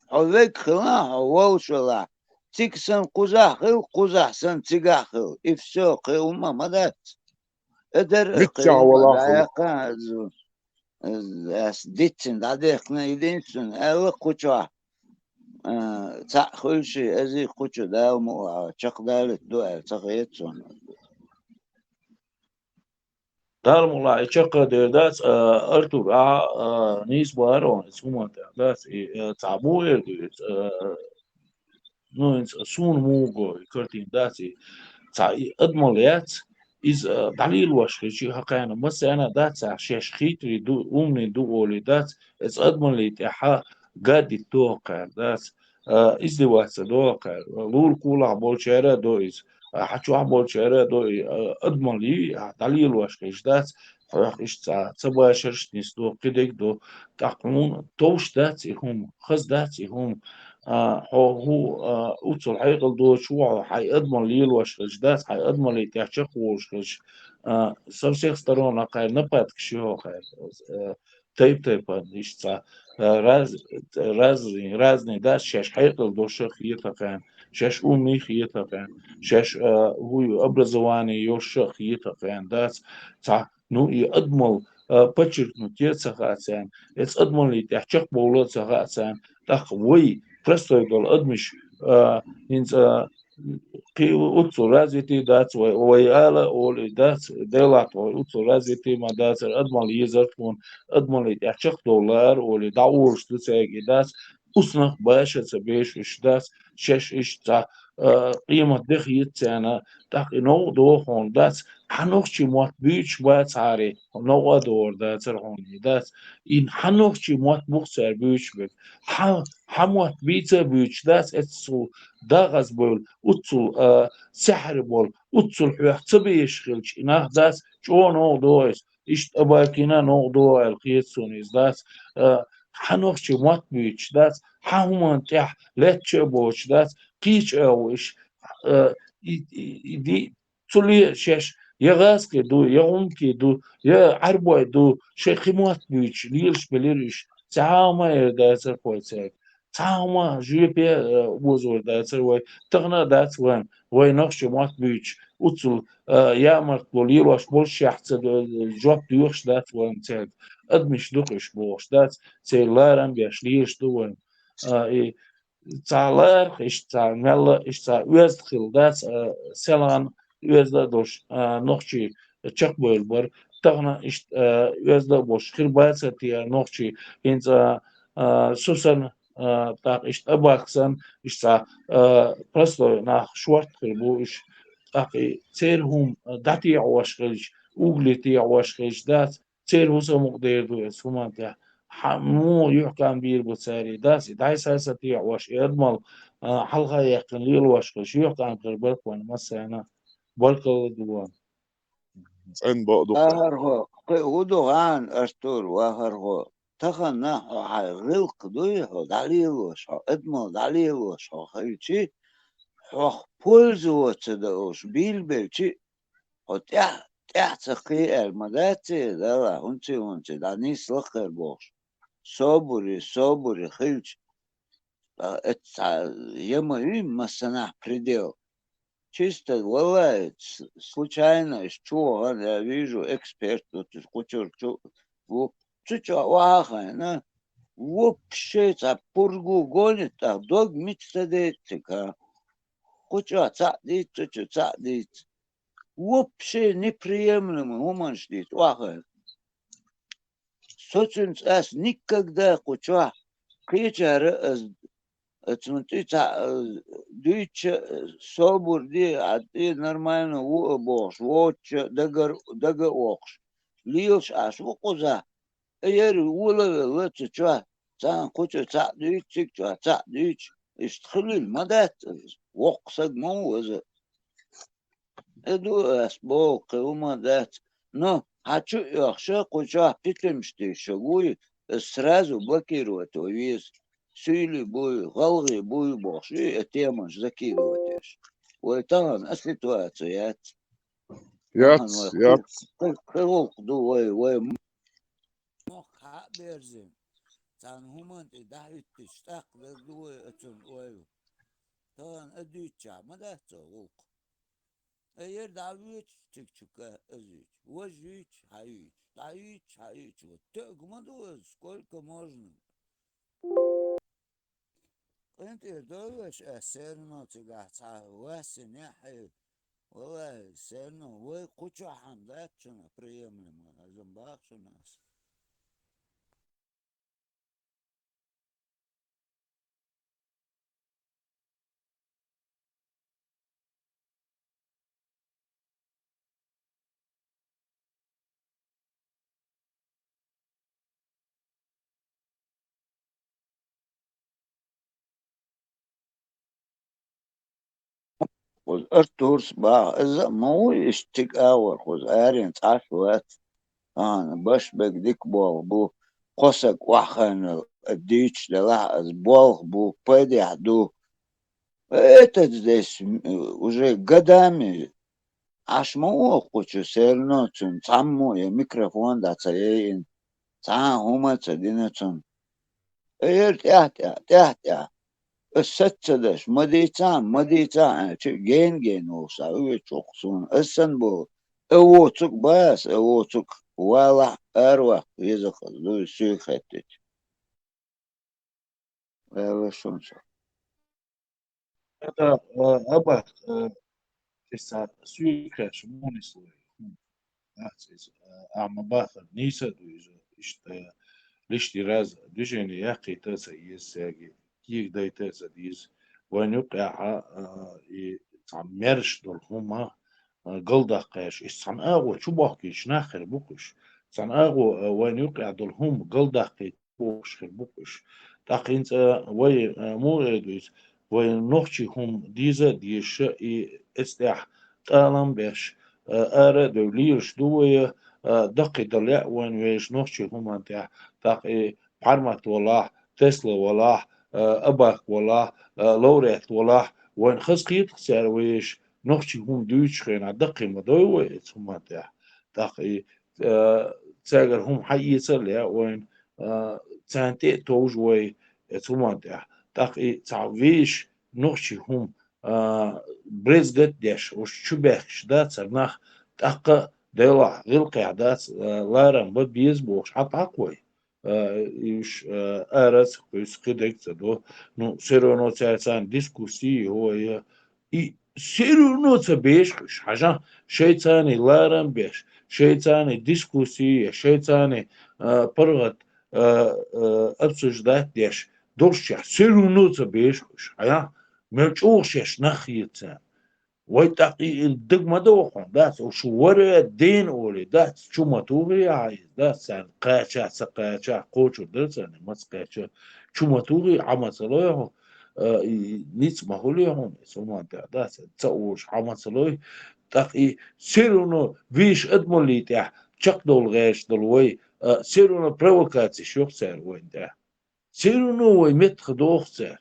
Speaker 13: حواليك خلاص ووصلا تكسن قزاخل قزاحسن تقاخل يفسو قيوما مدات ادر قيوما دايقا ديتسن داديقنا يدينسن ألا قوشوا تأخل شيء أزي قوشوا داو شق دالت دوء تغييتسون
Speaker 21: دار مولا يشق دات أرتور نيس بارون سوما دات تعبو يردوت نو سون موغو كرتين داتي تاع أدموليات إز دليل واش شيء حقيقة بس أنا دات شيش خيتري دو أمني دو أولي دات إز أدمولي تحا قاد التوقع دات إز دوات دوقع لول كولا بولشيرا دو إز حشو بولشيرا دو أدمولي دليل واش دات إيش تباشرش نستو قدك دو تقنون توش دات هم خز دات هم هو أوصل حيقل دو شو حي أضمن ليل وشرش داس حي أضمن لي تحشق وشرش سرشيخ سترون قاير نبات كشيو قاير تيب إيش تا رازني داس شاش حيقل دو شخ يتقان شاش أمي يتقان شاش هو أبرزواني يوشخ يتقان داس تا نو يأضمن بتشرنو تيتسخاتسان أضمن لي تحشق بولات سخاتسان تخوي просто يقول أدمش إنت كي أتصل رازيتي دات ويالا أول دات دلات وأتصل رازيتي ما دات أدمن يزرتون أدمن يتحشق دولار ولا دعورش تساعي دات أصنع باشا تبيش إيش دات شش إيش تا قيمة دخيت أنا تاقي نو دو هون دات حنوخشي موت بيش بات عاري نو دور دات رهوني دات إن حنوخشي موت بخسر بيش بك حموت بيتا بيش دات اتسو داغز بول اتسو سحر بول اتسو الحيح تبيش خلش إناه دات شو نو دويس إيش أباكينا نو دو القيت سونيز دات حنوخشي موت بيش دات حموان تح لاتش بوش دات قيش أوش دي تولي شش يغاز كدو يغم كدو يا عربو دو شيخيمات بيش ليلش بليرش تعاما يرداتر كويتساك تعاما جيبي وزور داتر وي تغنى دات وين وي نقش مات بيش وصل يا مرتلو ليلوش بولش يحتى جواب ديوخش دات وين تاك أدمش دوكش بوش دات سي لارن بيش ليش دو وين Çağlar işte mella işte öz xildat selan özde doş noqçi çak boyul var tağna işte özde boş xirbayat satiya noqçi inza susan taq işte baksan işte просто nach шварт bu iş taqi serhum dati yavaşkış ugliti yavaşkış dat serhusa muqderdu sumanta مو يحكم بير بوتساري داسي داي ساسة واش يضمل حلقة يقن ليل واش شو يحكم غربك وانا مسانا بالك دوان
Speaker 3: ان بقدو
Speaker 13: هو ودوغان أشتور وهرهو تخنا غلق دويه دليلوش ادمو دليلوش خيتي حق بولزو تدوش بيلبلتي تح تقي المداتي دلا هنتي دانيس لخر بوش صبري خيتي يما مثلا предел. Чисто бывает, случайно, из чего я вижу эксперт, вот кучер, чуть-чуть вахай, вообще пургу гонит, так дог митсадетика, куча цадит, чуть-чуть цадит, вообще неприемлемо, уманшдит, вахай. Социнс ас никогда куча, кричары, смотри, дичь собор ди, а ты нормально бош, вот дага окш. Лилш аш вукуза. Ер улове лыцы чва. Цан кучу ца дичик чва, ца дичь. Иштхлил мадат. Воксаг моуза. Эду ас бок умадат. Но хочу яхша куча питлемшти шагуй сразу блокировать виз. Сили бой, голги бой боши, тема ж закидываешь. Ой, там ситуация.
Speaker 3: Яц.
Speaker 13: Хелок дуой, ой. Мох берзин. Тан хуман и дахит штак дуой атун ой. Тан адича, мадато лук. Эгер давич чик-чика азич. Возич, хаич. Вот так гмаду сколько можно. انت دوش سيرنا تقع واسن يحيي والله سيرنا وقوشو حمدات شنا بريم لما زنباق شناس والأرتورس بقى إذا ما هو يشتك أول خذ أرين تعرفوات أنا باش بديك بو قصك وحن الديتش للاحظ بو بدي عدو это здесь уже годами аж мало хочу все равно сам мой микрофон да царей сам ума цадинацун тя السدس مديتان جين وساوي تقصون السنبو اوتك باس اوتك ولا اروح يزق ذو سيختت لا شنو
Speaker 21: هذا أبا تسعة سويكاش مونيسوي أعمى باخر نيسا دويزا إشتا ليشتي راز دوجيني ياقي تاسا يساقي كيك داي تاسا ديز وين يقع تعمرش دول هما قلدا قاش إسان أغو شو باقيش ناخر بوكش إسان أغو وين يقع دول هم قلدا قي بوكش خير بوكش تاقينت وي مو دويز وين نوخشي هم ديزا ديش استاح تالم بيش أرى دوليش دوية دقي دلع وين ويش نوخشي هم انتاح تاقي بارمات والله تسلا والله أباك والله لوريت والله وين خسقيت سعر ويش نوخشي هم دويش خينا دقي مدوي ويت هم انتاح تاقي تاقر هم حي سلع وين تانتي توج وي هم انتاح تاقي تعويش نوخشي هم بريزغت ديش وش شبهش دات سرناخ تاقا ديلا غير قاعدات لارن بيز بوش حط عقوي إيش أرس كويس كدك تدو نو سيرونو تاعتان ديسكوسي هو سيرونو تبيش حاجة شيء ثاني لارن بيش شيء ثاني ديسكوسي شيء ثاني برغت أبسجدات ديش دوشيا سيرونو تبيش حاجة ملچوشش نخيتان ويتقي الدقمة دوخون داس وشو ورا الدين أولي داس شو ماتوغي عايز داس سان قاچا سقاچا قوچو درسان مس قاچا شو ماتوغي عمسلوه نيت مهولي هون سوما داس تسوش عمسلوه تقي سيرونو فيش ادمولي تاع تشقدول غاش دلوي سيرونو بروكاتي شوخ سير وين تاع سيرونو ويمت خدوخ سير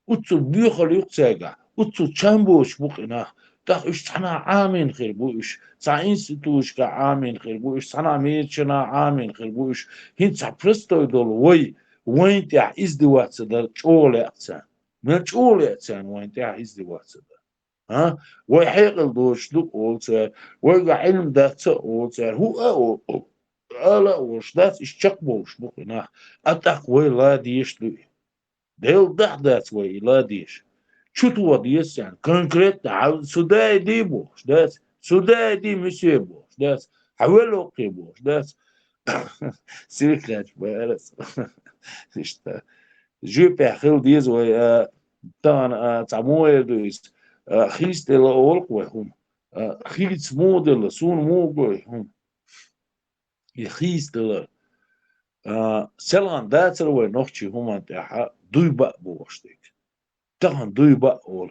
Speaker 21: وتسو بيخل يقتاقع وتسو تشامبوش بوقنا تاخ إيش صنع عامين خير بوش صنع إنستوش كعامين خير بوش صنع ميرشنا عامين خير بوش هين صبرستو يدول وين تاع إزدوات صدر تشول أحسن من تشول أحسن وين تاع إزدوات صدر ويحيقل دوش دوك أولتر ويقع علم دات أولتر هو ألا وش دات إيش تشقبوش بوقنا أتاق ويلا ديش لوي ديل دات وي لا ديش شو تو ديس يعني كونكريت سوداي دي بوش دات سوداي دي مسيو بوش دات حولو قي بوش دات سيكات بارس اشتا جو بخيل ديز وي تان تعموي دويس خيست لا اولق وهم خيت مودل سون موغوي هم يخيست لا سلان داتر وي نوختي هم تاع دوي با بوشتك تان دوي با اول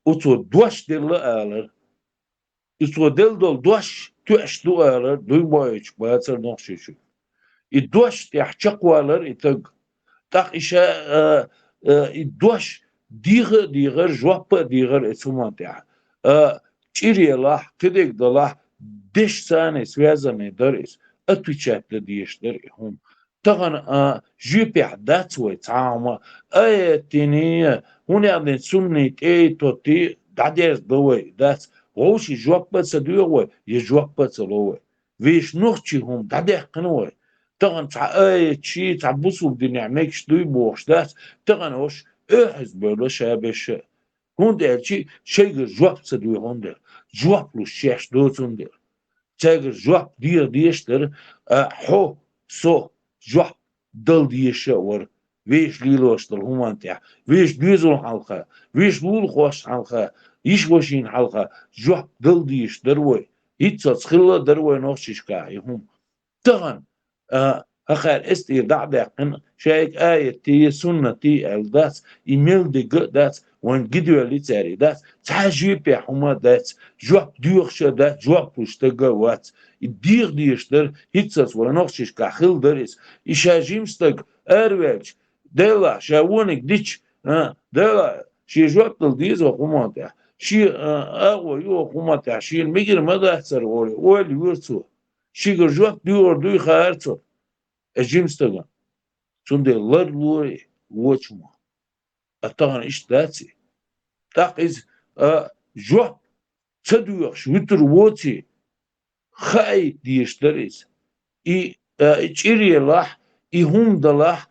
Speaker 21: وتو دوش دل آلر وتو دل دول دوش توش دو آلر دوي بايش باتر نوختي شو الدوش تحتق والر يتق تاق إشا الدوش ديغر جواب ديغر اسمان تاع تشيري الله كدك دله دش سانه سوازنه درس اتوچات ديش درهم طبعا جيبي داتوي تعاما ايتيني هوني عندن سنة اي توتي دادير دوي دات ووشي جواب بس دوي يجواب بس لوي ويش نوختي هم دادير قنوي طبعا اي تشي تعبسو بدنيا ميكش دوي بوش دات طبعا وش احز بولا شابش هون دلشي شيء جواب سدوي هون دل جواب لو شيش دوتون دل شيء جواب ديشتر حو سو جواب دل ديشور ويش ليلوشتر همان تاع ويش بيزون حلقة ويش لول خوش حلقة يش وشين حلقة جواب دل ديش دروي يتصل خلا دروي نوشش كاي هم طبعا هخير استير دعدقن شايك آية تي سنة تي الداس إيميل دي داس وان جدو اللي تاري داس تحاجي بيحوما داس جواب ديوخشا داس جواب بوشتغا وات الدير ديشتر هيتساس ولا نوخشش كاخل درس إشاجيم ستغ أروالج ديلا شاونك ديش ديلا شي جواب تلديز وقوما تاع شي أغوى يو وقوما تاع شي المجر مدى أحسر أولي يورتو شي جواب ديور دوي خارتو أجيمستغا تندي لرلوري وچما أتغن إيش داتي تاقيز جواب تدويخش ويتر ووتي خاي ديشتريز إيري الله إيهم دلاح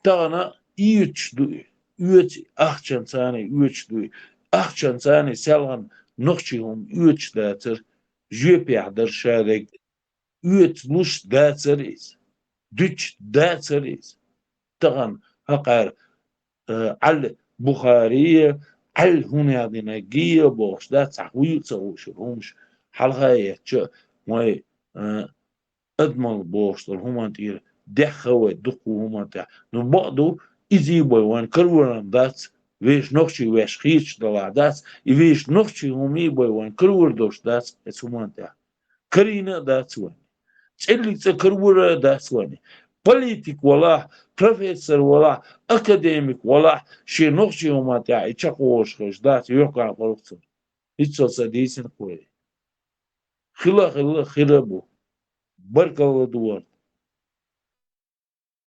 Speaker 21: تغنا إيوش دوي إيوتي أخشان ثاني إيوش دوي أخشان ثاني سالغن نخشيهم إيوش داتر جيبي عدر شارك إيوت لوش داتريز دوش داتريز تغن هقار على بخارية على هنا ديناجية بوش دا تحويل تسويش الهمش حلقة يتشا ماي أدمل بوش الهما تير دخوة دقو هما تا نبعدو إزي بوان كروران دات ويش نخشي ويش خيش دلع دات ويش نخشي همي بوان كرور دوش دات اسومان تا كرينا دات وان تسألي تكرور دات وان بوليتيك ولا بروفيسور ولا اكاديميك ولا شي نخشي هما تاع يتشقوش خش دات يوقع قرقتو يتسو سديسن قوي خلا خلا خلا بو بركة ودوار